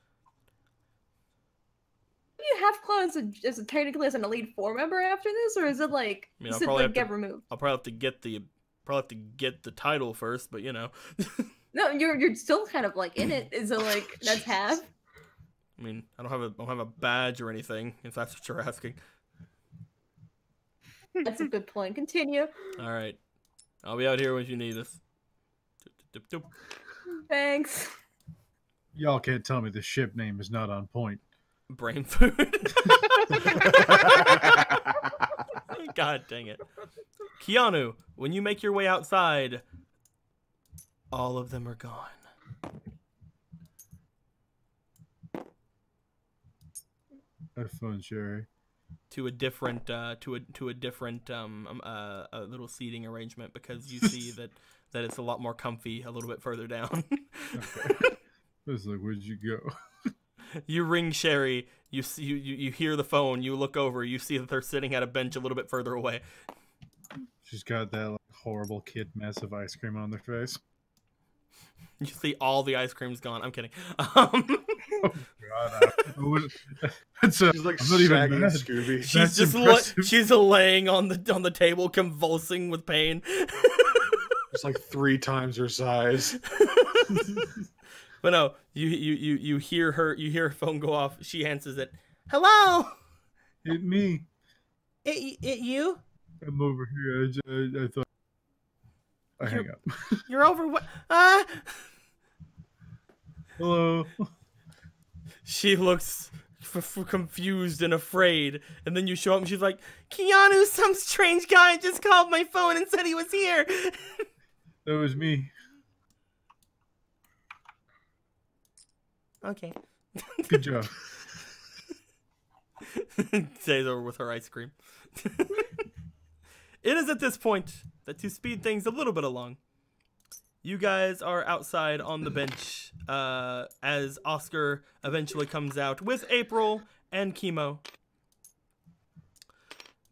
Do you have clones as technically as an elite 4 member after this, or is it like I mean, I'll simply probably have get to- removed? I'll probably have to get the title first, but you know. No, you're still kind of like in it. Is it like that's half? I mean, I don't have a badge or anything, if that's what you're asking. That's a good point. Continue. All right, I'll be out here when you need us. Doop, doop, doop. Thanks. Y'all can't tell me the ship name is not on point. Brain food. God dang it. Keanu, when you make your way outside, all of them are gone. Have fun, Sherry. To a different a little seating arrangement because you see that it's a lot more comfy a little bit further down. Okay. I was like, where'd you go? You ring Sherry, you see you hear the phone, you look over, you see that they're sitting at a bench a little bit further away. She's got that like, horrible kid mess of ice cream on their face. You see all the ice cream's gone. I'm kidding. God, that's She's like I'm not even Shaggy and mad. Scooby. She's That's just impressive. she's laying on the table convulsing with pain. It's like 3 times her size. But no, you hear her phone go off. She answers it. Hello? Hit me. It you? I'm over here. I thought. I hang up. You're over what? Hello. She looks confused and afraid, and then you show up and she's like, Keanu, some strange guy just called my phone and said he was here. That was me. Okay. Good job. Stays over with her ice cream. It is at this point that to speed things a little bit along, you guys are outside on the bench as Oscar eventually comes out with April and Chemo.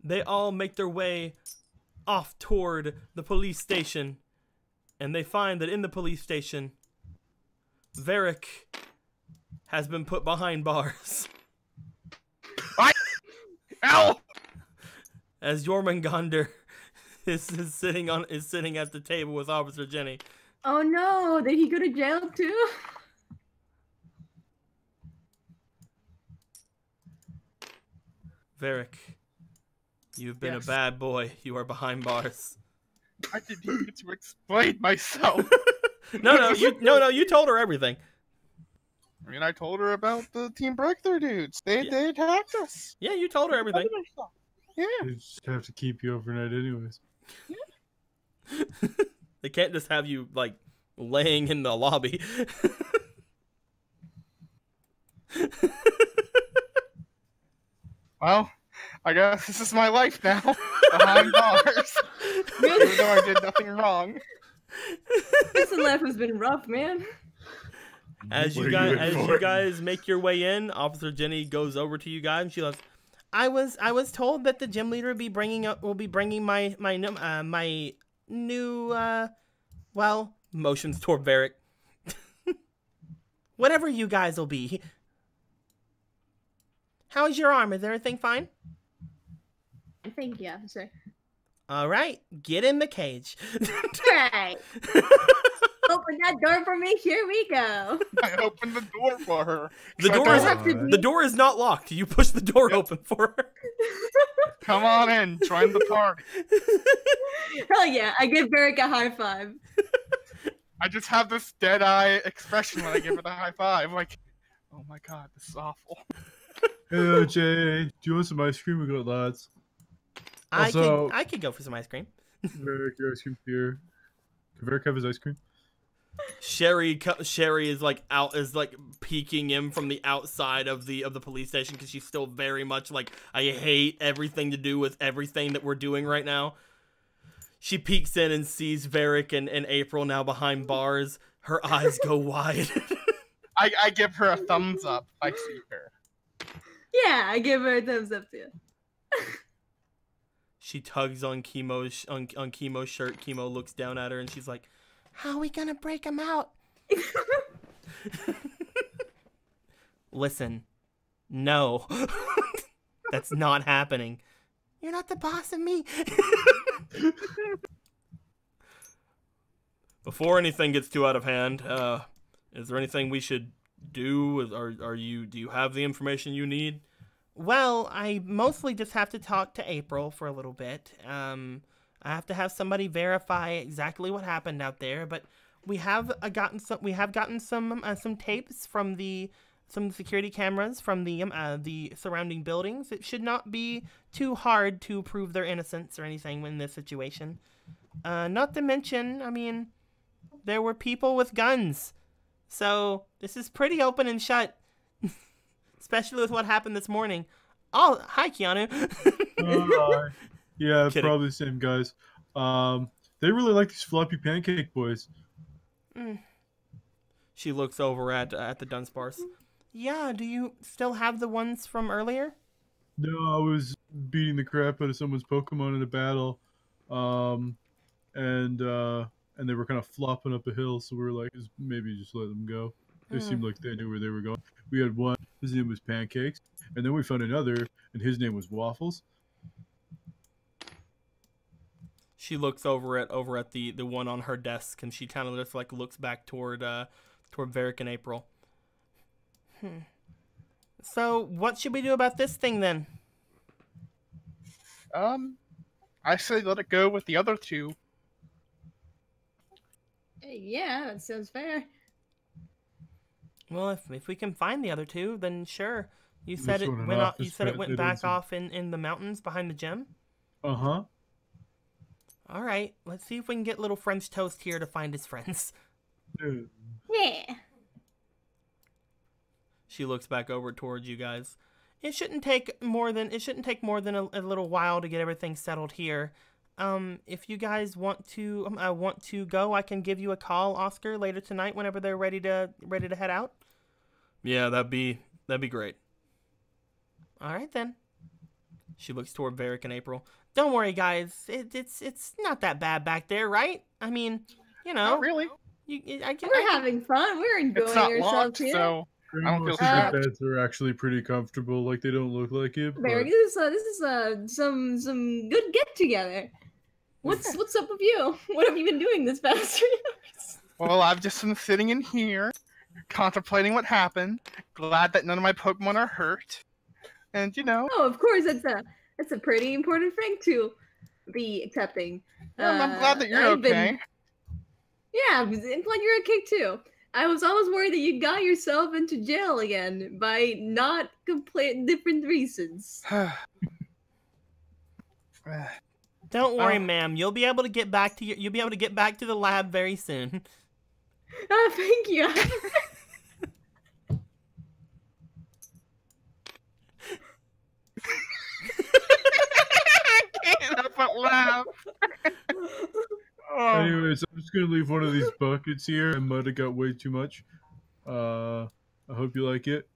They all make their way off toward the police station, and they find that in the police station, Varric has been put behind bars. Ow! As Jormungandr is sitting at the table with Officer Jenny. Oh no! Did he go to jail too? Varric, you've been Yes. a bad boy. You are behind bars. I didn't even get to explain myself. No, you told her everything. I mean, I told her about the Team Breakthrough dudes. They attacked us. Yeah, you told her everything. Yeah. They just have to keep you overnight, anyways. They can't just have you like laying in the lobby. Well, I guess this is my life now. Behind bars. Even though I did nothing wrong. This life has been rough, man. As What you are you guys in as for? you guys make your way in, Officer Jenny goes over to you guys and she goes, I was told that the gym leader will be bringing my new motions toward Varric. Whatever you guys will be. How's your arm? Is everything fine? Thank you, officer. All right, get in the cage. Right. Open that door for me. Here we go. I opened the door for her. The So door I is told her, the door is not locked. You push the door open for her. Come on in, join the party. Hell yeah! I give Varric a high five. I just have this dead-eye expression when I give her the high five, like, oh my god, this is awful. Hey, Jay, do you want some ice cream? We got lots. Also- I could go for some ice cream. Varric, your ice cream here. Can Varric have his ice cream? Sherry is like peeking in from the outside of the police station because she's still very much like, I hate everything to do with everything that we're doing right now. She peeks in and sees Varric and April now behind bars. Her eyes go wide. I give her a thumbs up. I see her. Yeah, I give her a thumbs up too. She tugs on Chemo's on Chemo's shirt. Chemo looks down at her and she's like, "How are we gonna break him out?" Listen, no, that's not happening. You're not the boss of me. Before anything gets too out of hand, is there anything we should do? Do you have the information you need? Well, I mostly just have to talk to April for a little bit. I have to have somebody verify exactly what happened out there, but we have gotten some tapes from some security cameras from the surrounding buildings. It should not be too hard to prove their innocence or anything in this situation. Not to mention, I mean, there were people with guns. So this is pretty open and shut. Especially with what happened this morning. Oh, hi, Keanu. Yeah, Kidding. probably the same guys. They really like these floppy pancake boys. She looks over at the Dunsparce. Yeah, do you still have the ones from earlier? No, I was beating the crap out of someone's Pokemon in a battle, and they were kind of flopping up a hill. So we were like, maybe just let them go. They seemed like they knew where they were going. We had one. His name was Pancakes, and then we found another, and his name was Waffles. She looks over at the one on her desk, and she kind of just like looks back toward Varric and April. So what should we do about this thing then? I say let it go with the other two. Yeah, that sounds fair. Well, if we can find the other two, then sure. You This said it one went off off. You this said it fat went dude back also. off in the mountains behind the gym. Uh-huh. All right, let's see if we can get little French Toast here to find his friends. Yeah. She looks back over towards you guys. It shouldn't take more than a little while to get everything settled here. If you guys want to go, I can give you a call, Oscar, later tonight whenever they're ready to head out. Yeah, that'd be great. All right then. She looks toward Varric and April. Don't worry, guys. It's not that bad back there, right? I mean, you know. Not really. We're having fun. We're enjoying It's not ourselves locked, here. so I don't feel Grandma's too beds are actually pretty comfortable. Like, they don't look like it. Barry, But this is some good get together. What's up with you? What have you been doing this past 3 hours? Well, I've just been sitting in here, contemplating what happened. Glad that none of my Pokemon are hurt, and you know. Oh, of course, that's a pretty important thing to be accepting. I'm glad that you're I've been- okay. Yeah, I'm glad you're okay too. I was always worried that you got yourself into jail again by not complete different reasons. Don't worry, Oh. ma'am. You'll be able to get back to the lab very soon. Oh, thank you. Can't help but laugh. Oh. anyways, I'm just gonna leave one of these buckets here. I might have got way too much. I hope you like it.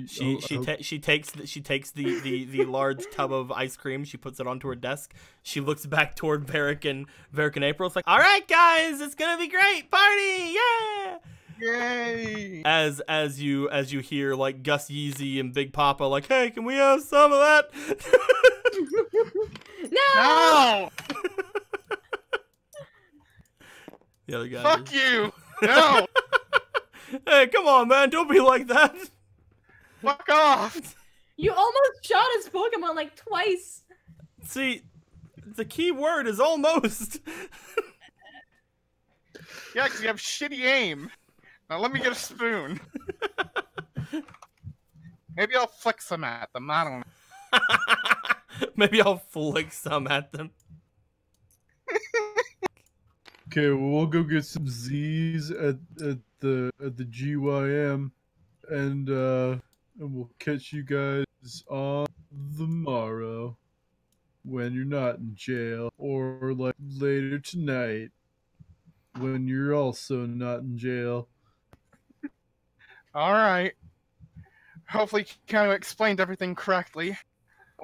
She takes the large tub of ice cream. She puts it onto her desk. She looks back toward Varric and April. It's like, all right, guys, it's gonna be great. Party, yeah! Yay! As you hear like Gus Yeezy and Big Papa like, hey, can we have some of that? No! No! The other guy. Fuck you! No! Hey, come on, man! Don't be like that. Fuck off! You almost shot his Pokemon like twice. See, the key word is almost. Yeah, because you have shitty aim. Now let me get a spoon. Maybe I'll flick some at them. I don't know. Maybe I'll flick some at them. Okay, well, we'll go get some Z's at the GYM, and we'll catch you guys on the morrow. when you're not in jail, or like later tonight when you're also not in jail. All right. Hopefully, Keanu explained everything correctly.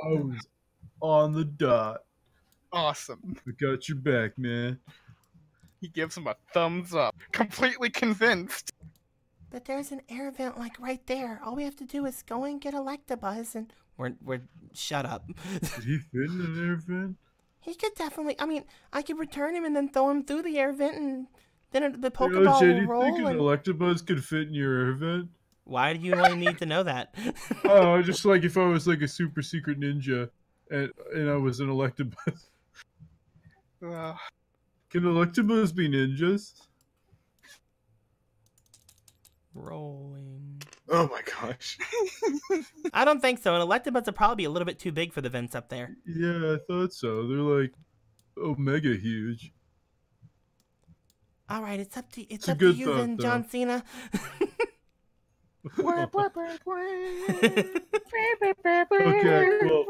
I was on the dot. Awesome. I got your back, man. He gives him a thumbs up. Completely convinced. But there's an air vent like right there. All we have to do is go and get Electabuzz, and we're shut up. Did he fit in an air vent? He could definitely. I mean, I could return him and then throw him through the air vent, and then the Hey, Pokeball OJ, do will you roll. think an And... Electabuzz could fit in your air vent? Why do you only need to know that? Oh, just like if I was like a super secret ninja and I was an Electabuzz. Can Electabuzz be ninjas? Rolling. Oh my gosh. I don't think so. An Electabuzz would probably be a little bit too big for the vents up there. Yeah, I thought so. They're like omega huge. All right, it's up to a you good thought, then, though. John Cena. Okay,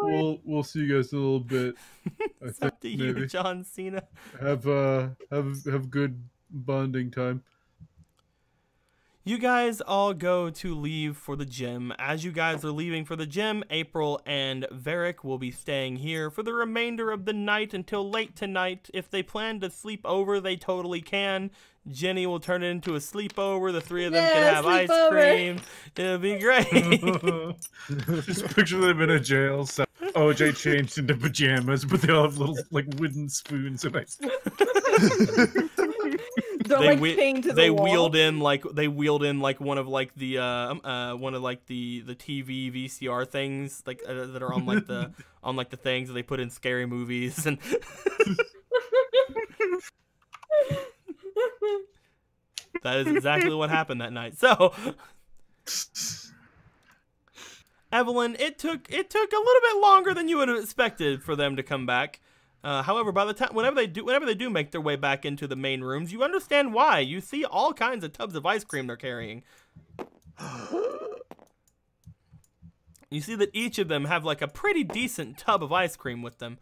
well we'll see you guys in a little bit. I It's think up to you, maybe John Cena. have good bonding time. You guys all go to leave for the gym. As you guys are leaving for the gym, April and Varric will be staying here for the remainder of the night until late tonight. If they plan to sleep over, they totally can. Jenny will turn it into a sleepover. The three of them can have ice cream. It'll be great. Just picture them in a jail cell. OJ changed into pajamas, but they all have little like wooden spoons and ice. They're like pinned to the wall. wheeled in like one of like the the TV VCR things like that are on like the things that they put in scary movies and that is exactly what happened that night. So Evelyn, it took a little bit longer than you would have expected for them to come back. However, by the time whenever they do make their way back into the main rooms, you understand why. You see all kinds of tubs of ice cream they're carrying. You see that each of them have like a pretty decent tub of ice cream with them.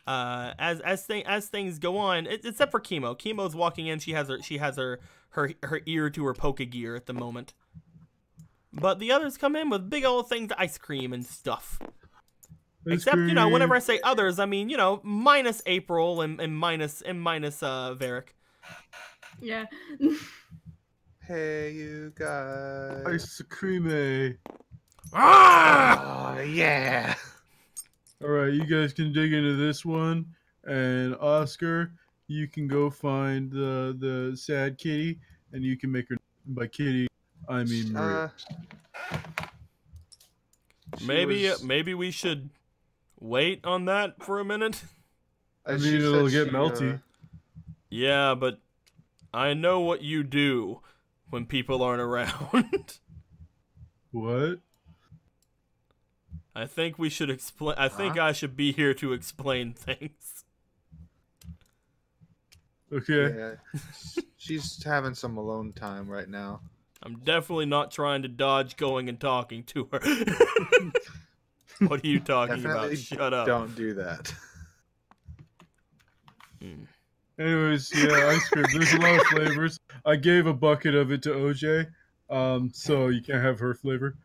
As things go on, except for Chemo. Chemo's walking in. She has her ear to her Pokegear at the moment. But the others come in with big old things of ice cream and stuff. Except, whenever I say others, I mean, minus April and minus Varric. Yeah. Hey, you guys. Ice cream. Oh, yeah. All right, you guys can dig into this one, and Oscar, you can go find the sad kitty, and you can make her. By kitty, I mean Maria. Maybe we should wait on that for a minute. I mean, it'll get melty. Yeah, but I know what you do when people aren't around. What? I think we should explain. I think I should be here to explain things. Okay. Yeah. She's having some alone time right now. I'm definitely not trying to dodge going and talking to her. What are you talking about? Shut up. Don't do that. Anyways, yeah, ice cream. There's a lot of flavors. I gave a bucket of it to OJ, so you can't have her flavor.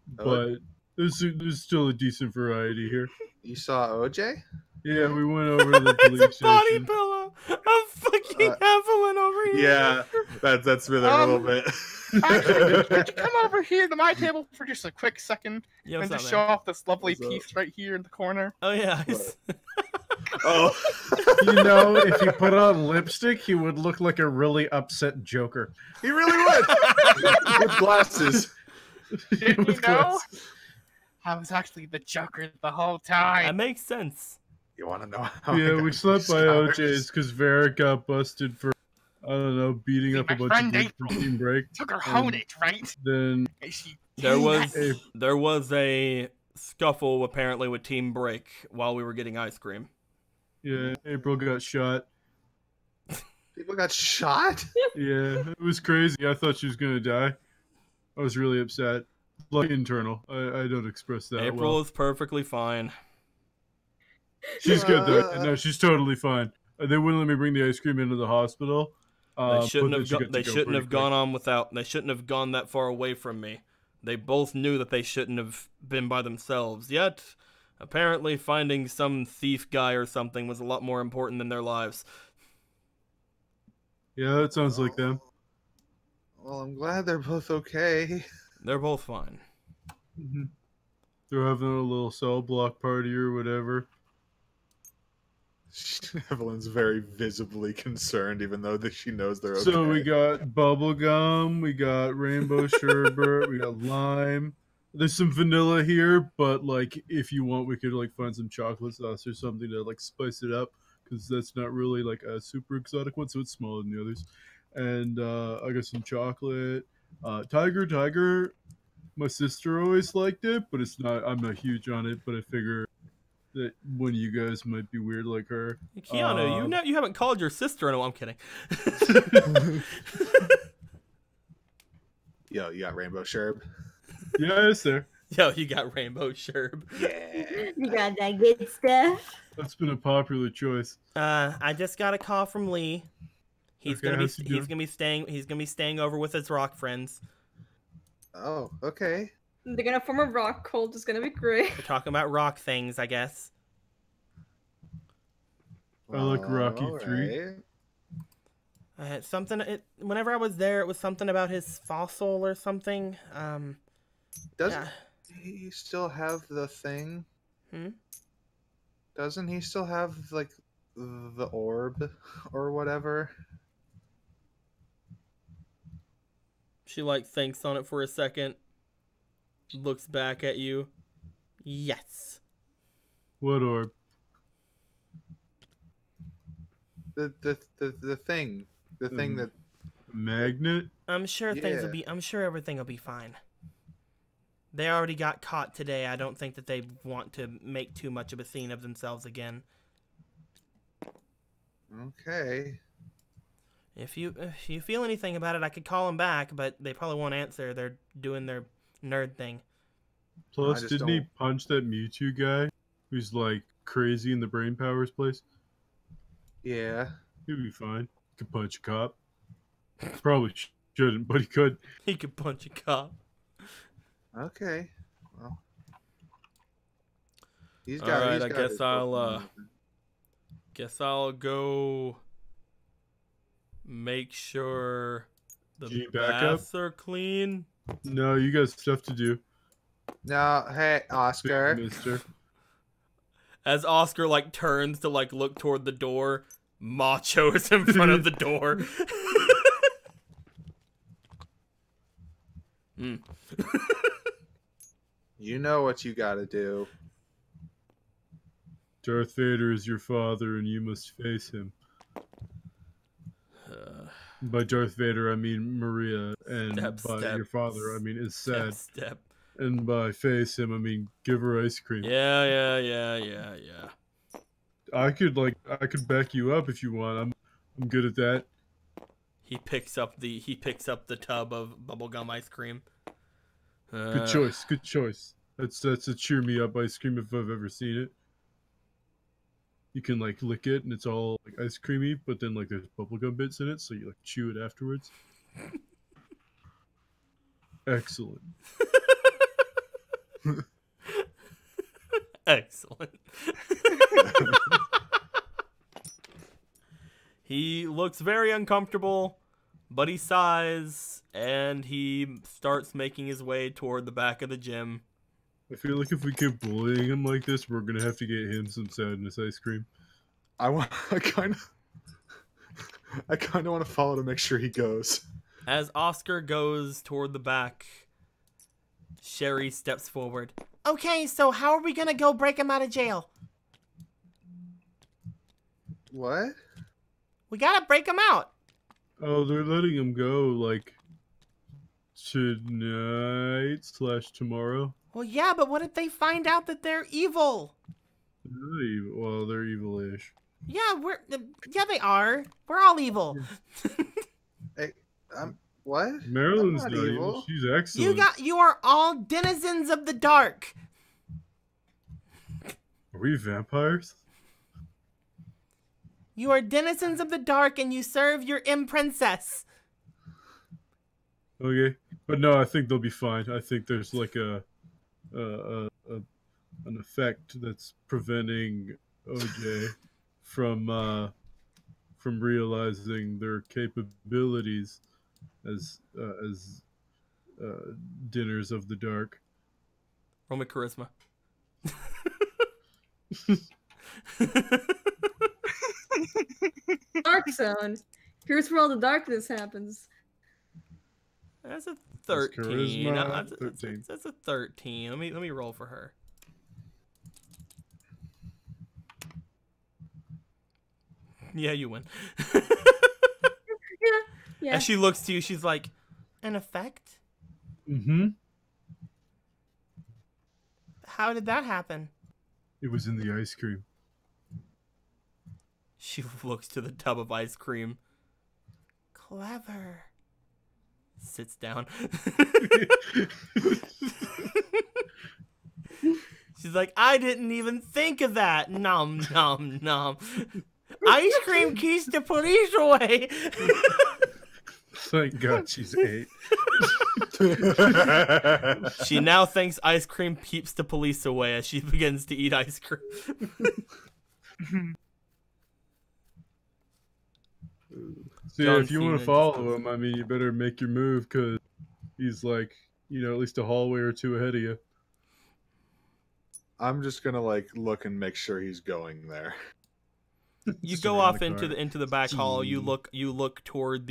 But there's still a decent variety here. You saw OJ? Yeah, we went over to the police It's a body station. pillow of fucking Evelyn over here. Yeah, that's been a little bit. Actually, could you come over here to my table for just a quick second Yeah, and what's just up, show man? off this lovely What's up? piece right here in the corner? Oh yeah. Oh, If he put on lipstick, he would look like a really upset Joker. he really would. With glasses. Did you With know? glasses. I was actually the Joker the whole time. That makes sense. You want to know how? I Yeah, we got slept by scars? OJ's because Varric got busted for, I don't know, beating See, up a my bunch friend of kids for April Team Break. Took her honed, right? Then And she There was Hey. there was a scuffle apparently with Team Break while we were getting ice cream. yeah, April got shot. People got shot. Yeah, it was crazy. I thought she was gonna die. I was really upset. Like internal. I don't express that April well. is perfectly fine. She's good though. No, she's totally fine. They wouldn't let me bring the ice cream into the hospital. They shouldn't but have. then she got to They go shouldn't pretty have gone on without. They shouldn't have gone that far away from me. They both knew that they shouldn't have been by themselves. Yet, apparently, finding some thief guy or something was a lot more important than their lives. quick. Yeah, that sounds like them. Well, I'm glad they're both okay. They're both fine. Mhm. They're having a little cell block party or whatever. Evelyn's very visibly concerned, even though she knows they're okay. So we got bubble gum, we got rainbow sherbet, we got lime. There's some vanilla here, but like if you want, we could like find some chocolate sauce or something to like spice it up, because that's not really like a super exotic one, so it's smaller than the others. And I got some chocolate. Tiger. My sister always liked it, but it's not. I'm not huge on it, but I figure that one of you guys might be weird like her. Keanu, you haven't called your sister in a while. I'm kidding. Yo, you got rainbow sherb? Yeah, it's there. Yo, you got rainbow sherb. Yeah. You got that good stuff. That's been a popular choice. I just got a call from Lee. He's Okay, how's he doing? gonna be staying over with his rock friends. Oh, okay. They're gonna form a rock cult. It's gonna be great. We're talking about rock things, I guess. I like Rocky 3. Alright. Whenever I was there, it was something about his fossil or something. Doesn't he still have the thing? Doesn't he still have like the orb or whatever? She like thinks on it for a second, looks back at you. Yes. What orb? The thing. The thing that Magnet? I'm sure things will Yeah. be. I'm sure everything will be fine. They already got caught today. I don't think that they want to make too much of a scene of themselves again. Okay. If you feel anything about it, I could call them back, but they probably won't answer. They're doing their nerd thing. Plus, just didn't he don't- punch that Mewtwo guy who's like crazy in the brain powers place? Yeah. He'd be fine. Could punch a cop. Probably shouldn't, but he could. He could punch a cop. Okay. Well. He's All got. right, he's I got guess his I'll, Pokemon. go make sure the Gene backup? baths are clean. No, you got stuff to do, No, hey, Oscar. mister. As Oscar like turns to like look toward the door, Macho is in front of the door. You know what you gotta do. Darth Vader is your father, and you must face him. By Darth Vader, I mean Maria, and by your father, I mean it's sad. Step. And by face him, I mean give her ice cream. Yeah. I could back you up if you want. I'm good at that. He picks up the tub of bubblegum ice cream. Good choice. Good choice. That's a cheer me up ice cream if I've ever seen it. You can like lick it and it's all like ice creamy, but then like there's bubblegum bits in it, so you like chew it afterwards. Excellent. Excellent. He looks very uncomfortable, but he sighs and he starts making his way toward the back of the gym. I feel like if we keep bullying him like this, we're gonna have to get him some sadness ice cream. I kind of want to follow to make sure he goes. As Oscar goes toward the back, Sherry steps forward. Okay, so how are we gonna go break him out of jail? What? We gotta break him out. Oh, they're letting him go like tonight/tomorrow. Well, yeah, but what if they find out that they're evil? They're not evil. Well, they're evil-ish. Yeah, they are. We're all evil. Hey, what? Marilyn's I'm not not evil. evil. She's excellent. You are all denizens of the dark. Are we vampires? You are denizens of the dark, and you serve your princess. Okay, but no, I think they'll be fine. I think there's like an effect that's preventing OJ from realizing their capabilities as dinners of the dark. Roll me charisma. Dark zone. Here's where all the darkness happens. That's a 13. Charisma, 13. That's a 13. Let me roll for her. Yeah, you win. Yeah. As she looks to you, she's like, an effect? Mm-hmm. How did that happen? It was in the ice cream. She looks to the tub of ice cream. Clever. Sits down. She's like, I didn't even think of that. Nom, nom, nom. Ice cream keeps the police away. Thank God she's 8. She now thinks ice cream keeps the police away as she begins to eat ice cream. So yeah, if you want to follow him, I mean, you better make your move because he's like, at least a hallway or two ahead of you. I'm just gonna like look and make sure he's going there. You Just go around off the into corner. the back hall. You look toward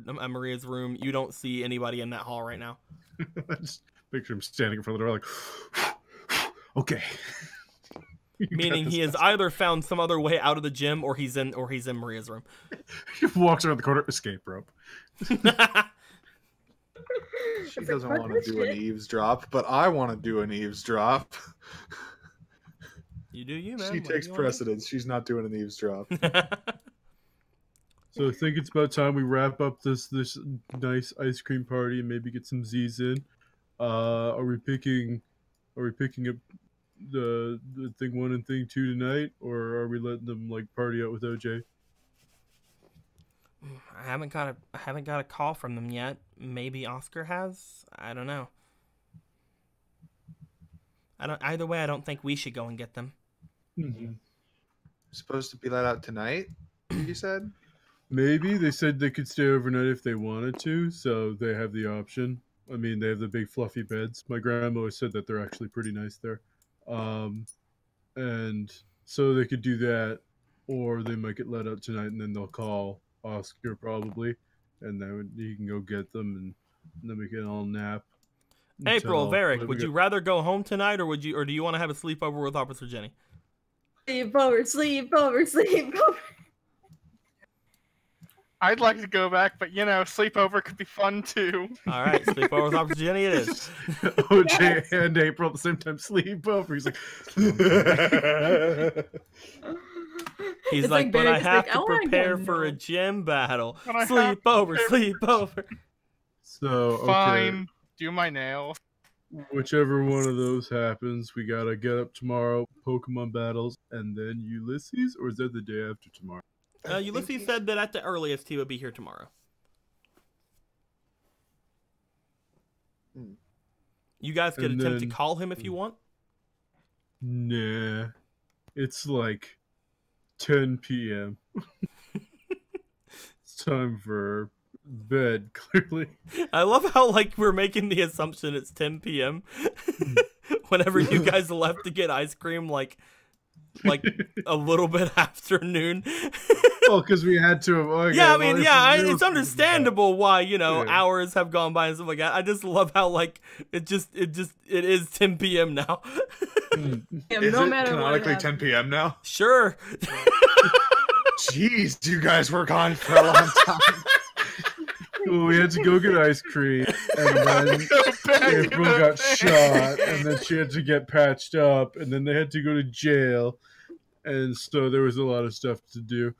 Maria's room. You don't see anybody in that hall right now. Just picture him standing in front of the door, like, okay. You got Meaning this, he has guys. either found some other way out of the gym, or he's in Maria's room. He walks around the corner, escape rope. She doesn't want to do an eavesdrop, but I want to do an eavesdrop. You do you, man. She What do takes you wanna do? precedence. She's not doing an eavesdrop. So I think it's about time we wrap up this nice ice cream party and maybe get some Z's in. Are we picking up the thing 1 and thing 2 tonight, or are we letting them like party out with OJ? I haven't got a call from them yet. Maybe Oscar has. I don't know. Either way, I don't think we should go and get them. Mm-hmm. Supposed to be let out tonight, you said? Maybe they said they could stay overnight if they wanted to, so they have the option. I mean, they have the big fluffy beds. My grandma always said that they're actually pretty nice there. And so they could do that, or they might get let out tonight and then they'll call Oscar probably, and then he can go get them, and then we can all nap. April, until- Varric, would you rather go home tonight, or do you want to have a sleepover with Officer Jenny? Sleep over, sleep over, sleep over. I'd like to go back, but sleepover could be fun too. All right, sleepover with Officer Jenny it is. OJ and April at the same time sleep over. He's like, He's It's like, like but I Varric's have like, I to wanna prepare go for a now." gym battle. But I have Sleep to over, prepare- sleep over. so okay, Fine. Do my nails. whichever one of those happens, we gotta get up tomorrow, Pokemon battles, and then Ulysses, or is that the day after tomorrow? Ulysses said that at the earliest he would be here tomorrow. Hmm. You guys could And attempt to then- call him if you want. Nah, it's like 10 p.m. It's time for bed, clearly. I love how like we're making the assumption it's 10 p.m. whenever you guys left to get ice cream, like a little bit after noon. Well, because we had to. Yeah, I mean, it's understandable why Yeah. hours have gone by and stuff like that. I just love how like it is 10 p.m. now. Yeah, Is no it matter what canonically happens. 10 p.m. now? Sure. Jeez, you guys were gone for a long time. Well, we had to go get ice cream, and then April got shot, and then she had to get patched up, and then they had to go to jail, and so there was a lot of stuff to do.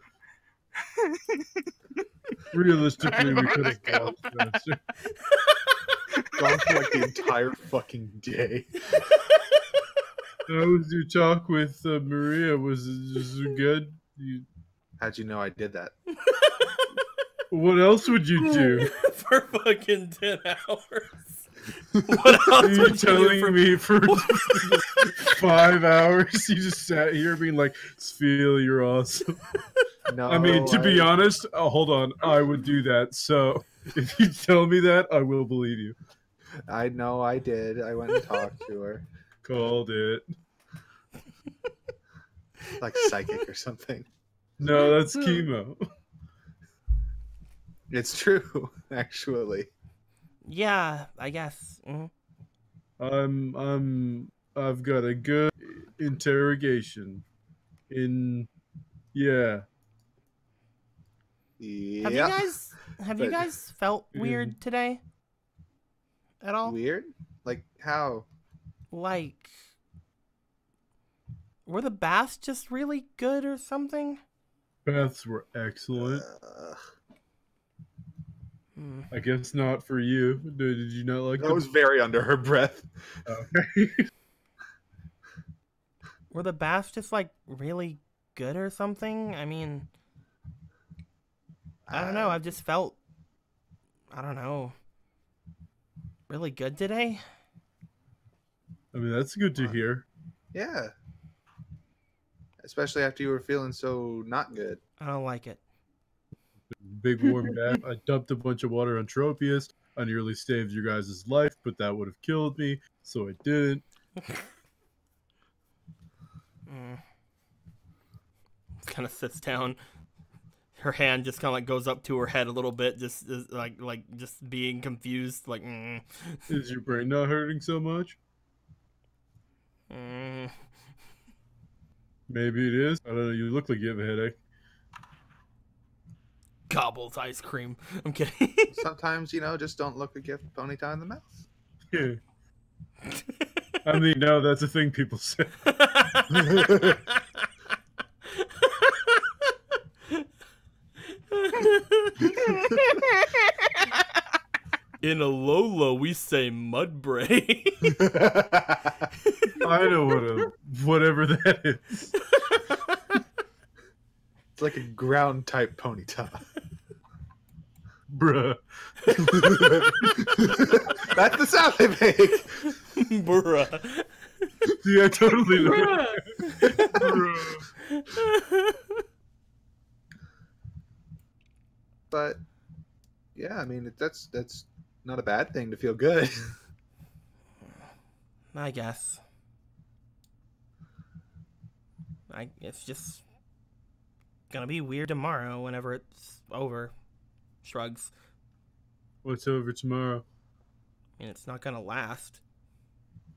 Realistically, we could have gone faster. Gone for like the entire fucking day. How was your talk with Maria? Was it just good? You How'd you know I did that? What else would you do? For fucking 10 hours. What else Are you would you do telling for me for 5 hours you just sat here being like, "Feel you're awesome"? No, I mean, to be honest, hold on, I would do that. So if you tell me that, I will believe you. I know I did. I went and talked to her, Called it. like psychic or something. No, that's chemo. It's true, actually. Yeah, I guess. Mhm. I've got a good interrogation. Yeah. Yeah. Have you But- guys felt weird today? At all? Weird? Like how? Like, were the baths just really good or something? Baths were excellent. Hmm. I guess not for you. Did you not like That was very under her breath. Okay. Were the baths just like really good or something? I mean, I don't know. I've just felt, I don't know, really good today. I mean, that's good to hear. Yeah. Especially after you were feeling so not good. I don't like it. Big warm bath. I dumped a bunch of water on Tropius. I nearly saved your guys' life, but that would have killed me, so I didn't. Kind of sits down. Her hand just kind of like goes up to her head a little bit, just like just being confused. Like, Is your brain not hurting so much? Maybe it is. I don't know. You look like you have a headache. Gobbles ice cream. I'm kidding. Sometimes, just don't look a gift ponytail in the mouth. Yeah. I mean, no, that's a thing people say. In Alola, we say Mudbray. I know whatever that is. It's like a ground type ponytail. Bruh. That's the sound they make. Bruh. See, I totally know. Bruh. But yeah, I mean that's not a bad thing to feel good. I guess. It's just gonna be weird tomorrow whenever it's over. Shrugs. What's over tomorrow? I mean, it's not gonna last.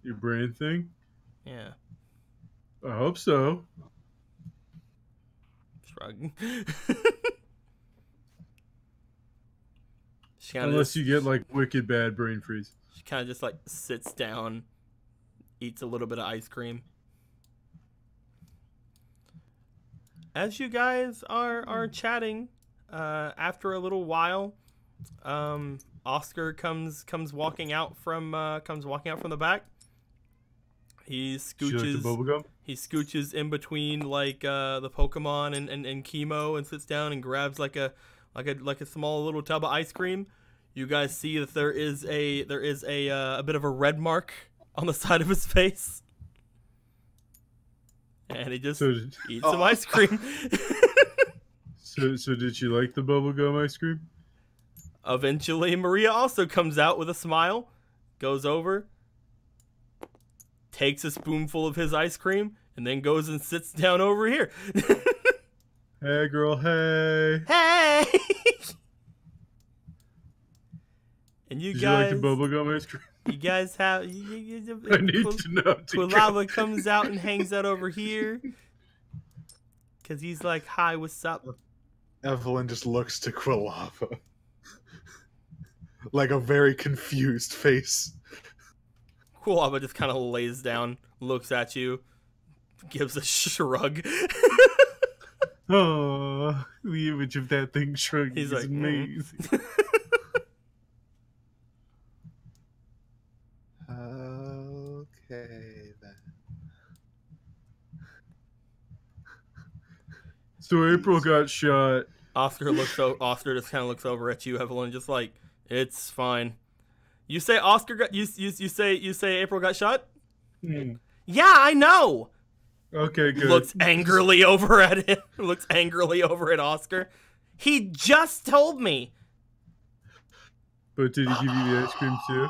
Your brain thing? Yeah. I hope so. Shrug. Unless you get like wicked bad brain freeze. She kind of just like sits down, eats a little bit of ice cream. As you guys are chatting, after a little while, Oscar comes walking out from the back. He scooches. He scooches in between like the Pokemon and Chemo and sits down and grabs like a small little tub of ice cream. You guys see that there is a bit of a red mark on the side of his face. And he just eats some ice cream. So did you like the bubblegum ice cream? Eventually, Maria also comes out with a smile, goes over, takes a spoonful of his ice cream, and then goes and sits down over here. Hey, girl, hey. Hey! And you Did guys... you like the bubblegum ice cream? You guys have... I need to know. Quilava comes out and hangs out over here. Because he's like, hi, what's up? Evelyn just looks to Quilava. Like a very confused face. Quilava just kind of lays down, looks at you, gives a shrug. Oh, the image of that thing shrugging is like, amazing. Okay, then. So April got shot. Oscar just kind of looks over at you, Evelyn, just like, it's fine. You say Oscar got you say April got shot? Yeah, I know. Okay, good. Looks angrily over at him. Looks angrily over at Oscar. He just told me. But did he give you the ice cream too?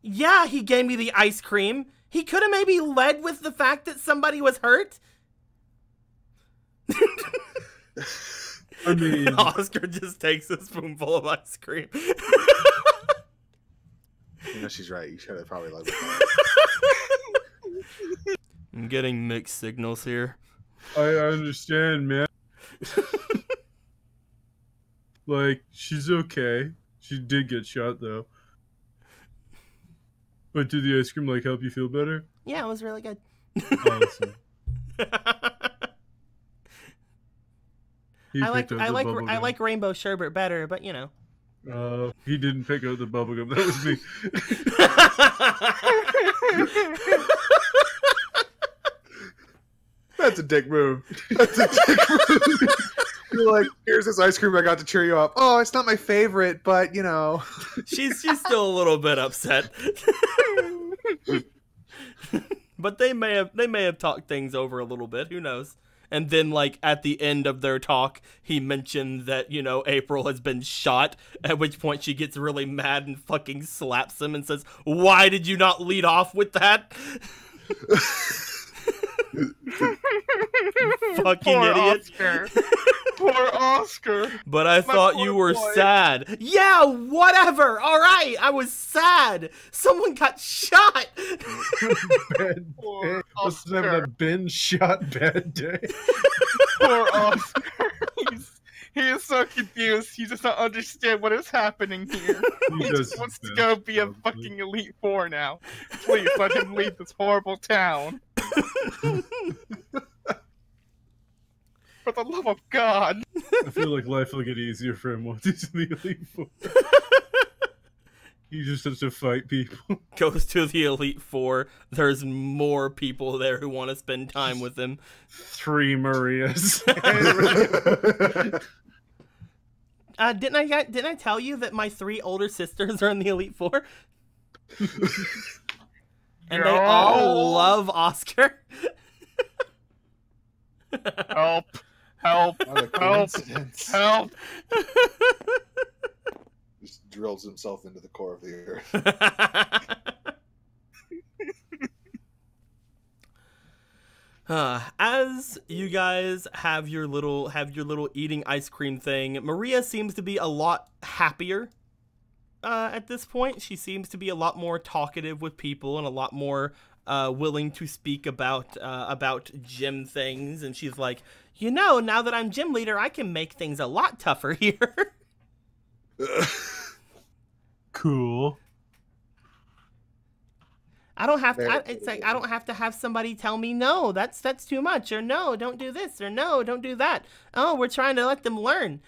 Yeah, he gave me the ice cream. He could have maybe led with the fact that somebody was hurt. I mean, Oscar just takes a spoonful of ice cream. You know, she's right. You should have probably like. I'm getting mixed signals here. I understand, man. Like, she's okay. She did get shot, though. But did the ice cream, like, help you feel better? Yeah, it was really good. Awesome. I like rainbow sherbet better, but you know. He didn't pick out the bubblegum. That was me. That's a dick move. That's a dick move. You're like, here's this ice cream I got to cheer you up. Oh, it's not my favorite, but you know. She's still a little bit upset. But they may have talked things over a little bit. Who knows? And then, like, at the end of their talk, he mentioned that, you know, April has been shot, at which point she gets really mad and fucking slaps him and says, "Why did you not lead off with that?" Fucking Poor idiot. Oscar. Poor Oscar. But I thought you were sad. Yeah, whatever. All right, I was sad. Someone got shot. Bad Poor day. Must have Oscar. a been shot bad day. Poor Oscar. He is so confused. He does not understand what is happening here. He just wants to go be a fucking Elite Four now. Please let him leave this horrible town. For the love of God. I feel like life will get easier for him once he's in the Elite Four. He just has to fight people. Goes to the Elite Four. There's more people there who want to spend time with him. 3 Marias. Didn't I tell you that my 3 older sisters are in the Elite Four? And they all love Oscar. Help. Help. What a Help. coincidence. Help. Just drills himself into the core of the earth. As you guys have your little eating ice cream thing, Maria seems to be a lot happier at this point. She seems to be a lot more talkative with people and a lot more willing to speak about gym things. And she's like, you know, now that I'm gym leader, I can make things a lot tougher here. Cool. I don't have to. It's like I don't have to have somebody tell me no. That's too much, or no, don't do this, or no, don't do that. Oh, we're trying to let them learn.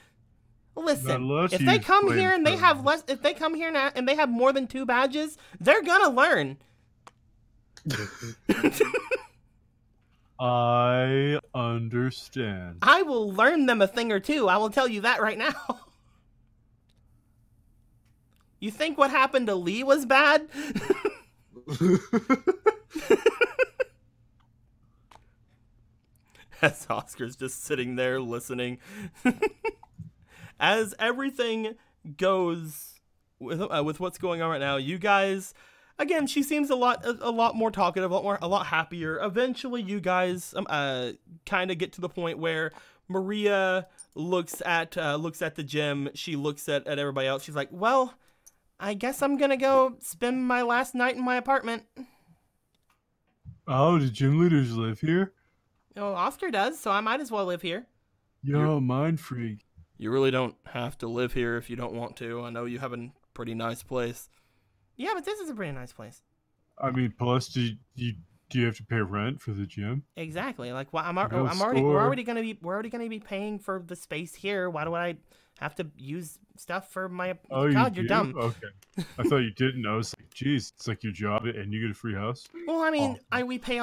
Listen, if they come here and they have less, if they come here now and they have more than 2 badges, they're gonna learn. I understand. I will learn them a thing or two. I will tell you that right now. You think what happened to Lee was bad? As Oscar's just sitting there listening. As everything goes with what's going on right now, you guys, again, she seems a lot more talkative, a lot happier. Eventually, you guys kind of get to the point where Maria looks at the gym. She looks at everybody else. She's like, well, I guess I'm gonna go spend my last night in my apartment. Oh, do gym leaders live here? Oh, Oscar does, so I might as well live here. Yo, mind freak. You really don't have to live here if you don't want to. I know you have a pretty nice place. Yeah, but this is a pretty nice place. I mean, plus, do you have to pay rent for the gym? Exactly. Like, well, we're already gonna be paying for the space here. Why do I have to use stuff for my? Oh, God, you're dumb. Okay, I thought you didn't. I was like, geez, it's like your job, and you get a free house. Well, I mean, we pay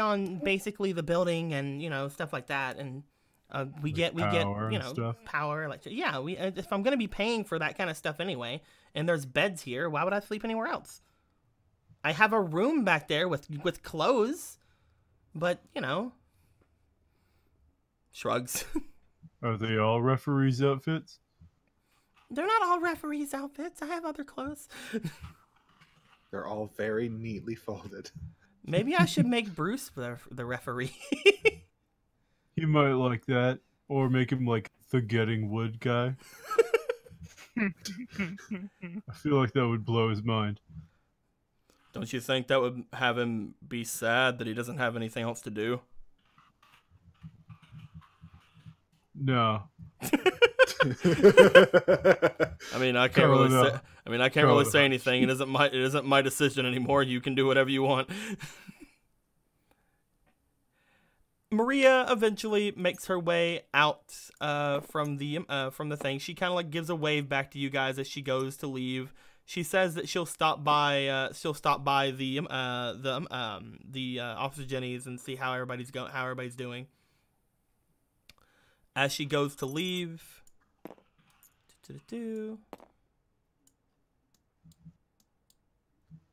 on basically the building and stuff like that, and we get power you and know stuff. power, electric. Yeah, we if I'm gonna be paying for that kind of stuff anyway, and there's beds here, why would I sleep anywhere else? I have a room back there with clothes, but you know, shrugs. Are they all referees' outfits? They're not all referees' outfits. I have other clothes. They're all very neatly folded. Maybe I should make Bruce the referee. He might like that, or make him like the Getting Wood guy. I feel like that would blow his mind. Don't you think that would have him be sad that he doesn't have anything else to do? No. I mean, I can't really say. I mean, I can't really say anything. It isn't my decision anymore. You can do whatever you want. Maria eventually makes her way out from the thing. She kind of like gives a wave back to you guys as she goes to leave. She says that she'll stop by the Officer Jenny's and see how everybody's doing. As she goes to leave,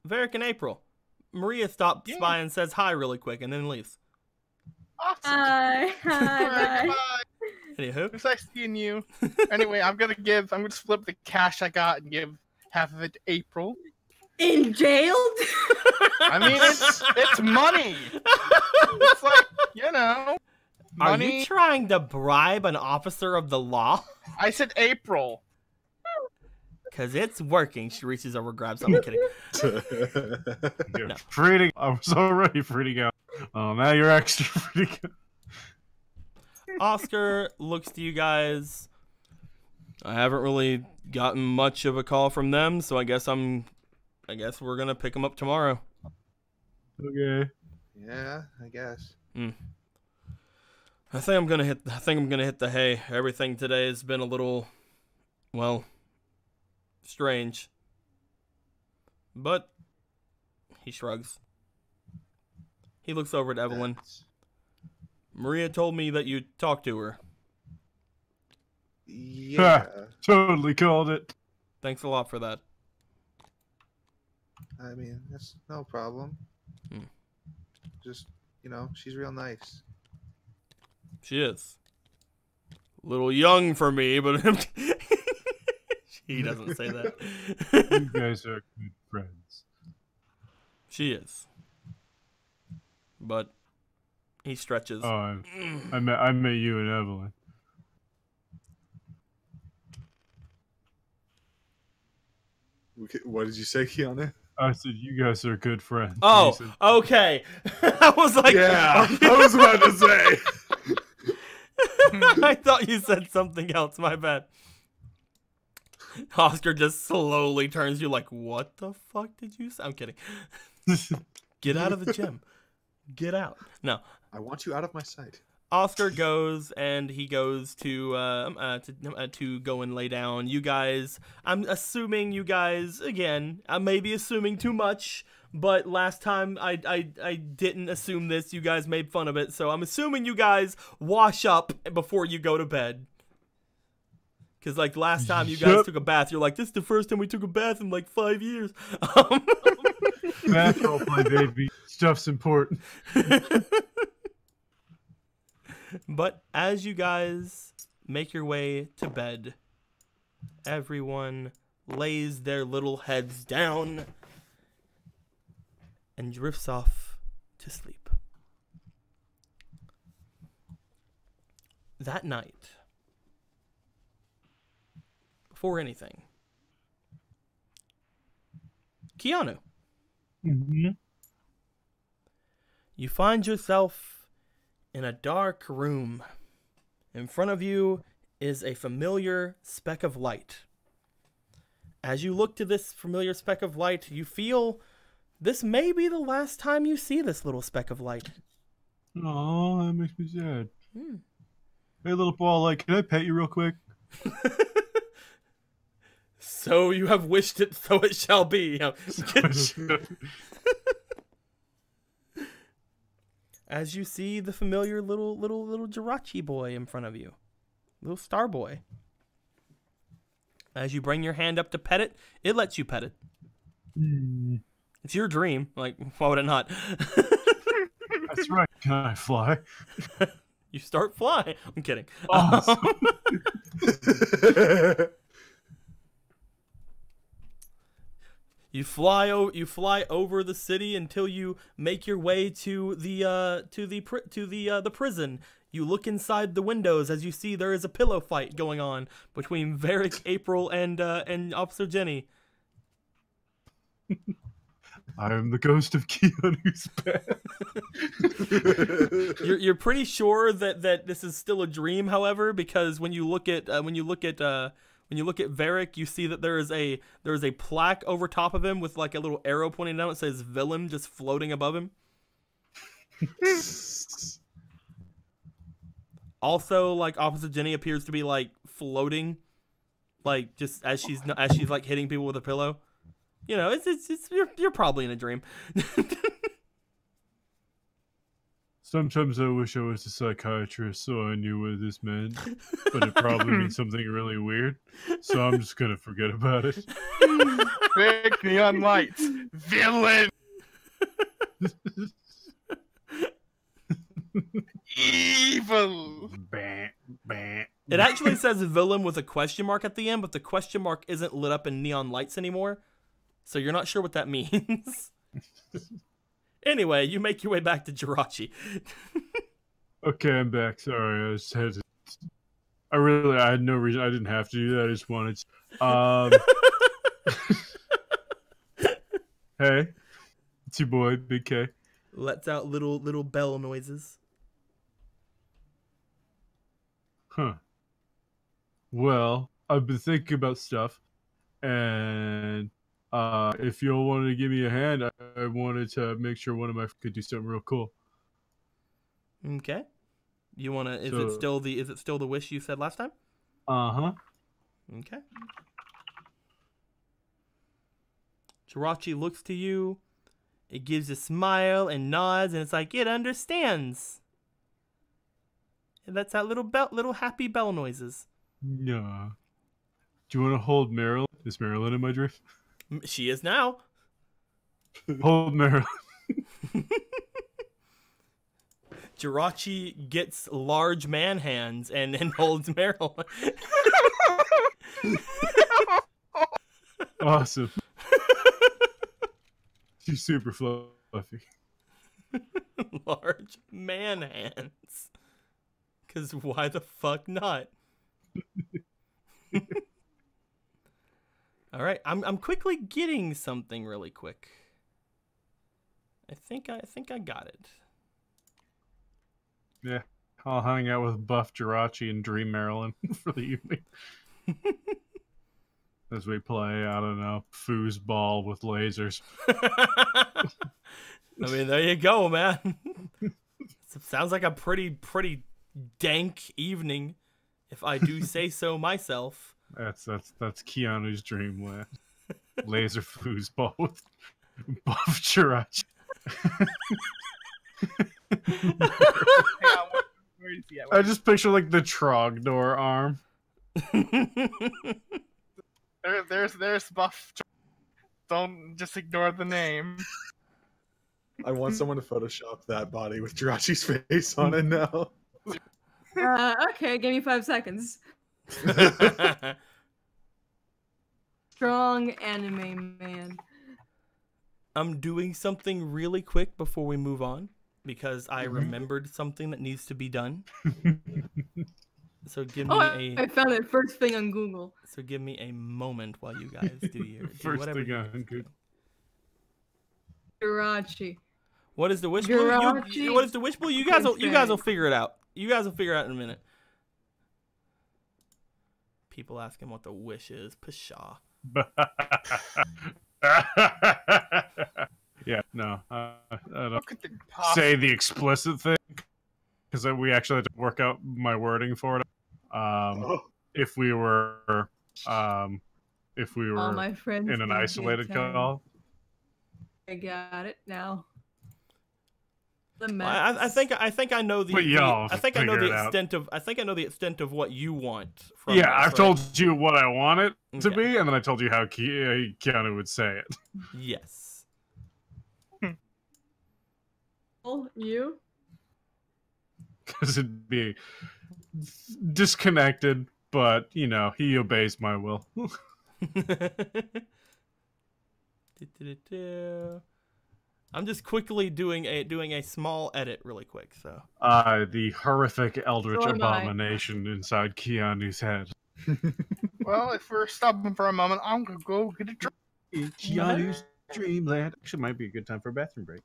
Varric and April. Maria stops by and says hi really quick and then leaves. Awesome. Hi. Bye. Anywho, It's nice seeing you. Anyway, I'm gonna split the cash I got and give half of it to April. In jail? I mean, it's money. It's like, you know, are money. you trying to bribe an officer of the law? I said April. Because it's working. She reaches over, grabs something. I'm kidding. You're No. freaking. I was already freaking out. Oh, now you're extra freaking out. Oscar looks to you guys. I haven't really gotten much of a call from them, so I guess we're gonna pick them up tomorrow. Okay. Yeah, I guess. I think I'm gonna hit the hay. Everything today has been a little, well, strange. But he shrugs. He looks over at Evelyn. Maria told me that you talked to her. Yeah. Totally called it. Thanks a lot for that. I mean, that's no problem. Just, she's real nice. She is. A little young for me, but he doesn't say that. You guys are good friends. She is. But he stretches. Oh, I met you and Evelyn. What did you say, Keanu? I said you guys are good friends. Oh, Said, okay. I was like, yeah, I was about to say. I thought you said something else. My bad. Oscar just slowly turns to you like, what the fuck did you say? I'm kidding. Get out of the gym. Get out. No. I want you out of my sight. Oscar goes and he goes to go and lay down. You guys, I'm assuming you guys, again, I may be assuming too much, but last time I didn't assume this. You guys made fun of it, so I'm assuming you guys wash up before you go to bed. Because, like, last time you guys took a bath, you're like, this is the first time we took a bath in, like, 5 years. Bath roleplay, baby. Stuff's important. But as you guys make your way to bed, everyone lays their little heads down and drifts off to sleep. That night, before anything, Keanu, you find yourself in a dark room. In front of you is a familiar speck of light. As you look to this familiar speck of light, you feel this may be the last time you see this little speck of light. Oh, that makes me sad. Hey, little ball, like, can I pet you real quick? So you have wished it, so it shall be. as you see the familiar little Jirachi boy in front of you, little star boy. As you bring your hand up to pet it, it lets you pet it. It's your dream. Like, why would it not? That's right. Can I fly? You start flying. I'm kidding. Awesome. You fly over the city until you make your way to the prison. You look inside the windows as you see there is a pillow fight going on between Varric, April, and Officer Jenny. I am the ghost of Keanu's past. You're pretty sure that this is still a dream, however, because when you look at Varric, you see that there is a plaque over top of him with like a little arrow pointing down. It says "Villain" just floating above him. Also, like Officer Jenny appears to be like floating, like just as she's like hitting people with a pillow. You know, it's you're probably in a dream. Sometimes I wish I was a psychiatrist so I knew what this meant, but it probably means something really weird, so I'm just gonna forget about it. Fake neon lights. Villain. Evil. It actually says villain with a question mark at the end, but the question mark isn't lit up in neon lights anymore, so you're not sure what that means. Anyway, you make your way back to Jirachi. Okay, I'm back. Sorry, I just had to... I had no reason. I didn't have to do that. I just wanted to... Hey, it's your boy, Big K. Lets out little bell noises. Huh. Well, I've been thinking about stuff, and if you all wanted to give me a hand, I wanted to make sure one of my could do something real cool. Okay. You wanna? Is it still the wish you said last time? Uh-huh. Okay. Jirachi looks to you. It gives a smile and nods, and it's like it understands. And that's that little happy bell noises. No. Do you want to hold Marilyn? Is Marilyn in my dream? She is now. Hold Marilyn. Jirachi gets large man hands and holds Marilyn. Awesome. She's super fluffy. Large man hands. Because why the fuck not? All right, I'm quickly getting something really quick. I think I got it. Yeah, I'll hang out with Buff Jirachi and Dream Marilyn for the evening. As we play, I don't know, foosball with lasers. I mean, there you go, man. Sounds like a pretty dank evening, if I do say so myself. That's Keanu's dreamland. Laser foosball with Buff Jirachi. I just picture like the Trogdor arm. There's Buff. Don't just ignore the name. I want someone to Photoshop that body with Jirachi's face on it now. Okay, give me 5 seconds. Strong anime man. I'm doing something really quick before we move on because I remembered something that needs to be done. So give me I found it first thing on Google. So give me a moment while you guys do your First thing on Google. Jirachi. What is the wish blue? What is the wish blue? You guys will figure it out. You guys will figure it out in a minute. People asking what the wish is. Pshaw. Yeah, no. I don't say the explicit thing because we actually had to work out my wording for it. If we were All my friends in an isolated call. I got it now. The Well, I think I know the, But y'all I think I know figure the it out. extent of what you want. From Yeah, this, I've right? told you what I want it to Okay. be, and then I told you how Keanu would say it. Yes. Oh, you? Because it'd be disconnected, but, you know, he obeys my will. I'm just quickly doing a small edit really quick, so. The horrific eldritch So am I. abomination inside Keanu's head. Well, if we're stopping for a moment, I'm gonna go get a drink. Keanu's dreamland. Actually, might be a good time for a bathroom break.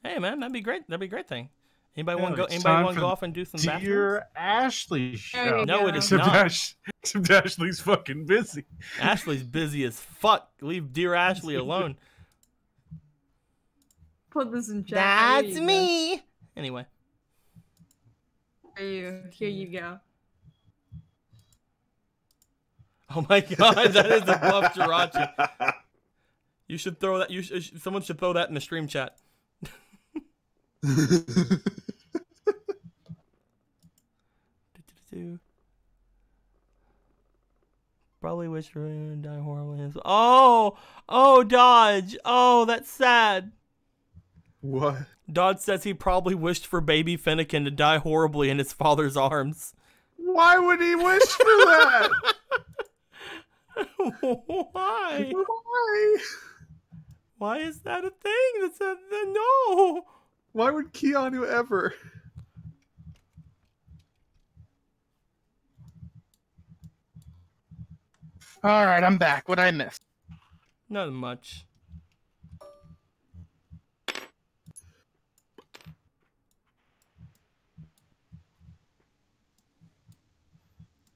Hey man, that'd be great. That'd be a great thing. Anybody Yeah, want to go? it's Anybody time want to for go off and do some bathrooms? Dear Ashley show. you No, go. it is Except, not. Except Ashley's fucking busy. Ashley's busy as fuck. Leave dear Ashley alone. Put this in chat. There you go. me. Anyway. Here you go. Oh my god, that is a buff Jirachi. You should throw that. Someone should throw that in the stream chat. Probably wish for him to die horribly. Oh, Dodge. Oh, that's sad. What? Dodge says he probably wished for baby Finnegan to die horribly in his father's arms. Why would he wish for that? Why? Why? Why is that a thing? That's no. Why would Keanu ever? All right, I'm back. What I missed? Not much.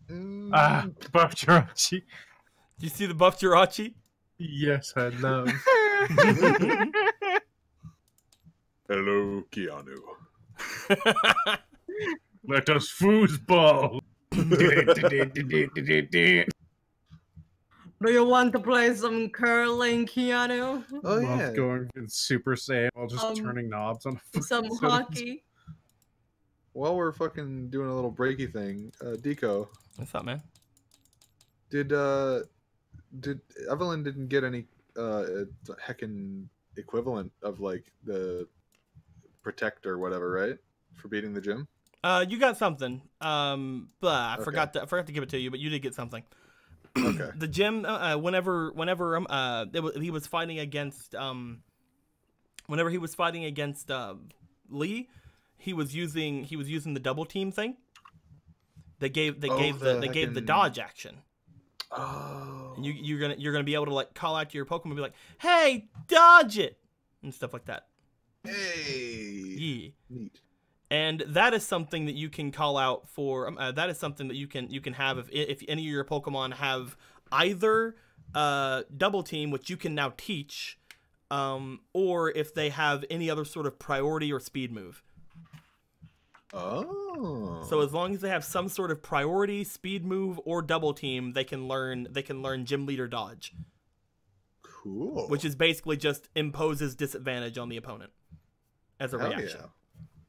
Buff Jirachi. Do you see the buff Jirachi? Yes, I know. Hello, Keanu. Let us foosball. Do you want to play some curling, Keanu? Oh Love yeah. going in Super Saiyan while just Um, turning knobs on a Some fucking hockey? While we're fucking doing a little breaky thing, Deco, What's up, man? did Evelyn didn't get any heckin' equivalent of like the protect or whatever, right? For beating the gym. You got something. I Okay. forgot to give it to you, but you did get something. Okay. The gym, whenever he was fighting against whenever he was fighting against Lee, he was using the double team thing. They gave the heckin- dodge action. Oh. And you're gonna be able to like call out to your Pokemon and be like, "Hey, dodge it," and stuff like that. Hey. Yeah. Neat. And that is something that you can call out for. That is something that you can have if any of your Pokemon have either double team, which you can now teach, or if they have any other sort of priority or speed move. Oh. So as long as they have some sort of priority, speed move, or double team, they can learn Gym Leader Dodge, Cool. which is basically just imposes disadvantage on the opponent as a Hell reaction. yeah.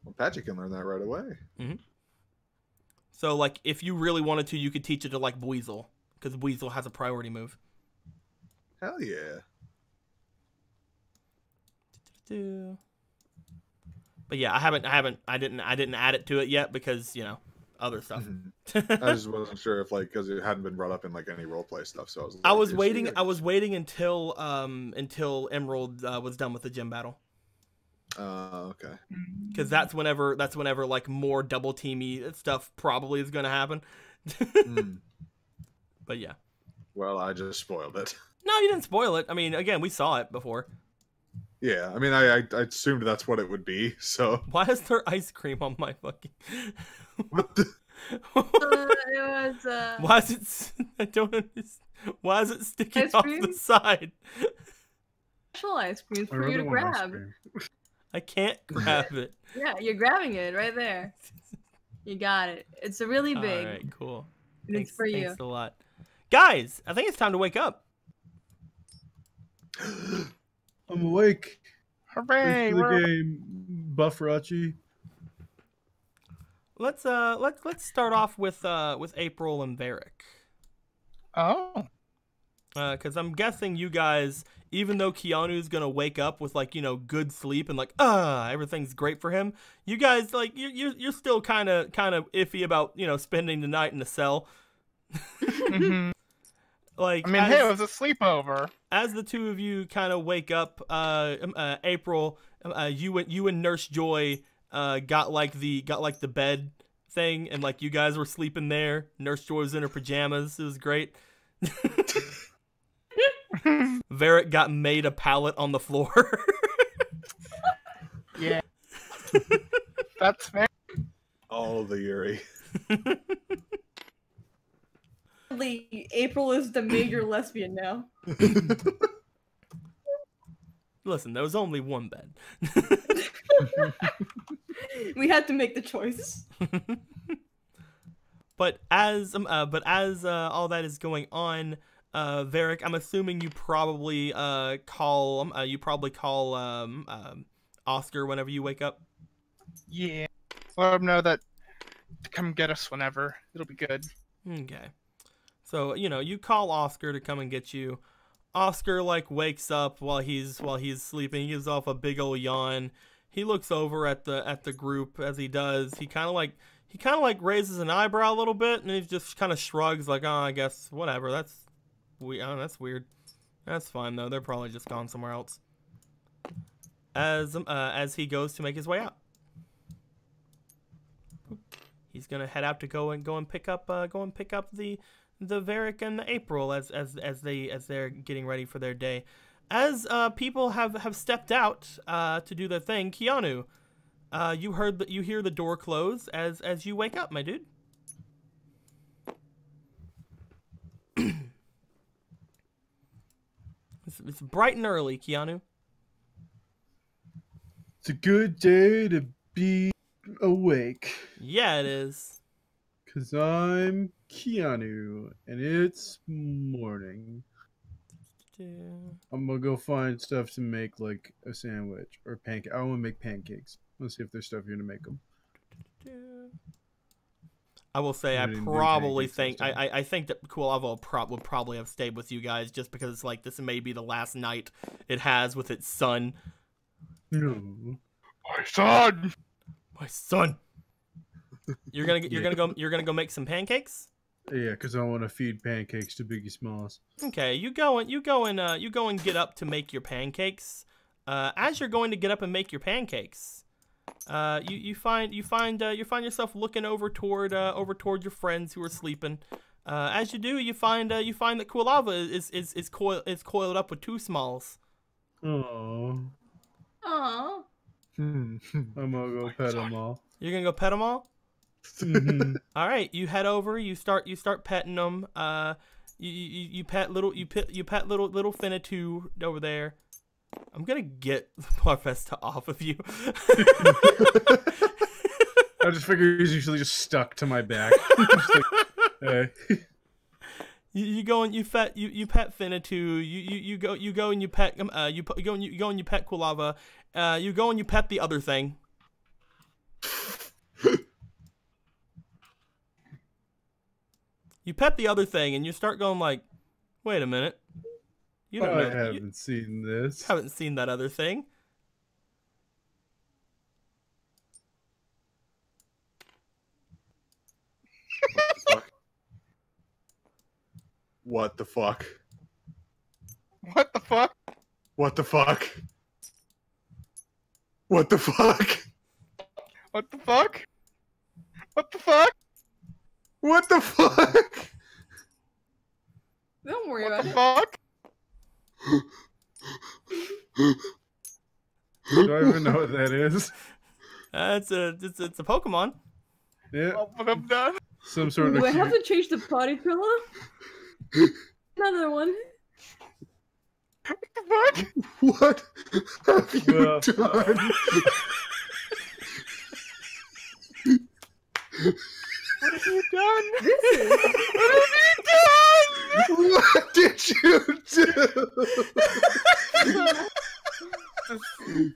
Well, Patrick can learn that right away. So like if you really wanted to, you could teach it to like Buizel, because Buizel has a priority move. Hell yeah. But yeah, I didn't add it to it yet because, you know, other stuff. I just wasn't sure if like because it hadn't been brought up in like any roleplay stuff, so I was like, waiting. I was waiting until Emerald was done with the gym battle, Okay. because that's whenever like more double teamy stuff probably is going to happen. Hmm. But yeah, Well, I just spoiled it. no, you didn't spoil it. I mean, again, we saw it before. Yeah, I mean, I assumed that's what it would be. So Why is there ice cream on my fucking? what the? It was Why is it? I don't understand. Why is it sticking Ice off cream? the side? special ice cream I for you really to want ice grab. cream. I can't grab it. Yeah, you're grabbing it right there. You got it. It's a really All big. right, cool. It's for you. Thanks a lot, guys. I think it's time to wake up. I'm awake. Hooray! Wait for the We're game. Buffrachi. Let's start off with April and Varric. Oh. Because I'm guessing you guys, even though Keanu's gonna wake up with like, you know, good sleep and like everything's great for him, you guys like you're still kind of iffy about, you know, spending the night in the cell. Mhm. Like, I mean, hey, it was a sleepover. As the two of you kind of wake up, April, you and Nurse Joy got like the bed thing, and like you guys were sleeping there. Nurse Joy was in her pajamas. It was great. Varric got made a pallet on the floor. Yeah. That's fair. All the Yuri. April is the major lesbian now. Listen, there was only one bed. We had to make the choice. But as all that is going on, Varric, I'm assuming you probably call Oscar whenever you wake up. Yeah. Let him know that to come get us whenever. It'll be good. Okay. So, you know, you call Oscar to come and get you. Oscar like wakes up while he's sleeping. He gives off a big old yawn. He looks over at the group. As he does, he kind of like raises an eyebrow a little bit, and he just kind of shrugs like, "Oh, I guess whatever. That's weird. That's fine though. They're probably just gone somewhere else." As he goes to make his way out, he's gonna head out to go and pick up the Varric and the April as they're getting ready for their day. As people have stepped out to do their thing, Keanu, you hear the door close as you wake up, my dude. It's bright and early, Keanu. It's a good day to be awake. Yeah, it is. 'Cause I'm Keanu, and it's morning. I'm gonna go find stuff to make, like a sandwich or pancake. I want to make pancakes. Let's see if there's stuff here to make them. I will say, I didn't do probably pancakes think this time. I think that Kulavo would probably have stayed with you guys just because it's like this may be the last night it has with its son. No. My son! My son. You're gonna go make some pancakes? Yeah, because I want to feed pancakes to Biggie Smalls. Okay, you go and get up to make your pancakes. As you're going to get up and make your pancakes, you find yourself looking over toward your friends who are sleeping. As you do, you find that Kulava is coiled up with two Smalls. Oh. Aww. I'm gonna go pet them all. You're gonna go pet them all? Mhm. All right, you head over. You start petting them. You pet little Finnetu over there. I'm gonna get Barfesta off of you. I just figure he's usually just stuck to my back. Just like, hey. You go and you pet Finnetu. You go and you pet you go and you pet Kulava. You go and you pet the other thing. You pet the other thing, and you start going like, "Wait a minute, you don't know. I haven't seen this. Haven't seen that other thing." What the fuck? What the fuck? What the fuck? What the fuck? What the fuck? What the fuck? What the fuck? Don't worry What about the it. fuck? Do I even know what that is? It's a Pokemon. Yeah, Well, but I'm done. some sort of. Do I have cute- to change the potty pillow? Another one. What the fuck? What have you Well, done? What have you done? This is. What have you done? What did you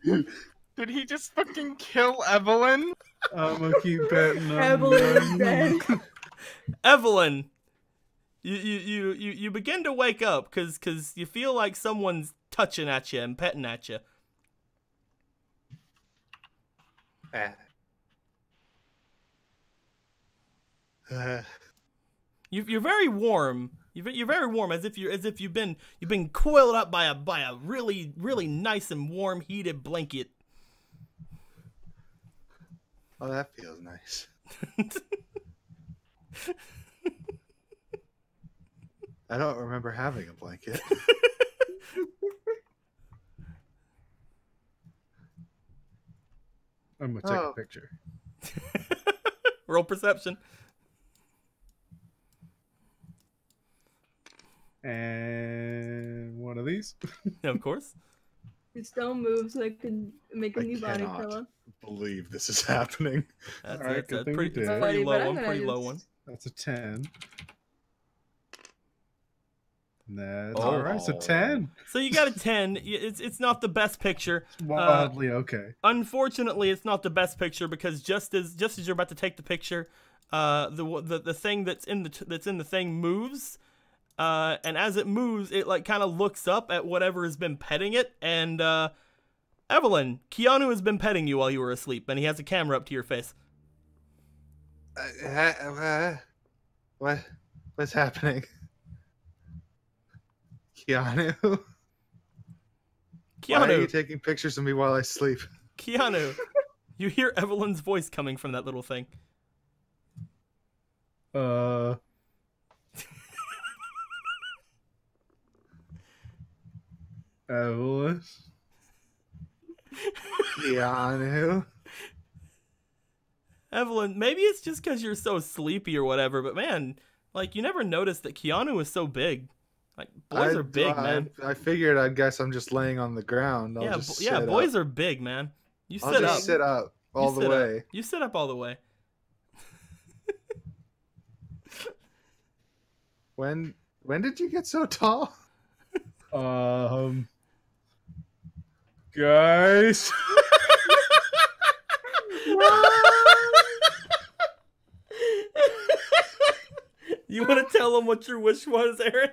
do? Did he just fucking fucking kill Evelyn? I'm gonna keep betting on Evelyn's you. dead. Evelyn, you begin to wake up because you feel like someone's touching at you and petting at you. You're very warm. You're very warm, as if you've been coiled up by a really nice and warm heated blanket. Oh, that feels nice. I don't remember having a blanket. I'm gonna take a picture. Roll perception. And one of these. Of course. Just don't move so I can make a I new body cannot pillow. believe this is happening. That's, All right, that's good a thing pretty, we it's a did. pretty But low I'm one. gonna Pretty low just- one. That's a 10. And that's Oh. all right. It's a 10. So you got a 10. It's not the best picture. Wildly okay. Unfortunately, it's not the best picture because just as you're about to take the picture, the thing that's in the thing moves, and as it moves, it like kind of looks up at whatever has been petting it. And Evelyn, Keanu has been petting you while you were asleep, and he has a camera up to your face. What's happening? Keanu? Why are you Keanu, taking pictures of me while I sleep? Keanu, you hear Evelyn's voice coming from that little thing. Evelyn. Keanu? Evelyn, maybe it's just because you're so sleepy or whatever, but man, like you never noticed that Keanu was so big. Like boys are big, man. I figured. I guess I'm just laying on the ground. I'll Yeah, just yeah, sit boys up. are big, man. You I'll sit just up. sit up all You the sit up. way. You sit up all the way. When did you get so tall? Guys. You want to tell him what your wish was, Aaron?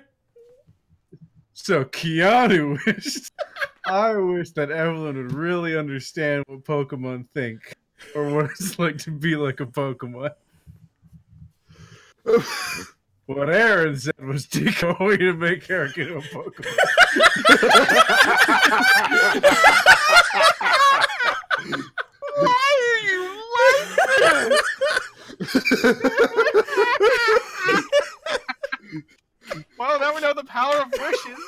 So Keanu wished. I wish that Evelyn would really understand what Pokemon think, or what it's like to be like a Pokemon. What Aaron said was decoy to make Eric into a Pokemon. Why are you laughing? Well, now we know the power of wishes.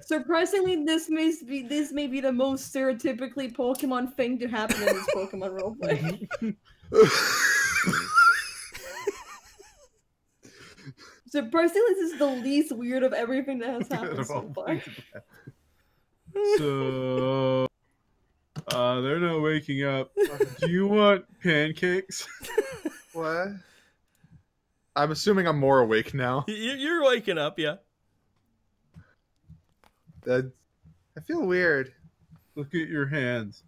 Surprisingly, this may be the most stereotypically Pokemon thing to happen in this Pokemon roleplay. Surprisingly, this is the least weird of everything that has happened so far. So, they're not waking up. Do you want pancakes? What? I'm assuming I'm more awake now. You're waking up, yeah. I feel weird. Look at your hands.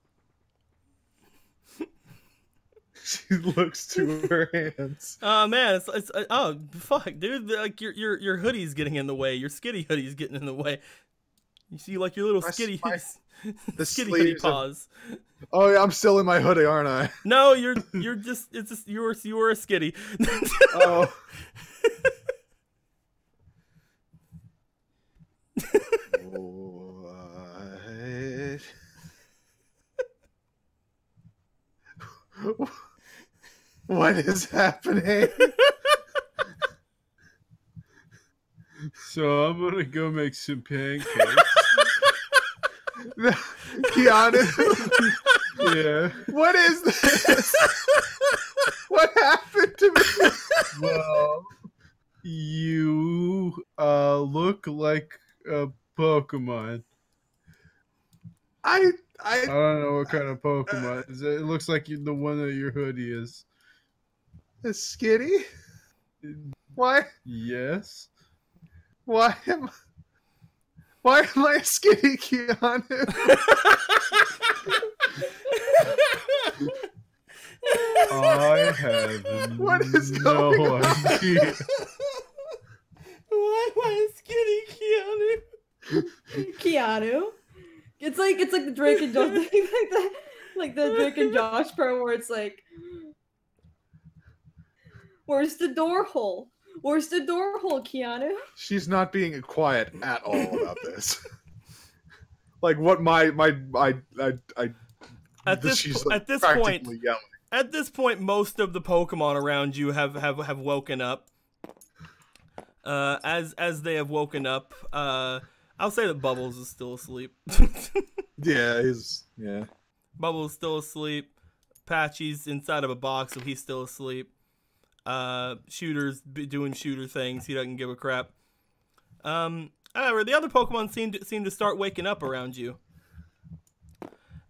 She looks to her hands. Oh man, it's oh fuck, dude! Like your hoodie's getting in the way. Your skitty hoodie's getting in the way. You see, like your little My- skitty, my- the skitty hoodie sleeves of- paws. Oh yeah, I'm still in my hoodie, aren't I? No, you're just it's just you were a skitty. Oh. What? What is happening? So I'm gonna go make some pancakes. Keanu, Yeah. what is this? What happened to me? Well, you look like a Pokemon. I I don't know what kind of Pokemon. It looks like the one that your hoodie is. a skitty? Why? Yes. Why am Why am I a skinny Keanu? I have What is no going on? idea. Why am I a skinny Keanu? Keanu. It's like the Drake and Josh thing, like the Drake and Josh part where it's like, where's the door hole? Where's the door hole, Keanu? She's not being quiet at all about this. Like what At this she's at this practically point, yelling. at this point, most of the Pokemon around you have woken up. As they have woken up, I'll say that Bubbles is still asleep. Yeah. Bubbles is still asleep. Patchy's inside of a box, so he's still asleep. Shooter's doing shooter things. He doesn't give a crap. However, the other Pokemon seem to start waking up around you.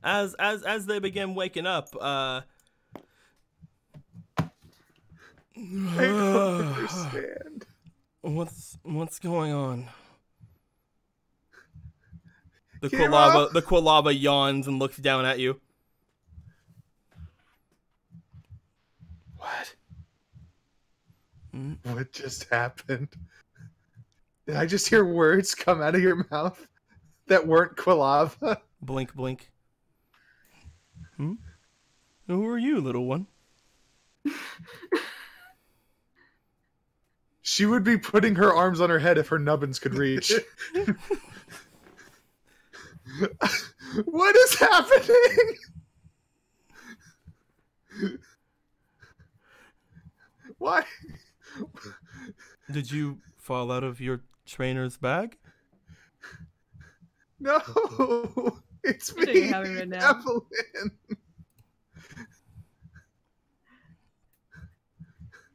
As they begin waking up, I don't understand. What's going on? The Kira! Quilava yawns and looks down at you. What? What just happened? Did I just hear words come out of your mouth that weren't Quilava? Blink, blink. Who are you, little one? She would be putting her arms on her head if her nubbins could reach. What is happening? Why? Did you fall out of your trainer's bag? No, it's What are me, you having right now? Evelyn.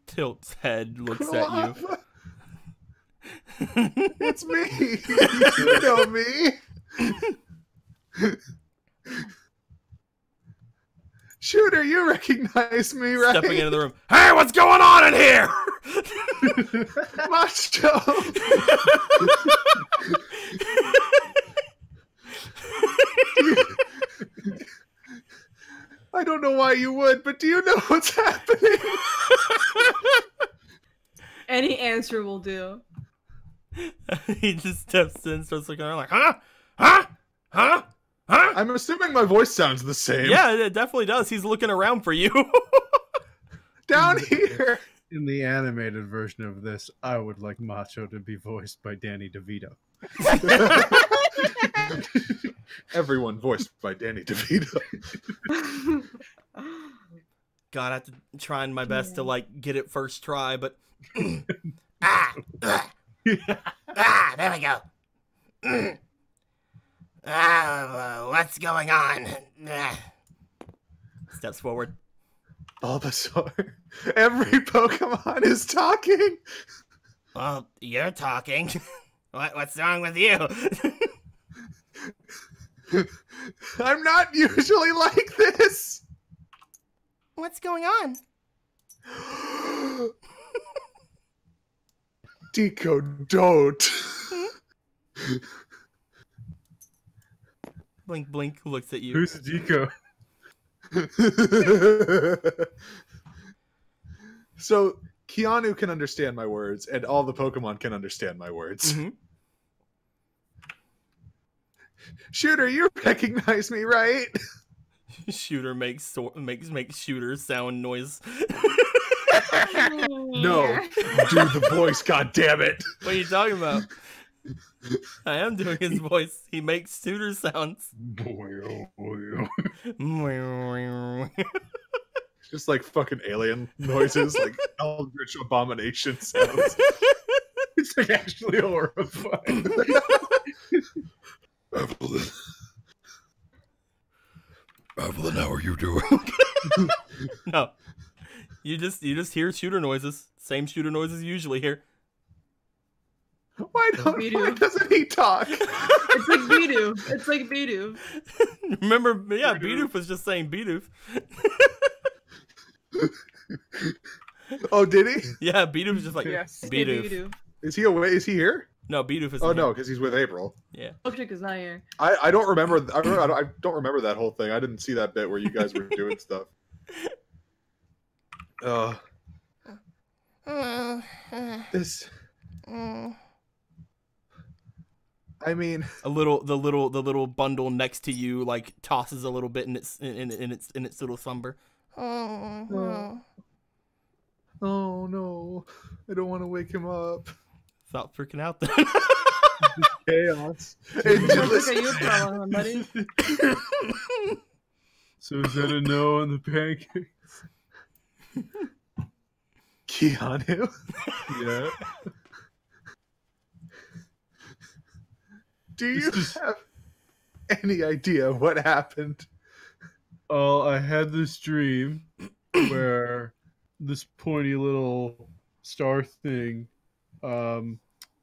Tilt's head looks at you. Quilava. It's me. You know me. Shooter, you recognize me, right? Stepping into the room. Hey, what's going on in here? Macho. I don't know why you would, but do you know what's happening? Any answer will do. He just steps in, starts looking around like, huh? Huh? Huh? Huh? I'm assuming my voice sounds the same. Yeah, it definitely does. He's looking around for you. Down here. In the animated version of this, I would like Macho to be voiced by Danny DeVito. Everyone voiced by Danny DeVito. God, I have to trying my best to like get it first try, but there we go. What's going on? steps forward. Bulbasaur. Every Pokemon is talking. Well, you're talking. What's wrong with you? I'm not usually like this. What's going on? Deco, don't. Blink, blink, looks at you. Who's Deco? So Keanu can understand my words, and all the Pokemon can understand my words. Mm-hmm. Shooter, you recognize me, right? Shooter makes Shooter sound noise. No, do the voice, goddammit. What are you talking about? I am doing his voice. He makes Shooter sounds. Just like fucking alien noises, like Eldritch Abomination sounds. It's like actually horrifying. Evelyn, how are you doing? No, you just hear Shooter noises. Same Shooter noises you usually hear. Why doesn't he talk? It's like Bidoof. It's like Bidoof. Remember, yeah, Bidoof was just saying Bidoof. Oh, did he? Yeah, Bidoof was just like Yes. Bidoof. Bidoof. Is he away? Is he here? No, Bidoof is. Oh no, because he's with April. Yeah. Oh shit, cause not here. I don't remember. I don't remember that whole thing. I didn't see that bit where you guys were doing stuff. This. I mean, the little bundle next to you like tosses a little bit in its little slumber. Oh no, I don't want to wake him up. Stop freaking out then. Chaos. Look at you, problem, buddy. So is that a no on the pancakes? Keanu. Yeah. Do you have any idea what happened? Oh, I had this dream where this pointy little star thing,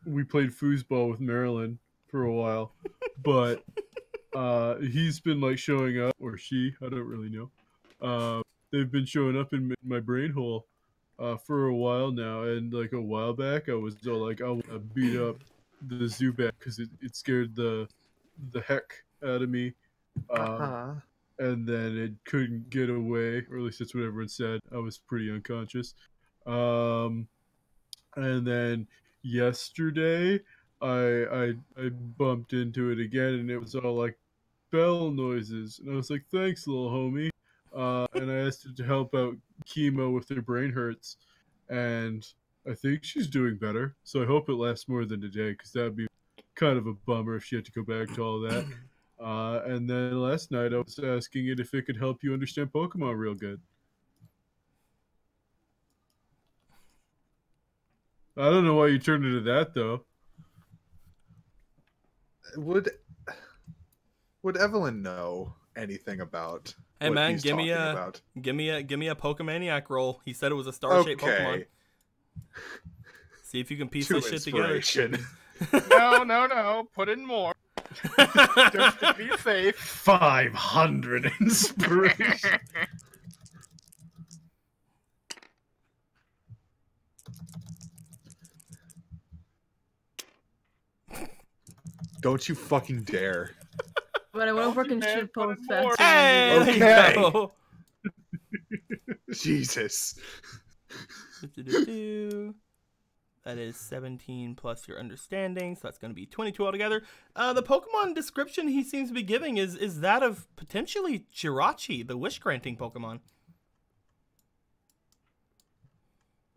we played foosball with Marilyn for a while, but he's been like showing up, or she, I don't really know. They've been showing up in my brain hole for a while now, and like a while back I was all like, I want to beat up the Zubat because it scared the heck out of me. And then it couldn't get away, or at least that's what everyone said. I was pretty unconscious. And then yesterday, I bumped into it again, and it was all like bell noises. And I was like, thanks, little homie. And I asked her to help out Chemo with her brain hurts. And I think she's doing better. So I hope it lasts more than a day, because that would be kind of a bummer if she had to go back to all that. And then last night I was asking it if it could help you understand Pokemon real good. I don't know why you turned into that though. Would Evelyn know anything about? Hey what man, he's give me talking a about? give me a Pokemaniac roll. He said it was a star-shaped Pokemon. See if you can piece this shit together. No. Put in more. Just to be safe. 500 inspiration. Don't you fucking dare. But I want to work in shit post fast. Hey, Okay. there you go. Jesus. That is 17 plus your understanding, so that's going to be 22 altogether. The Pokemon description he seems to be giving is that of potentially Jirachi, the wish-granting Pokemon.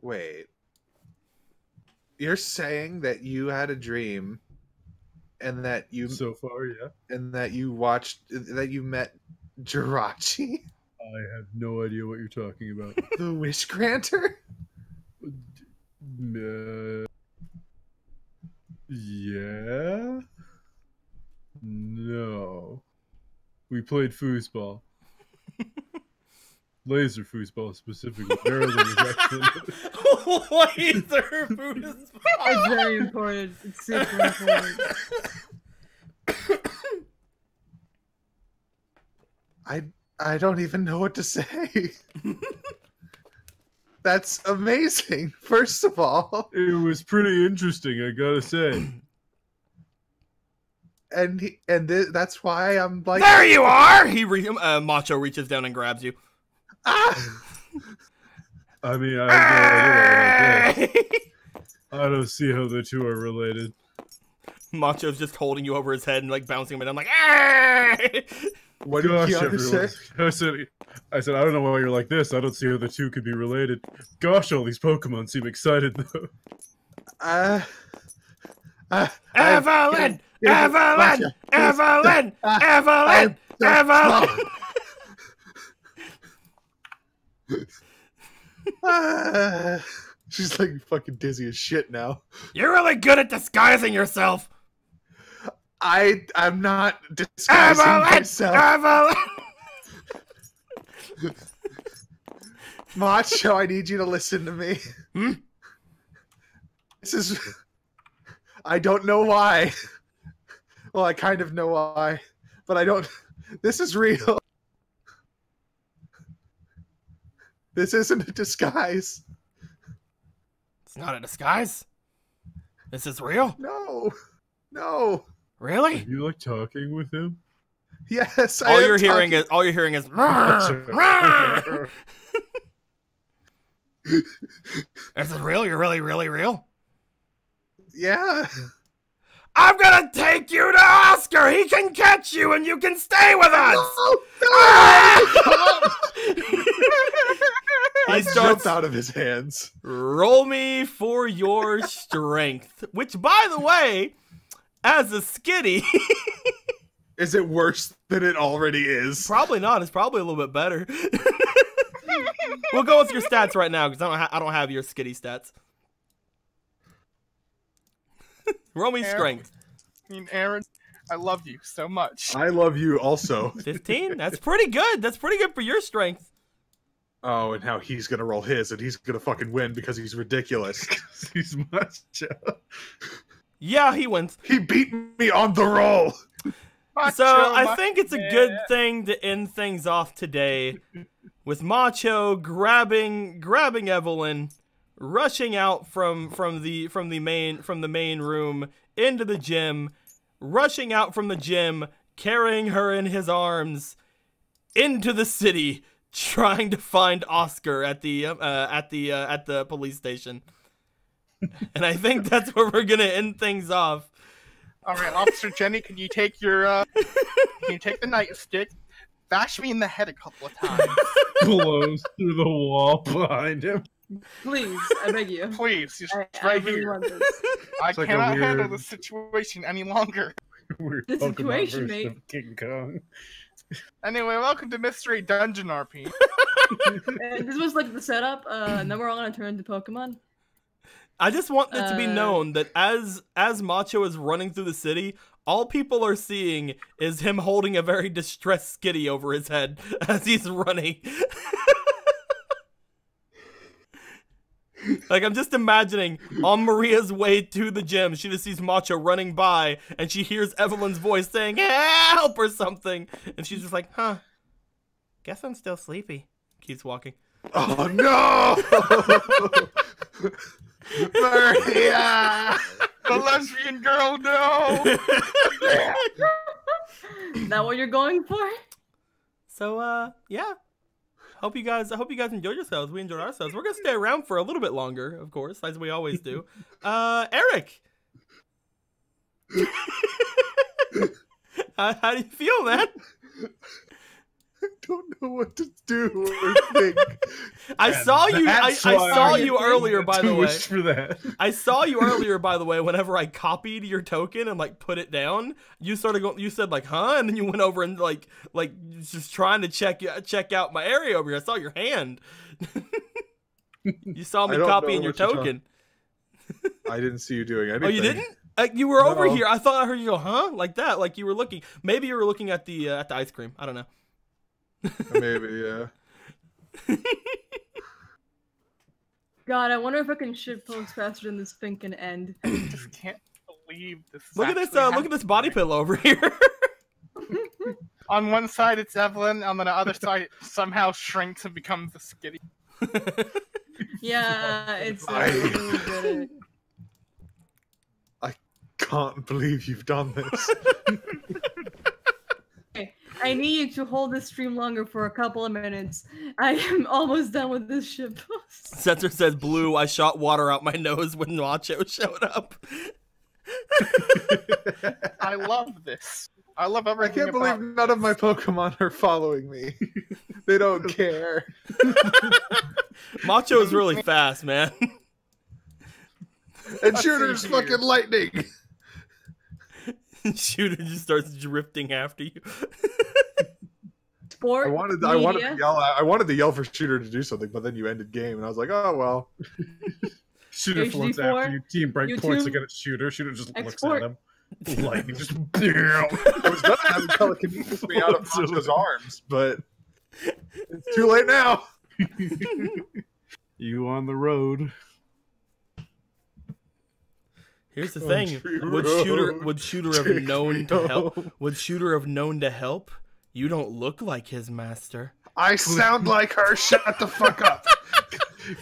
Wait. You're saying that you had a dream and that you So far, yeah. and that you met Jirachi, I have no idea what you're talking about. the wish granter? Yeah? No. We played foosball. Laser foosball specifically. Marilyn was excellent. Laser foosball. It's very important. It's super important. I don't even know what to say. That's amazing. First of all, It was pretty interesting, I gotta say. that's why I'm like, There you are! Macho reaches down and grabs you. ah! I mean, I have no idea what I did. I don't see how the two are related. Macho's just holding you over his head and like bouncing him, and I'm like, ah! What did Gosh, Keanu say? everyone. I said, I don't know why you're like this. I don't see how the two could be related. Gosh, all these Pokemon seem excited, though. Evelyn! Evelyn! Evelyn! Evelyn! Evelyn! She's like fucking dizzy as shit now. You're really good at disguising yourself! I'm not disguising myself. Evelyn! Macho, I need you to listen to me. This is... I don't know why. Well, I kind of know why, but I don't... This is real. This isn't a disguise. It's not a disguise. This is real? No. No. Really? You like talking with him? Yes. All you're hearing is This is real? You're really, really real? Yeah. I'm gonna take you to Oscar! He can catch you and you can stay with us! I He starts, jumped out of his hands. roll me for your strength. Which, by the way, as a skitty... Is it worse than it already is? Probably not. It's probably a little bit better. We'll go with your stats right now, because I don't have your skitty stats. Roll me strength. Aaron, I love you so much. I love you also. 15? That's pretty good. That's pretty good for your strength. Oh, and how he's gonna roll his, and he's gonna fucking win because he's ridiculous. He's macho. Yeah, he wins. He beat me on the roll. So I think it's a good thing to end things off today with Macho grabbing Evelyn, rushing out from the main room into the gym, rushing out from the gym, carrying her in his arms into the city, trying to find Oscar at the police station. And I think that's where we're gonna end things off. All right, Officer Jenny, can you take your can you take the nightstick, bash me in the head a couple of times? Blows through the wall behind him. Please, I beg you. Please, just I right really here. want this. I It's like a cannot handle weird- the situation any longer. We're The talking about situation, version mate. of King Kong. Anyway, welcome to Mystery Dungeon RP. And this was like the setup, and then we're all gonna turn into Pokemon. I just want it to be known that as Macho is running through the city, all people are seeing is him holding a very distressed Skitty over his head as he's running. Like, I'm just imagining on Maria's way to the gym, she just sees Macho running by, and she hears Evelyn's voice saying, "Help!" or something. And she's just like, huh, guess I'm still sleepy. Keeps walking. Oh no! Maria! The lesbian girl, no! Is that what you're going for? So, yeah. I hope you guys enjoyed yourselves. We enjoyed ourselves. We're gonna stay around for a little bit longer, of course, as we always do. Eric, how do you feel, man? I don't know what to do or think. I saw you. I That's why saw you earlier, by the way. For that. I saw you earlier, by the way. Whenever I copied your token and like put it down, you started going. You said like, "Huh," and then you went over and like just trying to check out my area over here. I saw your hand. You saw me I don't copying know your what you're token. I didn't see you doing anything. Oh, you didn't? You were over No. here. I thought I heard you go, "Huh?" Like that. Like you were looking. Maybe you were looking at the ice cream. I don't know. Maybe, yeah. God, I wonder if I can shitpost faster than this thing can end. I just can't believe this. is Look at this. actually Look at this body pillow over here. happening. On one side it's Evelyn, on the other side it somehow shrinks and becomes a Skitty. Yeah, it's I- really good. Can't believe you've done this. Okay, I need you to hold this stream longer for a couple of minutes. I am almost done with this shitpost. Setzer says, "Blue, I shot water out my nose when Macho showed up." I love this. I love I everything can't believe about none of my Pokemon are following me. They don't care. Macho is really fast, man. And Shooter's fucking lightning. Shooter just starts drifting after you. Sport. I wanted to yell for Shooter to do something, but then you ended game, and I was like, oh well. Shooter floats HD4, after you. Team break YouTube, points against Shooter. Shooter just looks export. at him. Lightning just. I was gonna have him telekinesis me out of Macho's arms, but it's too late now. You on the road. Here's the thing: would Shooter have known to help? Would Shooter have known to help? You don't look like his master. I sound like her. Shut the fuck up.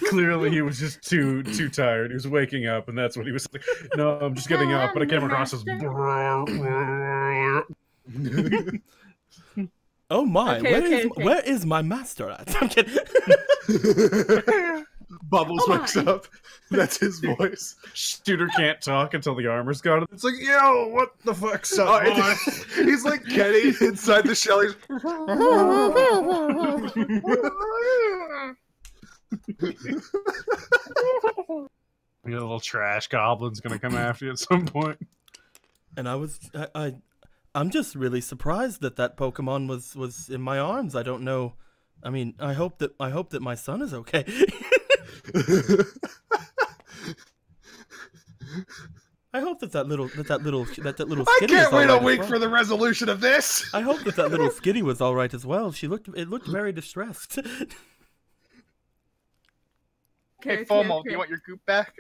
Clearly, he was just too tired. He was waking up, and that's what he was like. No, I'm just getting up, but I came across this. Oh my, Okay, where is my master at? I'm kidding. Bubbles Oh wakes my. up. That's his voice. Shooter can't talk until the armor's gone. It's like, yo, what the fuck's up, Oh, boy? he's like Kenny inside the shell. He's... Your little trash goblin's gonna come after you at some point. And I'm just really surprised that Pokemon was in my arms. I don't know. I mean, I hope that my son is okay. I hope that little I skitty can't was all wait right a as week well. for the resolution of this. I hope that little skitty was all right as well. It looked very distressed. Hey, FOMO, do you want your goop back?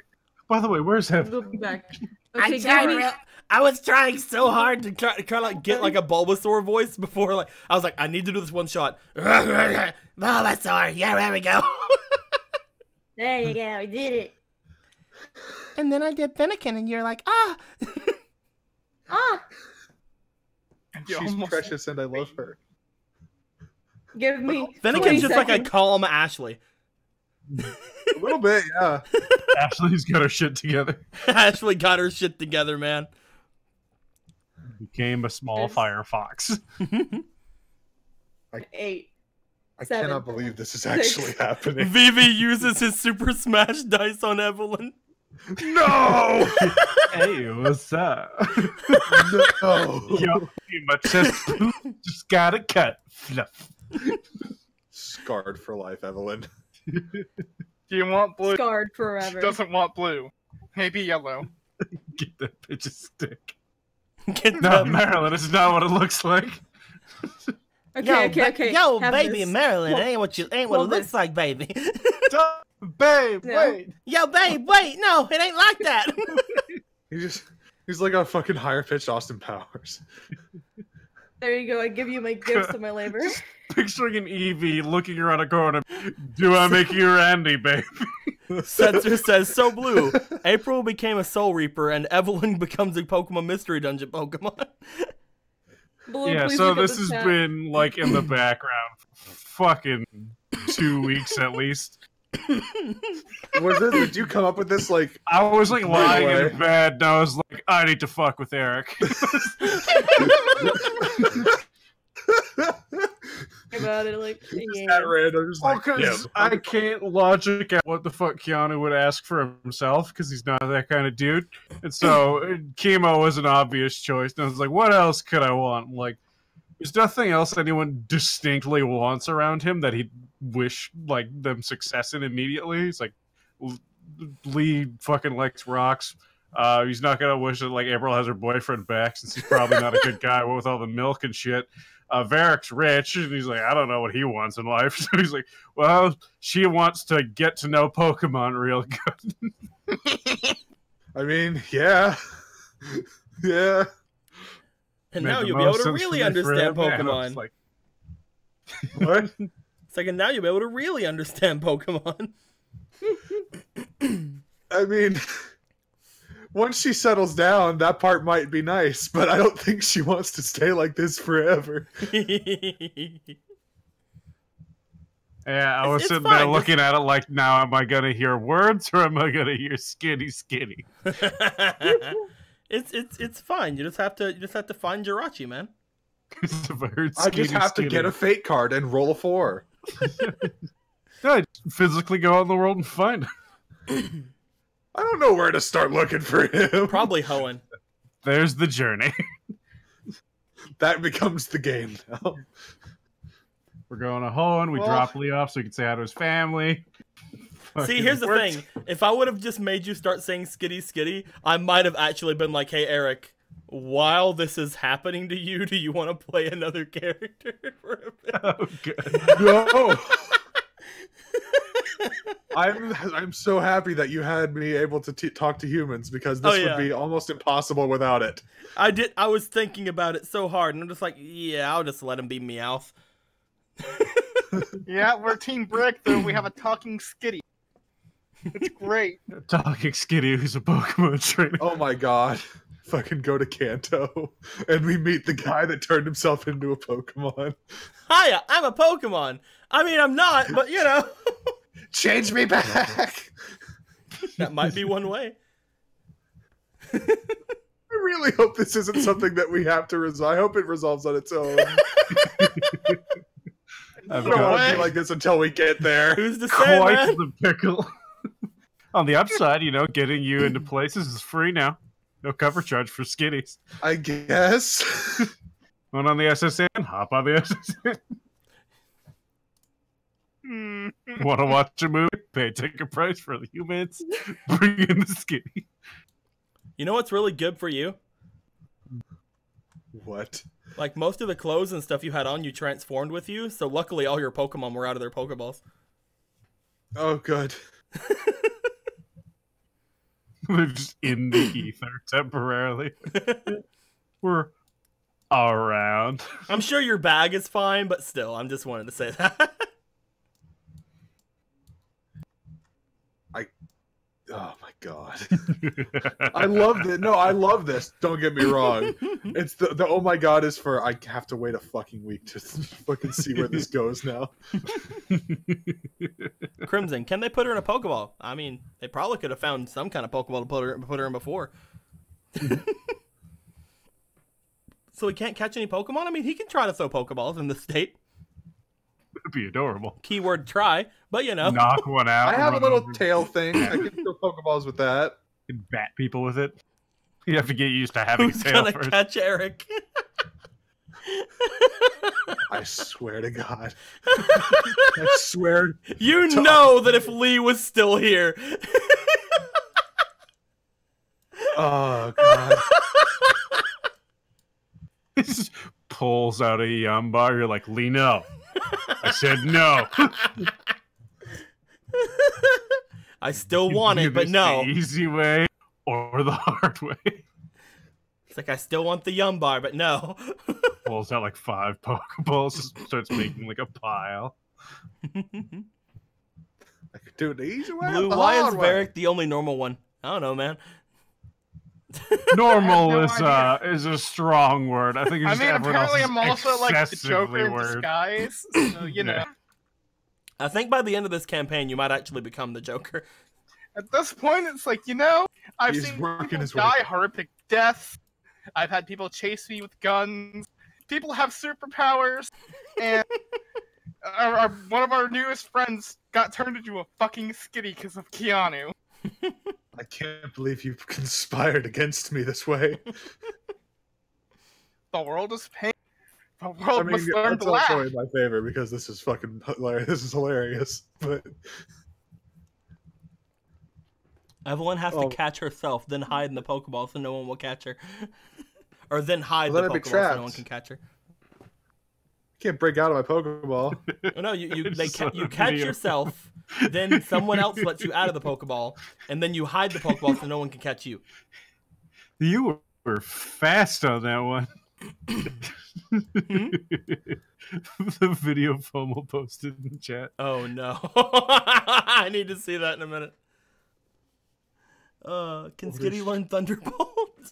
By the way, where's Heaven? We'll be back. I Okay, tried give me- I was trying so hard to Try to like get like a Bulbasaur voice before like I was like I need to do this one shot. Bulbasaur. Yeah, there we go. There you go, we did it. And then I did Fennekin, and you're like, ah. Ah, You She's almost- precious, and I love her. give me. Fennekin's 20 just like a seconds. calm Ashley. A little bit, yeah. Ashley's got her shit together. Ashley got her shit together, man. Became a small firefox. 8. I 7, cannot believe this is 6. actually happening. Vivi uses his Super Smash dice on Evelyn. No! Hey, what's up? No! Yo, my chest just got a cut. Fluff. Scarred for life, Evelyn. Do you want blue? Scarred She forever. doesn't want blue. Maybe yellow. Get that bitch a stick. Get No, them- Marilyn, it's not what it looks like. Okay. Yo, have baby, this. Marilyn, Hold- ain't what it hold looks this. like, baby. Babe, No. wait. Yo, babe, wait, no, it ain't like that. He's like a fucking higher pitched Austin Powers. There you go. I give you my gifts of my labor. Picturing an Eevee looking around a corner. Do I make you Randy, babe? Setzer says, so blue. April became a Soul Reaper, and Evelyn becomes a Pokemon Mystery Dungeon Pokemon. Blue, Yeah, please so look at this the has chat. been like in the background for fucking 2 weeks at least. Did you come up with this like I was like lying away. in bed and I was like, I need to fuck with Eric. About it, like, that random? Just Well, like, because I can't logic out what the fuck Keanu would ask for himself because he's not that kind of dude. And so chemo was an obvious choice. And I was like, what else could I want? Like, there's nothing else anyone distinctly wants around him that he'd wish like them success in immediately. He's like, Lee fucking likes rocks. He's not gonna wish that like April has her boyfriend back since he's probably not a good guy with all the milk and shit. Varric's rich, and he's like, I don't know what he wants in life. So he's like, well, she wants to get to know Pokemon real good. I mean, yeah. Yeah. And Made now the you'll be able most to sense really to me for understand him. And I Pokemon. was like, What? It's like, and now you'll be able to really understand Pokemon. I mean, once she settles down, that part might be nice, but I don't think she wants to stay like this forever. yeah, I was It's sitting fine, there looking at it like, now am I gonna hear words or am I gonna hear skinny skinny? It's fine. You just have to find Jirachi, man. If I heard I just skinny, have to skinny, get a fate card and roll a 4. I physically go out in the world and find him. I don't know where to start looking for him. Probably Hoenn. There's the journey. That becomes the game now. We're going to Hoenn. We Well- drop Lee off so he can say hi to his family. See, here's the thing. If I would have just made you start saying skitty skitty, I might have actually been like, hey, Eric, while this is happening to you, do you want to play another character for a bit? Oh, good. No. I'm so happy that you had me able to talk to humans because this Oh, yeah. would be almost impossible without it. I was thinking about it so hard, and I'm just like, yeah, I'll just let him be Meowth. Yeah, we're Team Breakthrough. We have a talking skitty. It's great. Talking Skitty, who's a Pokemon trainer. Oh my god. Fucking go to Kanto, and we meet the guy that turned himself into a Pokemon. Hiya, I'm a Pokemon. I mean, I'm not, but you know. Change me back! That might be one way. I really hope this isn't something that we have to resolve. I hope it resolves on its own. I don't want to be like this until we get there. Who's to say, Quite man? the pickle. On the upside, you know, getting you into places is free now. No cover charge for Skitties. I guess. Went on the SSN, hop on the SSN. Want to watch a movie? Pay ticket price for the humans. Bring in the Skitty. You know what's really good for you? What? Like, most of the clothes and stuff you had on you transformed with you, so luckily all your Pokemon were out of their Pokeballs. Oh, good. They're just in the ether temporarily. We're around. I'm sure your bag is fine, but still, I'm just wanted to say that. Oh my god. I love it. No, I love this. Don't get me wrong. It's the oh my god is for I have to wait a fucking week to fucking see where this goes now. Crimson, can they put her in a Pokeball? I mean, they probably could have found some kind of Pokeball to put her in before. So he can't catch any Pokemon? I mean, he can try to throw Pokeballs in the state. It'd be adorable. Keyword try, but you know. Knock one out. I have a little tail thing. I can throw Pokeballs with that. You can bat people with it. You have to get used to having Who's a tail gonna first. catch Eric? I swear to God. I swear. You know that if Lee was still here. Oh, God. He just pulls out a Yambar. You're like, Lee, no. I said no. I still want it, but no. The easy way or the hard way. It's like I still want the Yumbar, but no. Pulls out like 5 Pokeballs, just starts making like a pile. I could do it the easy way. Blue, or the why is hard way. Varric the only normal one? I don't know, man. Normal no is a strong word. I think it's I just mean, everyone apparently else I'm is also like the excessively Joker in word. disguise, so you know. Yeah. I think by the end of this campaign, you might actually become the Joker. At this point, it's like, you know, I've He's seen working people his way. die horrific deaths. I've had people chase me with guns. People have superpowers, and one of our newest friends got turned into a fucking Skitty because of Keanu. I can't believe you conspired against me this way. The world is pain. The world must learn that's to laugh. also in my favor because this is fucking hilarious. This is hilarious. But Evelyn has to catch herself, then hide in the Pokeball so no one will catch her. Or then hide Well, the then I'd be Pokeball so no trapped. one can catch her. I can't break out of my Pokeball. Oh, no, you Just saw you the catch video. yourself, then someone else lets you out of the Pokeball, and then you hide the Pokeball so no one can catch you. You were fast on that one. The video FOMO posted in chat. Oh no. I need to see that in a minute. Can Skitty learn Thunderbolt?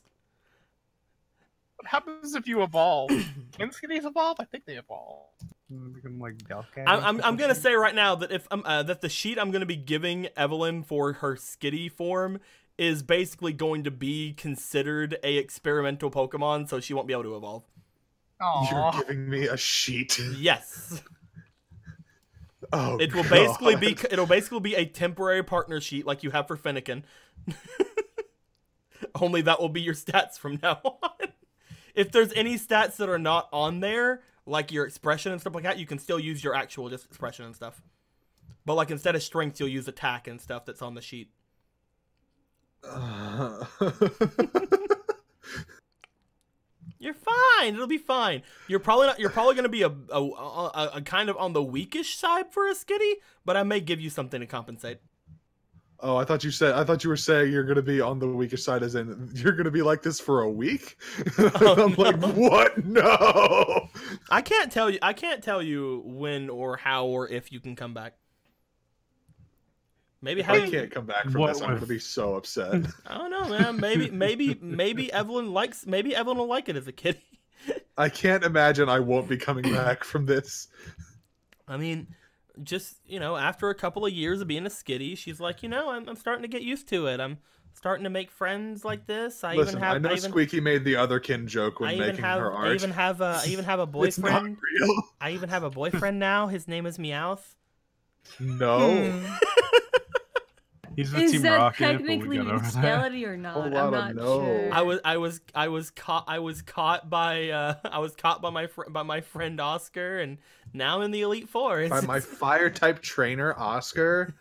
What happens if you evolve? Can Skitties evolve? I think they evolve. Become like Delcat. I'm gonna say right now that if that the sheet I'm gonna be giving Evelyn for her Skitty form is basically going to be considered a experimental Pokemon, so she won't be able to evolve. You're Aww. giving me a sheet. Yes. Oh, It will God. basically be a temporary partner sheet like you have for Fennekin. Only that will be your stats from now on. If there's any stats that are not on there, like your expression and stuff like that, you can still use your actual just expression and stuff. But like instead of strength, you'll use attack and stuff that's on the sheet. You're fine. It'll be fine. You're probably going to be a kind of on the weakish side for a Skitty, but I may give you something to compensate. Oh, I thought you were saying you're gonna be on the weakest side, as in you're gonna be like this for a week. I'm like, what? No. I can't tell you when or how or if you can come back. Maybe If I having, can't come back from What this, I'm with- gonna be so upset. I don't know, man. Maybe Evelyn likes. Maybe Evelyn will like it as a kitty. I can't imagine I won't be coming back from this. I mean, just after a couple of years of being a skitty, she's like, I'm starting to get used to it. I'm starting to make friends like this. I Listen, even have. I know Squeaky made the otherkin joke when making her art. I even have a It's not boyfriend. real. I even have a boyfriend now. His name is Meowth. No. He's the Is Team that Rocket, but we technically got over that. bestiality or not? Whole I'm lot of not no. sure. I was caught by my friend Oscar, and now I'm in the Elite Four. By my fire type trainer, Oscar.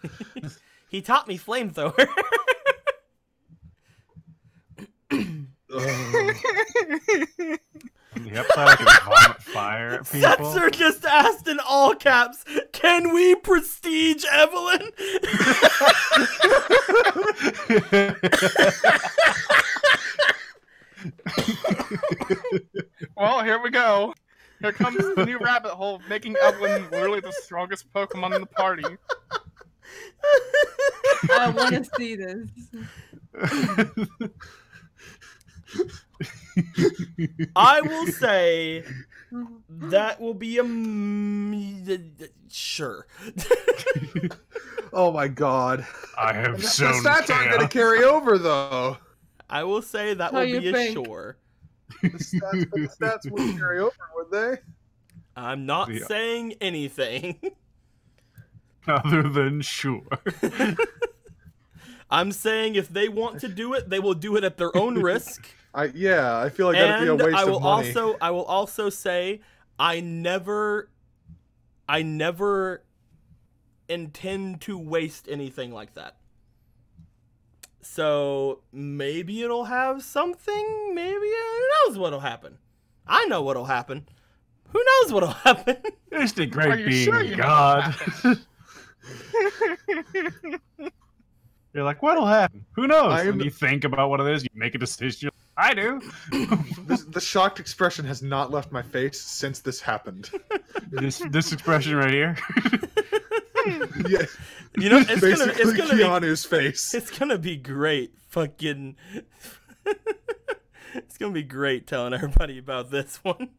He taught me flamethrower. On the upside, I can vomit fire at people. Setzer just asked in all caps, "Can we prestige Evelyn?" Well, here we go. Here comes the new rabbit hole, making Evelyn literally the strongest Pokemon in the party. I want to see this. I will say that will be sure. Oh my god. I have The sown stats aren't going to chaos. carry over though. I will say that How will you be a think? sure. The stats would carry over, would they? I'm not Yeah. saying anything. Other than sure. I'm saying if they want to do it, they will do it at their own risk. I feel like that'd be a And waste I will of money. I will also say I never intend to waste anything like that. So maybe it'll have something. Maybe who knows what'll happen. I know what'll happen. Who knows what'll happen? It's the Are great you being sure you know God. what You're like, what'll happen? Who knows? I am When the- you think about what it is, you make a decision. I do. The shocked expression has not left my face since this happened. this expression right here. Yeah, It's basically gonna be Keanu's face. It's gonna be great. Fucking. It's gonna be great telling everybody about this one.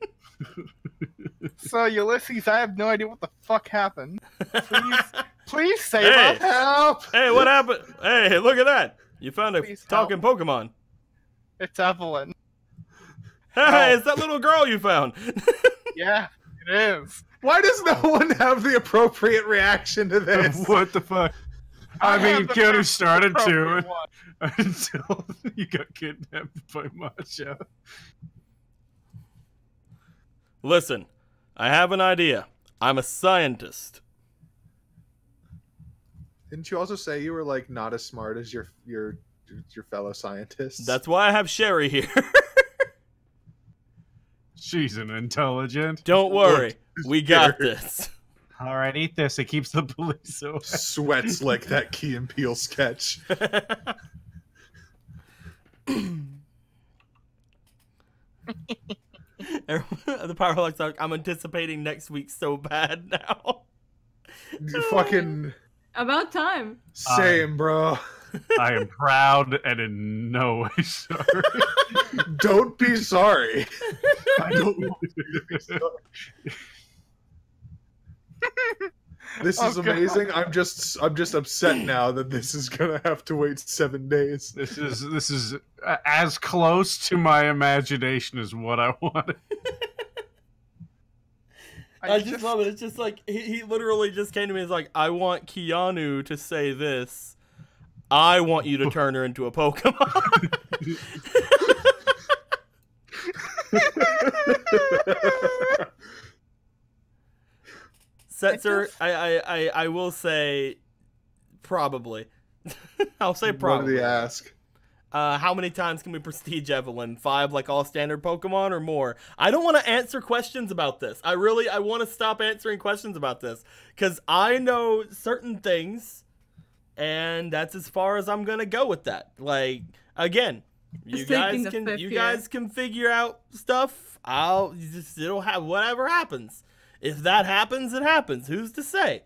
So, Ulysses, I have no idea what the fuck happened. Please save Hey. us. Help! Hey, what happened? Hey, look at that! You found a Please talking Pokemon. It's Evelyn. Hey, it's that little girl you found. Yeah, it is. Why does no one have the appropriate reaction to this? What the fuck? I mean, have the Keanu first started to appropriate one. until you got kidnapped by Masha. Listen, I have an idea. I'm a scientist. Didn't you also say you were like not as smart as your fellow scientists? That's why I have Sherry here. She's an intelligent. Don't worry, we got this. All right, eat this. It keeps the police away. sweats like that Key and Peele sketch. The Powerlux arc. I'm anticipating next week so bad now. You fucking About time. same, bro. I am proud and in no way sorry. Don't be sorry. I don't want you to be sorry. This is Oh, God. amazing. I'm just upset now that this is gonna have to wait 7 days. This is as close to my imagination as what I wanted. I just love it. It's just like he literally just came to me and was like, I want Keanu to say this. I want you to turn her into a Pokemon. Setzer, I will say probably. I'll say What did probably. he ask? How many times can we prestige Evelyn? 5 like all standard Pokemon or more? I don't want to answer questions about this. I want to stop answering questions about this because I know certain things and that's as far as I'm going to go with that. Like, again, you Just taking guys the can fifth you here. guys can figure out stuff. It'll have whatever happens. If that happens, it happens. Who's to say?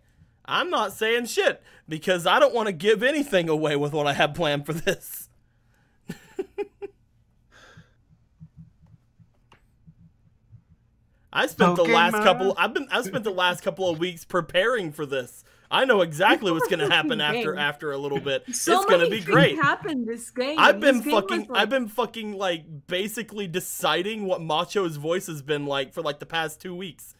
I'm not saying shit because I don't want to give anything away with what I have planned for this. I spent the last couple of weeks preparing for this. I know exactly what's going to happen after a little bit. It's going to be great. Happened this game. I've been fucking like basically deciding what Macho's voice has been like for like the past 2 weeks.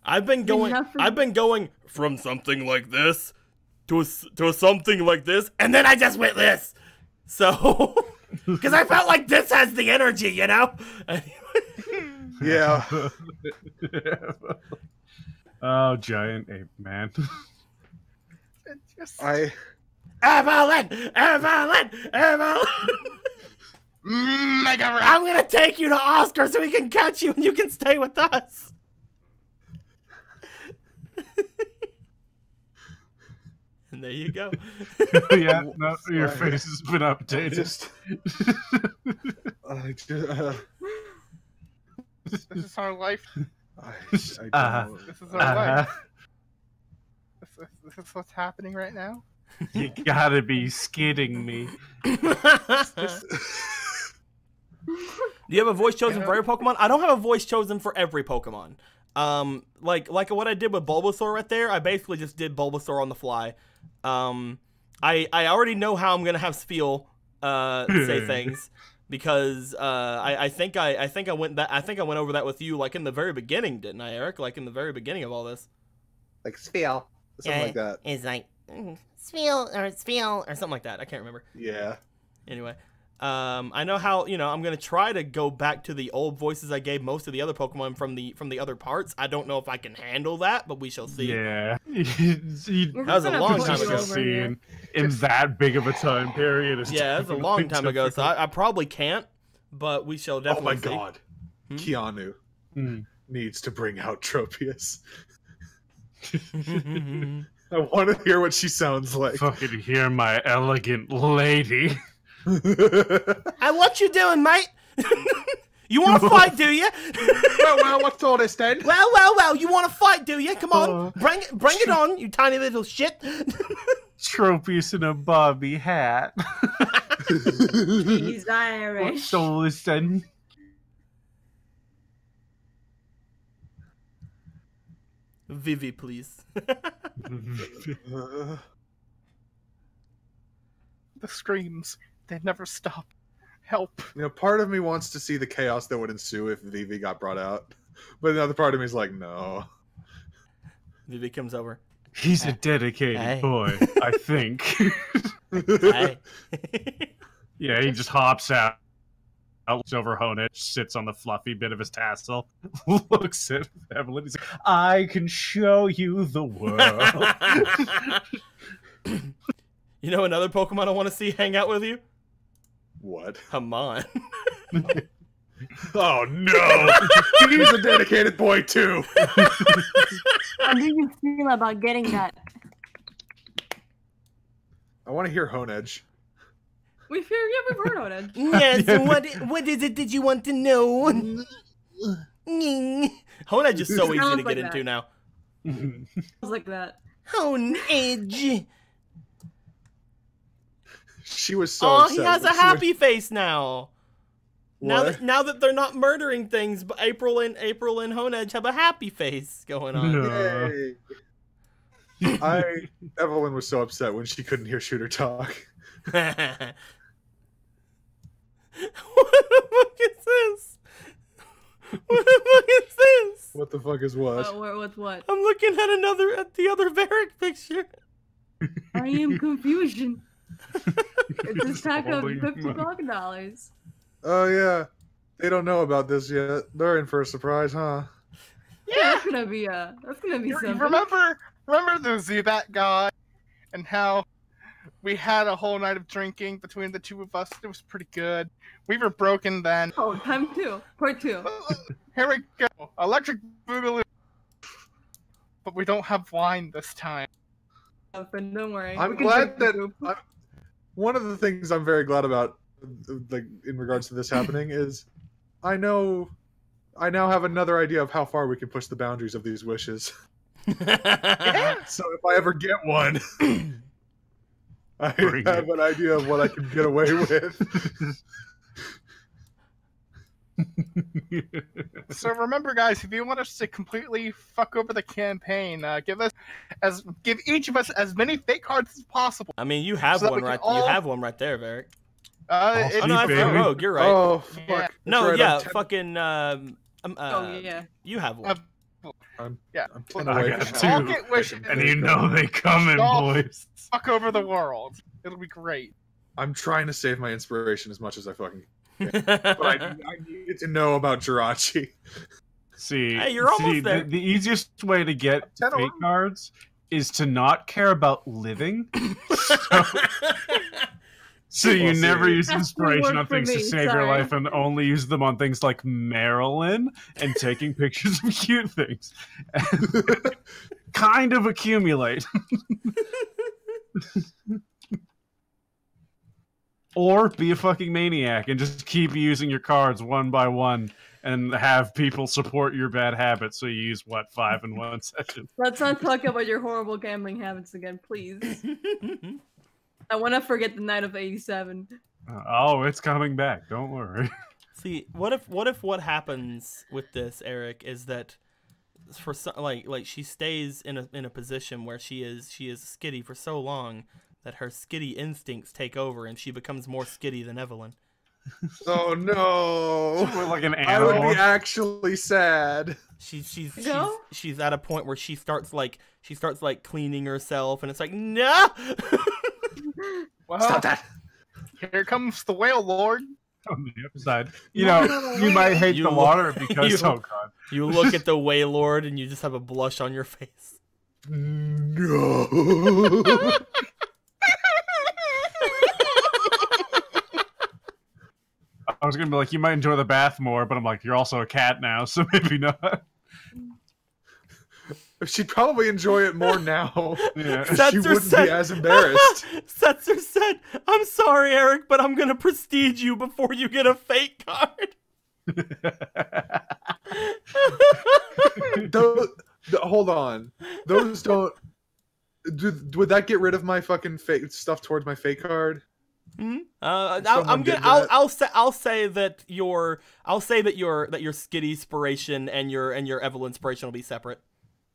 I've been going from something like this to something like this, and then I just went this. So, because I felt like this has the energy, you know. Yeah. Oh, giant ape man. Evelyn. I'm gonna take you to Oscar so we can catch you and you can stay with us. And there you go. Yeah, no, your face has been updated. This is our life. This is our life. This is what's happening right now. You gotta be skidding me. Do you have a voice chosen for every Pokemon? I don't have a voice chosen for every Pokemon. Like what I did with Bulbasaur right there, I basically just did Bulbasaur on the fly. I already know how I'm gonna have Spiel say things because I think I went over that with you like in the very beginning, didn't I, Eric? Like in the very beginning of all this. Like Spiel, something like that. It's like Spiel or something like that. I can't remember. Yeah. Anyway. I know how, I'm going to try to go back to the old voices I gave most of the other Pokemon from the other parts. I don't know if I can handle that, but we shall see. Yeah. That was a long time ago. In that big of a time period. Yeah, that was a long time ago, so I probably can't, but we shall definitely see. Oh my god. Keanu needs to bring out Tropius. I want to hear what she sounds like. Fucking hear my elegant lady. Hey, what you doing, mate? You want to fight, do you? well, what's all this then? Well, you want to fight, do you? Come on, bring it on, you tiny little shit. Tropius in a Bobby hat. He's Irish. What's all this then? Vivi, please. The screams. They never stop. Help. Part of me wants to see the chaos that would ensue if Vivi got brought out. But another part of me is like, no. Vivi comes over. He's a dedicated boy, I think. Yeah, he just hops out. Looks over Honedge, sits on the fluffy bit of his tassel, looks at Evelyn. He's like, I can show you the world. You know another Pokemon I want to see hang out with you? What? Hamon. Oh no! He's a dedicated boy too. How do you feel about getting that? I want to hear Honedge. We've heard on it. Yes, what is it that you want to know? Honedge is so easy to get into now. Sounds like that. Honedge. She was so upset. He has a happy face now. What? Now that they're not murdering things, but April and Honedge have a happy face going on. No. Evelyn was so upset when she couldn't hear Shooter talk. What the fuck is this? What the fuck is this? What the fuck is what? What's what? I'm looking at the other Varric picture. I am confusion. It's a stack of $50. Oh yeah, they don't know about this yet. They're in for a surprise, huh? Yeah, that's gonna be something. Remember the Zubat guy, and how we had a whole night of drinking between the two of us. It was pretty good. We were broken then. Oh, time 2, part 2. Here we go, Electric Boogaloo. But we don't have wine this time. But don't worry. I'm glad that one of the things I'm very glad about, like in regards to this happening, is I know I now have another idea of how far we can push the boundaries of these wishes. Yeah. So if I ever get one, I Bring have it. an idea of what I can get away with. So remember, guys, if you want us to completely fuck over the campaign, give each of us as many fake cards as possible. I mean, you have So that one we can right. all- You have one right there, Varric. It- Oh no, I baby. forgot Rogue. You're right. Oh, fuck. Yeah. That's no, right, yeah, I'm 10 fucking. Oh yeah. You have one. yeah. I'm 10 I away got from two. All get wishes. And you know they coming, Oh. boys. Fuck over the world. It'll be great. I'm trying to save my inspiration as much as I fucking can. But I needed to know about Jirachi. See, Hey, you're almost there. The easiest way to get 10 fake cards is to not care about living. So you Well, never see. use That's inspiration gonna on work for things to me, save your sorry. life and only use them on things like Marilyn and taking pictures of cute things. And kind of accumulate. Or be a fucking maniac and just keep using your cards one by one and have people support your bad habits. So you use, 5 in one session? Let's not talk about your horrible gambling habits again, please. I want to forget the night of '87. Oh, it's coming back. Don't worry. See, what if what happens with this, Eric, is that for like she stays in a position where she is skitty for so long that her skitty instincts take over and she becomes more skitty than Evelyn. Oh no! Like an I would animal. be actually sad. She's at a point where she starts cleaning herself and it's like, no. Well, Stop that! here comes the whale lord. On the other side. You know, you might hate You the look- water because, you- oh god. You look at the Waylord and you just have a blush on your face. No. I was gonna be like, you might enjoy the bath more, but I'm like, you're also a cat now, so maybe not. She'd probably enjoy it more now. Yeah. She Setzer wouldn't said- be as embarrassed. Setzer said, "I'm sorry, Eric, but I'm gonna prestige you before you get a fake card." Hold on. Those don't. Would that get rid of my fucking fake stuff towards my fake card? I'm did gonna. that. I'll say that your skitty inspiration and your Evelyn inspiration will be separate.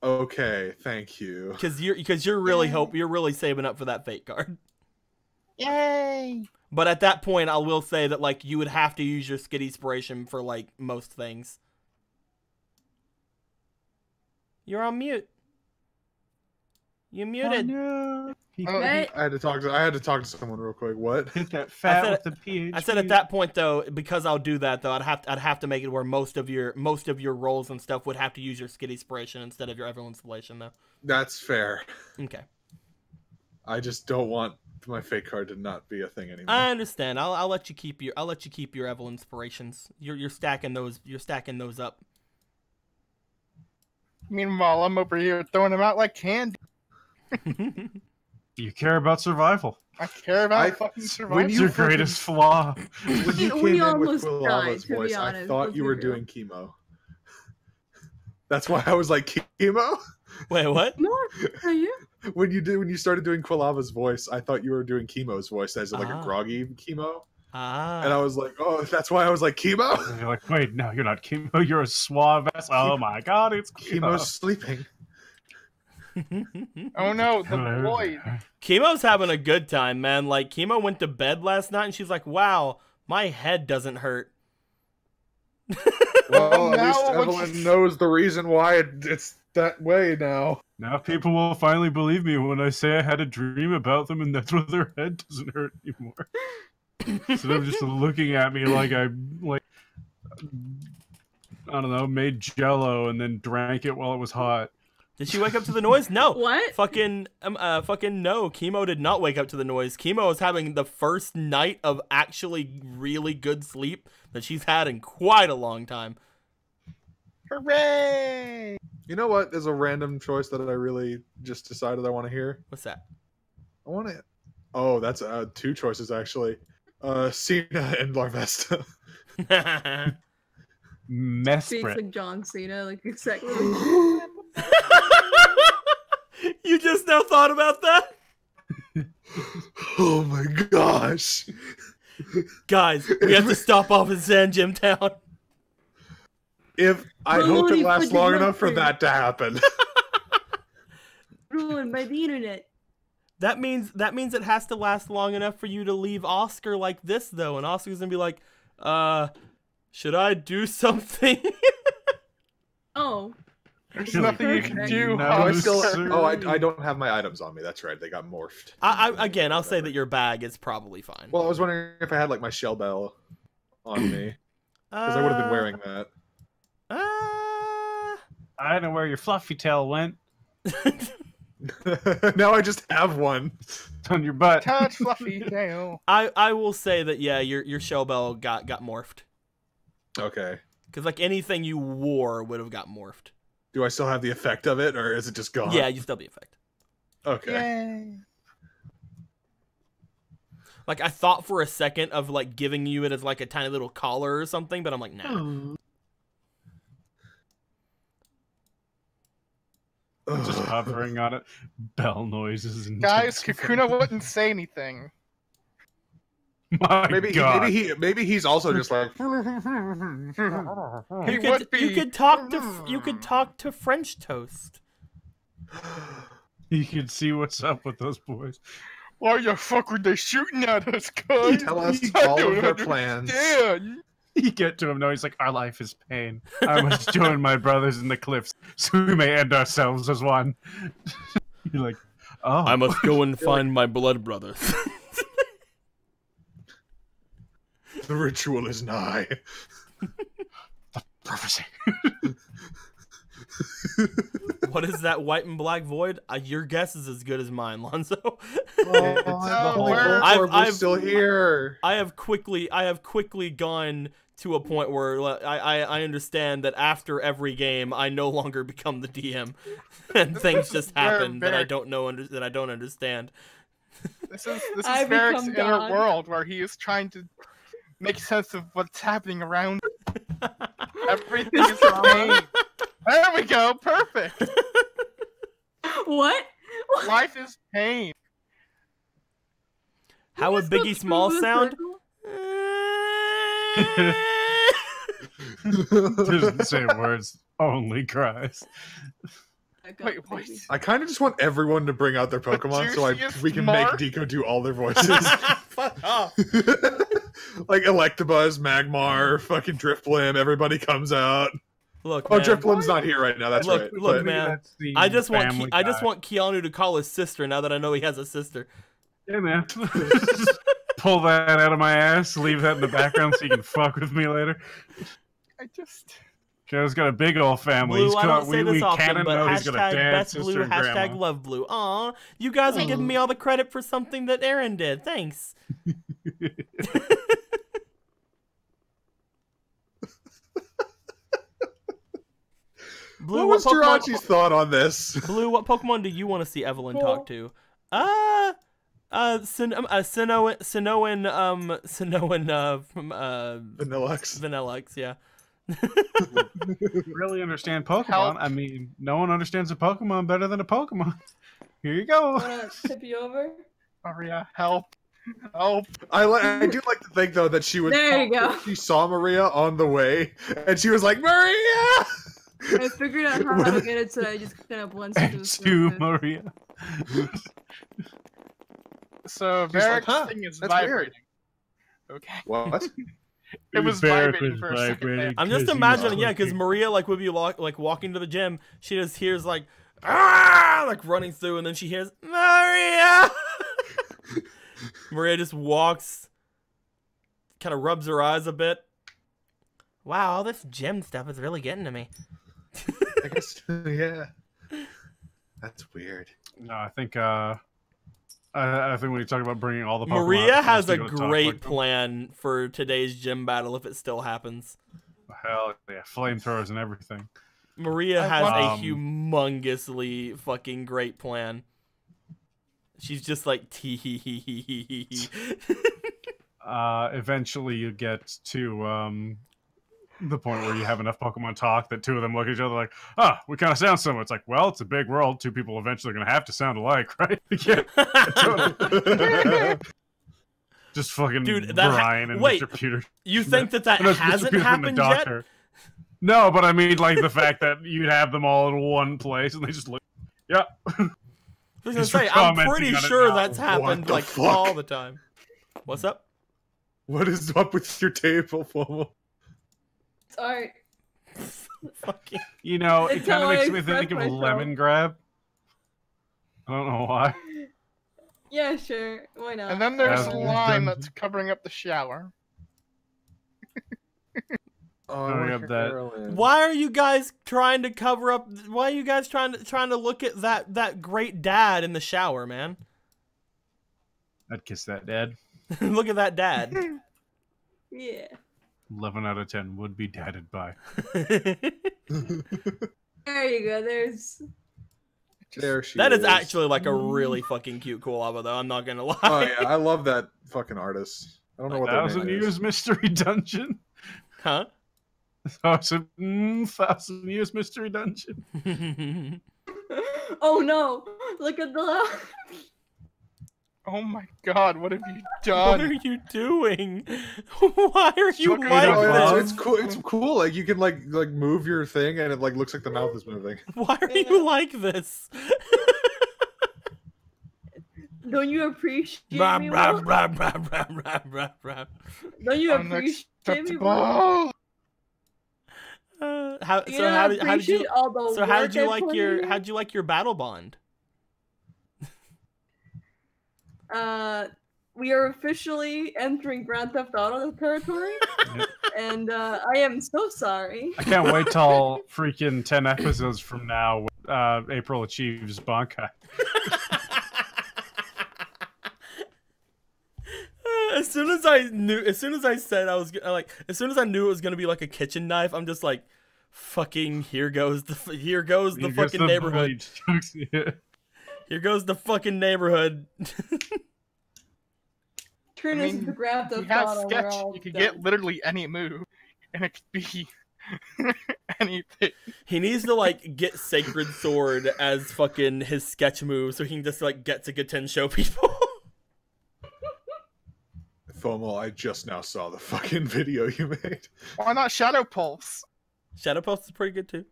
Okay, thank you. Because you're really saving up for that fake card. Yay! But at that point, I will say that like you would have to use your skitty inspiration for like most things. You're on mute. You muted. I had to talk to someone real quick. What? Hit that fat I said- with the PhD. I said at that point though, because I'll do that though, I'd have to make it where most of your roles and stuff would have to use your skitty inspiration instead of your Evelyn installation though. That's fair. Okay. I just don't want my fake card to not be a thing anymore. I understand. I'll let you keep your Evelyn inspirations. You're stacking those up. Meanwhile, I'm over here throwing them out like candy. You care about survival. I care about I- fucking when survival. It's you your fucking- greatest flaw. When you We came in almost with died, Quillava's to be voice, I honest. thought Let's you be were real. doing chemo. That's why I was like, chemo? Wait, what? No, are you? When you started doing Quillava's voice, I thought you were doing chemo's voice as like Ah. a groggy chemo. Ah. And I was like, oh, that's why I was like, chemo? And you're like, wait, no, you're not chemo. You're a suave ass. Oh my god, it's chemo. Chemo's sleeping. Oh no, the void. Chemo's having a good time, man. Like Chemo went to bed last night and she's like, "Wow, my head doesn't hurt." Well, at now least when Evelyn she's- knows the reason why it's that way now. Now people will finally believe me when I say I had a dream about them and that's why their head doesn't hurt anymore. Instead of just looking at me like I don't know, made Jello and then drank it while it was hot. Did she wake up to the noise? No. What? Fucking no. Chemo did not wake up to the noise. Chemo is having the first night of actually really good sleep that she's had in quite a long time. Hooray! You know what is a random choice that I really just decided I want to hear? What's that? I want to. Oh, that's two choices actually. Cena and Larvesta. Speaks Mesprit. like John Cena, like exactly. You just now thought about that? Oh my gosh. Guys, we have to stop off in San Jim Town. If I But hope what it if lasts I long did enough for nothing? that to happen. Ruined by the internet. That means it has to last long enough for you to leave Oscar like this, though, and Oscar's gonna be like, should I do something? Oh. There's nothing you can do. No, Do I Oscar. still? Oh, I don't have my items on me. That's right. They got morphed. Again, I'll say that your bag is probably fine. Well, I was wondering if I had like my shell bell on me because I would have been wearing that. I don't know where your fluffy tail went. Now I just have one. It's on your butt. Touch fluffy tail. I will say that yeah, your shell bell got morphed. Okay. Because like anything you wore would have got morphed. Do I still have the effect of it, or is it just gone? Yeah, you still have the effect. Okay. Yay. Like I thought for a second of like giving you it as like a tiny little collar or something, but I'm like, nah. Just hovering on it. Bell noises and Guys, Kakuna wouldn't say anything. My Maybe God. maybe he's also just like. He You would be. could talk to French Toast. You can see what's up with those boys. Why the fuck were they shooting at us, guys? Tell us I all don't of their plans. understand. You get to him now, he's like, our life is pain. I must join my brothers in the cliffs so we may end ourselves as one. You're like, oh. I must go and find my blood brothers. The ritual is nigh. Prophecy. What is that white and black void? Your guess is as good as mine, Lonzo. We're still here. I have quickly gone to a point where I understand that after every game I no longer become the DM, and things just happen that I don't know that I don't understand. This is I Varric's become inner God. world where he is trying to make sense of what's happening around. Everything is pain. There we go. Perfect. What? Life is pain. How would Spelled Biggie Smalls true sound? circle? Doesn't say words, only cries. Wait, what? I kind of just want everyone to bring out their Pokemon so juiciest we can make mark? Deco do all their voices. Fuck off. Like Electabuzz, Magmar, fucking Drifblim, everybody comes out. Look, Oh, man. Drifblim's not here right now. That's Look, right. look, But- man. That's the I just want family I just guy. want Keanu to call his sister now that I know he has a sister. Yeah, man. Just pull that out of my ass, leave that in the background so you can fuck with me later. I just. Joe's got a big old family. Blue, He's I got, don't say we this often, canon but know he's got a hashtag dad, best sister, blue, and hashtag grandma. love blue. Aw, you guys are giving me all the credit for something that Aaron did. Thanks. Blue, What was Pokemon- Jirachi's thought on this? Blue, what Pokemon do you want to see Evelyn talk to? Sinnoh from Vanillux. Vanillux, yeah. Really understand Pokemon. Help. I mean, no one understands a Pokemon better than a Pokemon. Here you go. Wanna tip you over? Maria, help. Help. I do like to think though that she would. There you go. She saw Maria on the way, and she was like, "Maria!" I figured out how to get it so I just kind of blends into the To smooth. Maria. So She's like, Varric's huh, thing is that's weird. vibrating. Okay. What? It was Barrack vibrating was for a second there. vibrating I'm just 'cause he was imagining, yeah, because sleeping. Maria like would be like walking to the gym. She just hears like ah, like running through, and then she hears Maria. Maria just walks, kind of rubs her eyes a bit. Wow, all this gym stuff is really getting to me. I guess. Yeah. That's weird. No, I think when you talk about bringing all the Pokemon, Maria out, has a you gotta talk great like them. plan for today's gym battle if it still happens. Hell yeah, flamethrowers and everything. Maria I has a want- humongously fucking great plan. She's just like tee hee hee hee hee hee hee. Eventually you get to the point where you have enough Pokemon talk that two of them look at each other like, oh, we kind of sound similar. It's like, well, it's a big world. Two people eventually going to have to sound alike, right? Yeah, totally. Just fucking Dude, Brian and wait, Mr. Peter. You think that No, it's Mr. hasn't Peter from the happened yet? doctor. No, but I mean, like, the fact that you'd have them all in one place and they just look, yeah. I was gonna Just say, for I'm commenting pretty on it sure now. that's happened the like fuck? all the time. What's up? What is up with your table, Fomo? Sorry. Fucking. You know, it It's kind of how I makes me think of express lemon grab. I don't know why. Yeah, sure. Why not? And then there's Yeah. lime that's covering up the shower. Oh, Bring up that- Why are you guys trying to cover up? Why are you guys trying to look at that great dad in the shower, man? I'd kiss that dad. Look at that dad. Yeah. 11 out of 10 would be dadded by. There you go. There's. There she That is actually like a really fucking cute Koalava, though. I'm not gonna lie. Oh yeah, I love that fucking artist. I don't know what their 1,000 name Years is. Mystery Dungeon. Huh? 1,000 Years Mystery Dungeon. Oh no! Look at the. Oh my god, what have you What are done? you doing? Why are you Look at like it all. this? It's cool. It's cool. Like you can like move your thing, and it like looks like the mouth is moving. Why are you like this? Don't you appreciate Brah, me? brah, Will? brah, brah, brah, brah, brah, brah. Don't you appreciate me? Will? Unacceptable. How You so? don't How did you? appreciate all the So how work did you I like put your? in? How'd you like your battle bond? We are officially entering Grand Theft Auto territory, and I am so sorry. I can't wait till freaking 10 episodes from now when April achieves Bankai. As soon as I said I was like, as soon as I knew it was gonna be like a kitchen knife, I'm just like, fucking, here goes the fucking neighborhood. Here goes the fucking neighborhood. Turn I us mean, into Grand You Theft have Auto. sketch, we're all you could done. get literally any move, and it could be anything. He needs to like get Sacred Sword as fucking his sketch move, so he can just like get to Gaten show people. FOMO, I just now saw the fucking video you made. Why not Shadow Pulse? Shadow Pulse is pretty good too.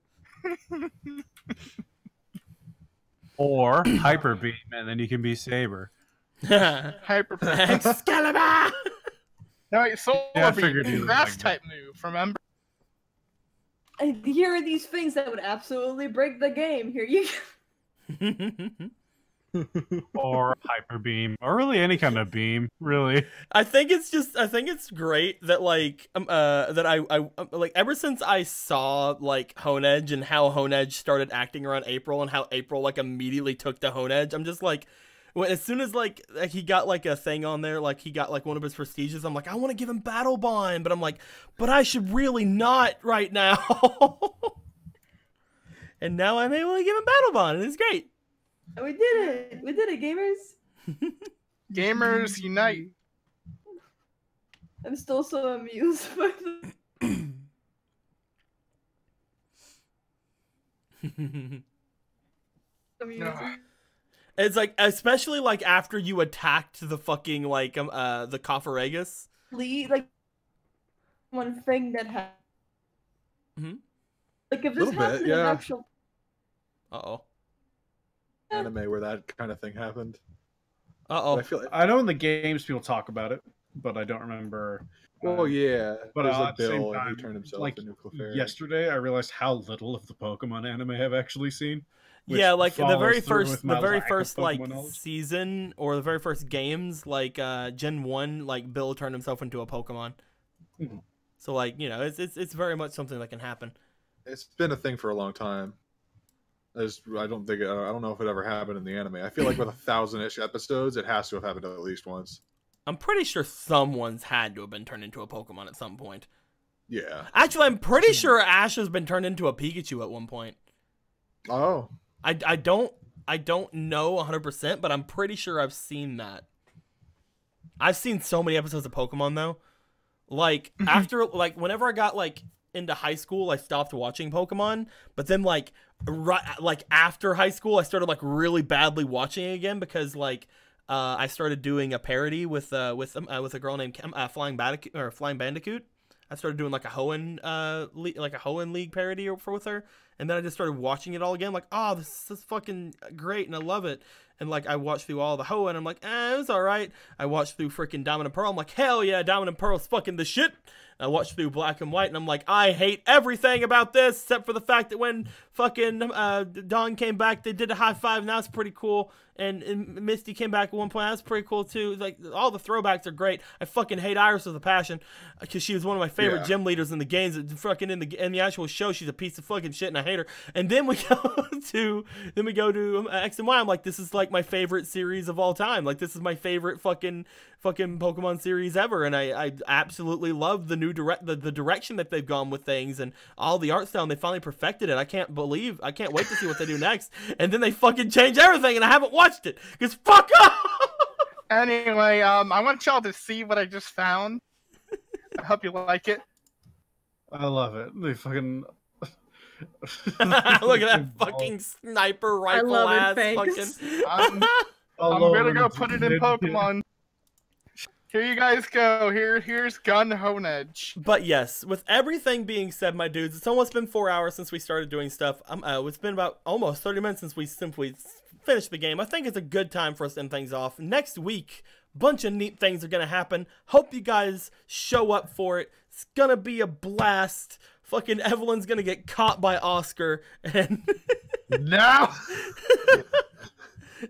Or Hyper Beam, and then you can be Saber. Hyper. Excalibur! No, wait, Solar Yeah, I Beam, figured you would grass like that. type move. Remember? And here are these things that would absolutely break the game. Here you go. Or Hyper Beam. Or really any kind of beam, really. I think it's great that like that I like ever since I saw like Honedge and how Honedge started acting around April and how April like immediately took to Honedge, I'm just like, as soon as like he got like a thing on there, like he got like one of his prestiges, I'm like, I want to give him Battle Bond, but I'm like, but I should really not right now. And now I'm able to give him Battle Bond, and it's great. We did it. We did it, gamers. Gamers unite. I'm still so amused by the. Amusing. It's like, especially like after you attacked the fucking like the Cofferegus. Like one thing that happened. Mhm. Like if this Little bit, happened in yeah. actual. Uh-oh. Anime where that kind of thing happened. Uh-oh. I feel like, I know in the games people talk about it, but I don't remember. oh yeah, But there's at like the same Bill, and time, he turned himself like into Clefairy. yesterday, I realized how little of the Pokemon anime I've actually seen. which Yeah, like the follows very through first with my lack of like Pokemon knowledge. season or the very first games, like Gen 1, like Bill turned himself into a Pokemon. Mhm. So like, you know, it's very much something that can happen. It's been a thing for a long time. I don't know if it ever happened in the anime. I feel like with 1,000-ish episodes, it has to have happened at least once. I'm pretty sure someone's had to have been turned into a Pokemon at some point. Yeah. Actually, I'm pretty sure Ash has been turned into a Pikachu at one point. Oh. I don't know 100%, but I'm pretty sure I've seen that. I've seen so many episodes of Pokemon though. Like after like whenever I got like into high school, I stopped watching Pokemon. But then like after high school, I started like really badly watching it again because like I started doing a parody with a girl named Flying Bandicoot. I started doing like a Hoenn League parody with her, and then I just started watching it all again. Like, oh, this is fucking great, and I love it. And like, I watched through all the Hoenn, I'm like, it was all right. I watched through freaking Diamond and Pearl. I'm like, hell yeah, Diamond and Pearl's fucking the shit. I watched through Black and White, and I'm like, I hate everything about this except for the fact that when fucking Dawn came back, they did a high five, and that was pretty cool. And Misty came back at one point, that's pretty cool too. Like, all the throwbacks are great. I fucking hate Iris with a passion because she was one of my favorite gym leaders in the games. Fucking in the actual show, she's a piece of fucking shit, and I hate her. And then we go to X and Y. I'm like, this is like my favorite series of all time. Like, this is my favorite fucking Pokemon series ever, and I absolutely love the new the direction that they've gone with things and all the art style, and they finally perfected it. I can't wait to see what they do next. And then they fucking change everything, and I haven't watched it because fuck off. Anyway, I want y'all to see what I just found. I hope you like it. I love it. They fucking look at that fucking sniper rifle ass fucking. I'm gonna go put it in Pokemon. Here you guys go. Here's Gun Honedge. But yes, with everything being said, my dudes, it's almost been 4 hours since we started doing stuff. It's been about almost 30 minutes since we simply finished the game. I think it's a good time for us to end things off. Next week, bunch of neat things are gonna happen. Hope you guys show up for it. It's gonna be a blast. Fucking Evelyn's gonna get caught by Oscar and no.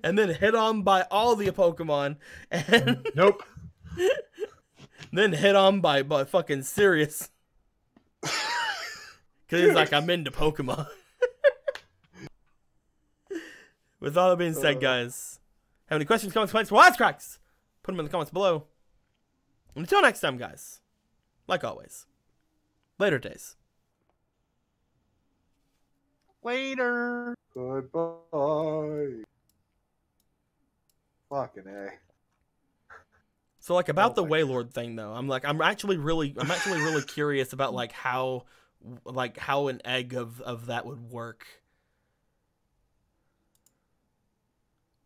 And then hit on by all the Pokemon and nope. Then hit on by fucking Sirius. Cause he's like, I'm into Pokemon. With all that being said, guys, have any questions, comments, complaints, wisecracks? Put them in the comments below. And until next time, guys, like always, later days. Later. Goodbye. Fucking A. So like about the Wailord thing though, I'm actually really curious about like how an egg of that would work.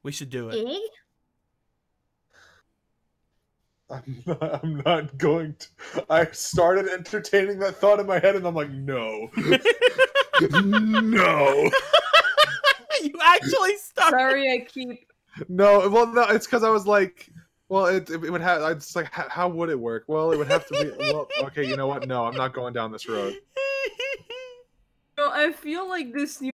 We should do it. Egg? I'm not going to. I started entertaining that thought in my head, and I'm like, no. No. You actually started. Sorry, I keep. No, well, no, it's because I was like, well, it would have. It's like, how would it work? Well, it would have to be. Well, okay, you know what? No, I'm not going down this road. No, I feel like this new